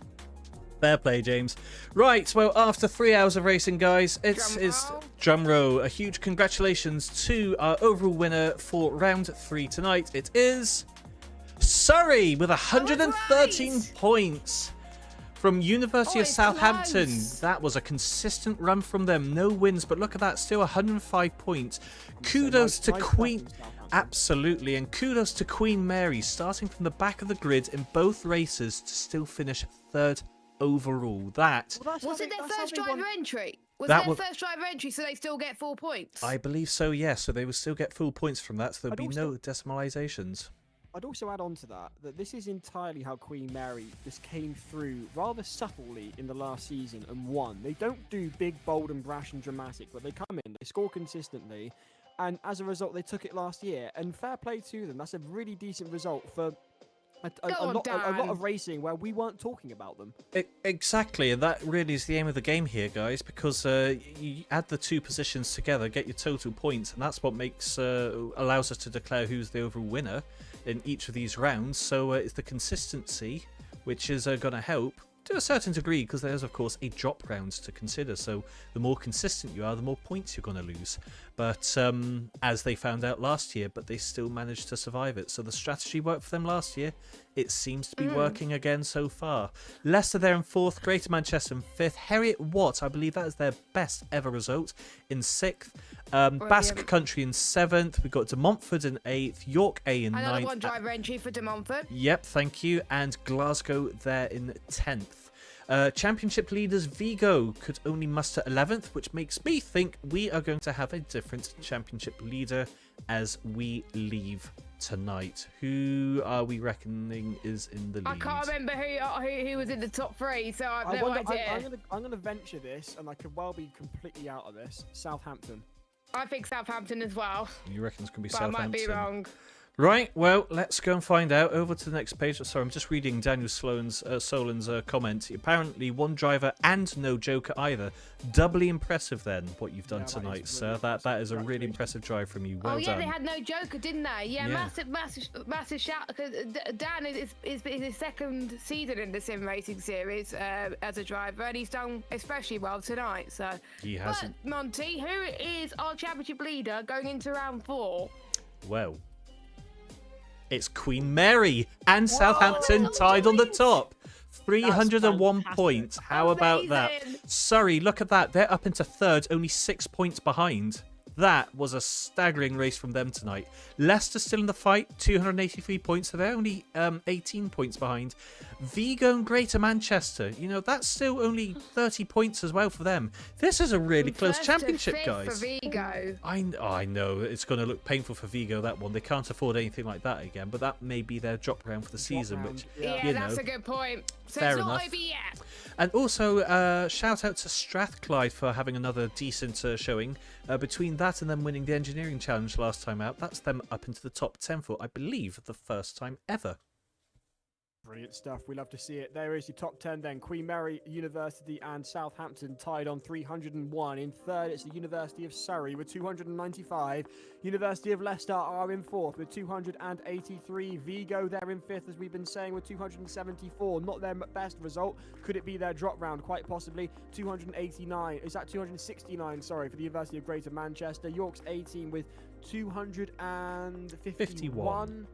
Fair play, James. Right, well, after 3 hours of racing, guys, it's drum roll. A huge congratulations to our overall winner for round 3 tonight. It is Surrey with 113 points. From University of Southampton, that was a consistent run from them. No wins, but look at that, still 105 points. Kudos to Queen... Absolutely, and kudos to Queen Mary, starting from the back of the grid in both races to still finish 3rd overall. That... Was it their first driver entry? Was it their first driver entry, so they still get 4 points? I believe so, yes. So they will still get full points from that, so there'll be no decimalizations. I'd also add on to that this is entirely how Queen Mary just came through rather subtly in the last season and won. They don't do big, bold and brash and dramatic, but they come in, they score consistently, and as a result they took it last year, and fair play to them. That's a really decent result for a lot of racing where we weren't talking about them. Exactly, and that really is the aim of the game here, guys, because you add the 2 positions together, get your total points, and that's what makes allows us to declare who's the overall winner in each of these rounds. So it's the consistency which is going to help to a certain degree, because there's of course a drop round to consider, so the more consistent you are, the more points you're going to lose. But as they found out last year, but they still managed to survive it, so the strategy worked for them last year. It seems to be working again so far. Leicester there in 4th, Greater Manchester in 5th, Heriot Watt, I believe that is their best ever result, in 6th, Basque Country in 7th, we've got De Montfort in 8th, York A in 9th. Another one driver entry for De Montfort. Yep, thank you, and Glasgow there in 10th. Championship leaders Vigo could only muster 11th, which makes me think we are going to have a different championship leader as we leave tonight. Who are we reckoning is in the lead? I can't remember who was in the top 3, so I have no idea. I'm going to venture this, and I could well be completely out of this. Southampton. I think Southampton as well. You reckon it's going to be but Southampton? I might be wrong. Right, well, let's go and find out. Over to the next page. Sorry, I'm just reading Daniel Solan's comment. Apparently, 1 driver and no joker either. Doubly impressive, then, what you've done tonight, sir. That is a really impressive drive from you. Well done. They had no joker, didn't they? Yeah. Massive shout. Because Dan is his 2nd season in the sim racing series as a driver, and he's done especially well tonight. So he hasn't. But Monty, who is our championship leader going into round 4? Well, it's Queen Mary and Southampton tied on the top. 301 points. How about that? Surrey, look at that. They're up into 3rd, only 6 points behind. That was a staggering race from them tonight. Leicester still in the fight, 283 points, so they're only 18 points behind. Vigo and Greater Manchester, that's still only 30 points as well for them. This is a really close championship, guys. For Vigo. I know it's going to look painful for Vigo, that one. They can't afford anything like that again, but that may be their drop round for the season, which that's a good point. So fair it's enough. not over yet. And also, shout out to Strathclyde for having another decent showing. Between that and them winning the engineering challenge last time out, that's them up into the top 10 for, I believe, the first time ever. Brilliant stuff. We love to see it. There is your top 10 then. Queen Mary University and Southampton tied on 301. In third, it's the University of Surrey with 295. University of Leicester are in fourth with 283. Vigo, they're in fifth, as we've been saying, with 274. Not their best result. Could it be their drop round? Quite possibly. 289. Is that 269? Sorry, for the University of Greater Manchester. York's 18 with 251.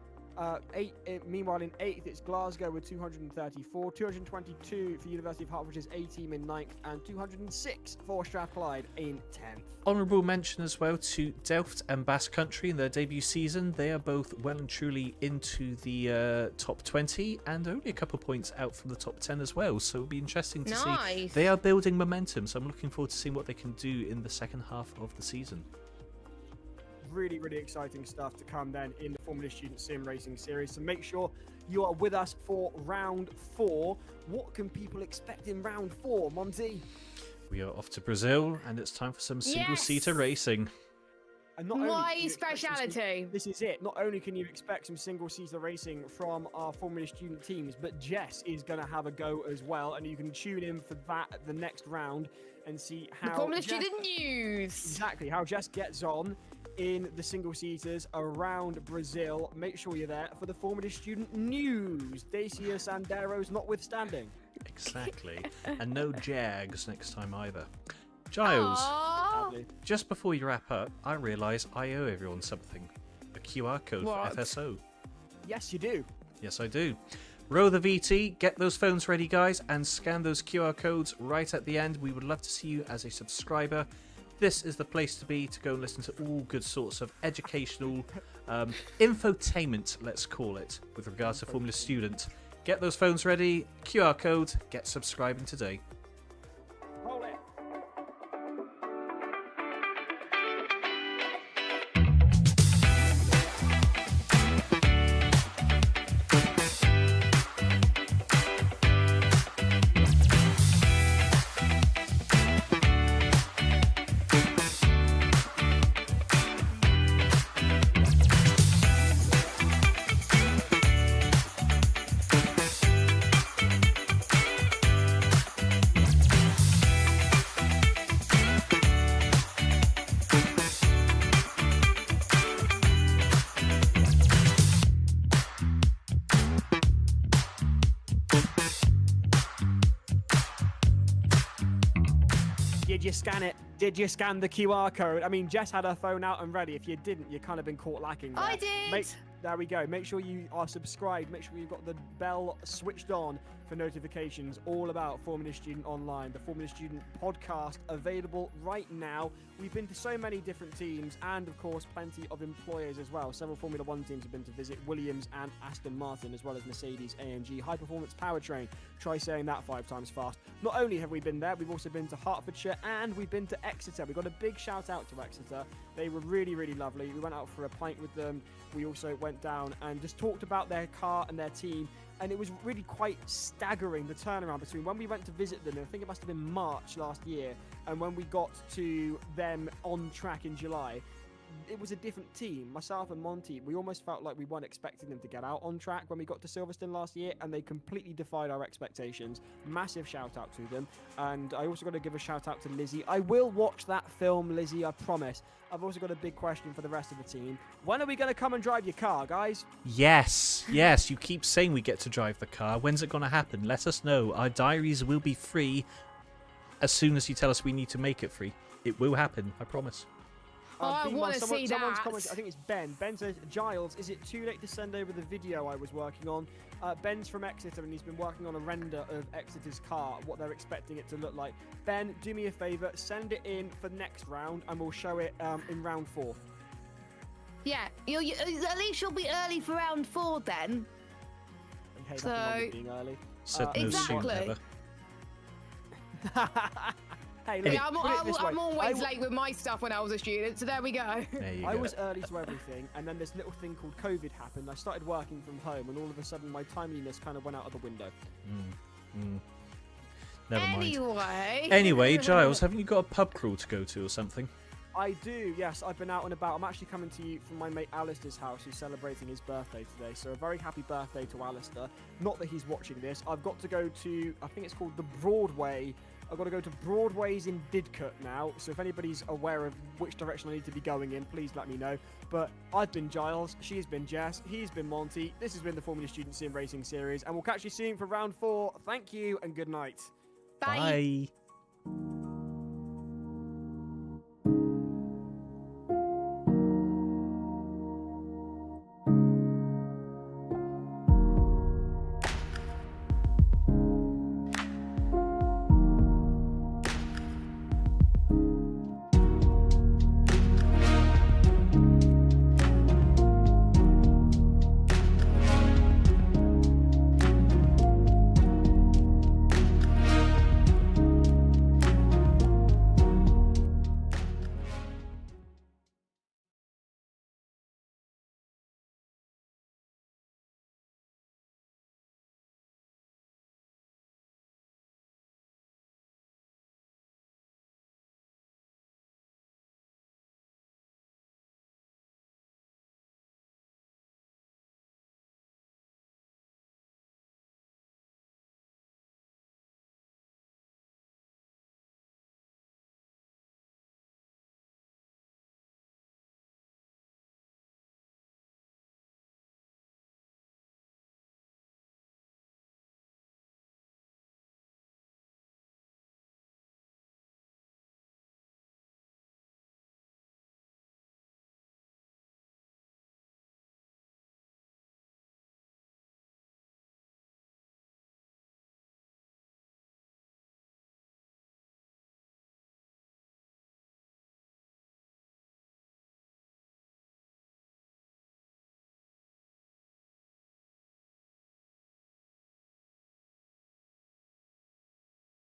Meanwhile, in 8th, it's Glasgow with 234, 222 for University of Hertfordshire's A team in 9th, and 206 for Strathclyde in 10th. Honourable mention as well to Delft and Basque Country in their debut season. They are both well and truly into the top 20 and only a couple of points out from the top 10 as well. So it'll be interesting to see. They are building momentum, so I'm looking forward to seeing what they can do in the second half of the season. Really, really exciting stuff to come then in the Formula Student Sim Racing Series. So make sure you are with us for round 4. What can people expect in round 4, Monty? We are off to Brazil, and it's time for some single-seater racing. And not My speciality. This is it. Not only can you expect some single-seater racing from our Formula Student teams, but Jess is going to have a go as well, and you can tune in for that at the next round and see how the Formula Student News. Exactly, how Jess gets on in the single-seaters around Brazil. Make sure you're there for the Formula Student News. Dacia Sanderos notwithstanding. Exactly. And no Jags next time either. Giles, just before you wrap up, I realise I owe everyone something. A QR code for FSO. Yes, you do. Yes, I do. Row the VT, get those phones ready, guys, and scan those QR codes right at the end. We would love to see you as a subscriber. This is the place to be to go and listen to all good sorts of educational infotainment, let's call it, with regards to Formula Student. Get those phones ready, QR code, get subscribing today. Hold it. Did you scan it? Did you scan the QR code? I mean, Jess had her phone out and ready. If you didn't, you kind of been caught lacking there. I did. There we go. Make sure you are subscribed. Make sure you've got the bell switched on for notifications all about Formula Student Online, the Formula Student podcast available right now. We've been to so many different teams and, of course, plenty of employers as well. Several Formula One teams have been to visit, Williams and Aston Martin, as well as Mercedes AMG High Performance Powertrain. Try saying that 5 times fast. Not only have we been there, we've also been to Hertfordshire and we've been to Exeter. We got a big shout out to Exeter. They were really, really lovely. We went out for a pint with them. We also went down and just talked about their car and their team. And it was really quite staggering, the turnaround between when we went to visit them, I think it must have been March last year, and when we got to them on track in July. It was a different team. Myself and Monty, we almost felt like we weren't expecting them to get out on track when we got to Silverstone last year, and they completely defied our expectations. Massive shout out to them. And I also got to give a shout out to Lizzie. I will watch that film, Lizzie, I promise. I've also got a big question for the rest of the team. When are we going to come and drive your car, guys? Yes, you keep saying we get to drive the car. When's it going to happen? Let us know. Our diaries will be free as soon as you tell us we need to make it free. It will happen, I promise. I want to see that. I think it's Ben. Ben says, Giles, is it too late to send over the video I was working on? Ben's from Exeter and he's been working on a render of Exeter's car, what they're expecting it to look like. Ben, do me a favour, send it in for next round and we'll show it in round 4. Yeah, at least you'll be early for round 4 then. Hey, nothing wrong with being early. Said no exactly. Hey, look, yeah, I'm always late with my stuff when I was a student, so there we go. I was early to everything, and then this little thing called COVID happened. I started working from home, and all of a sudden my timeliness kind of went out of the window. Never mind. Anyway, Giles, haven't you got a pub crawl to go to or something? I do. Yes, I've been out and about. I'm actually coming to you from my mate Alistair's house, who's celebrating his birthday today. So a very happy birthday to Alistair. Not that he's watching this. I've got to go to, I think it's called the Broadway. I've got to go to Broadway's in Didcot now. So if anybody's aware of which direction I need to be going in, please let me know. But I've been Giles, she's been Jess, he's been Monty. This has been the Formula Student Sim Racing Series, and we'll catch you soon for round 4. Thank you and good night. Bye. Bye.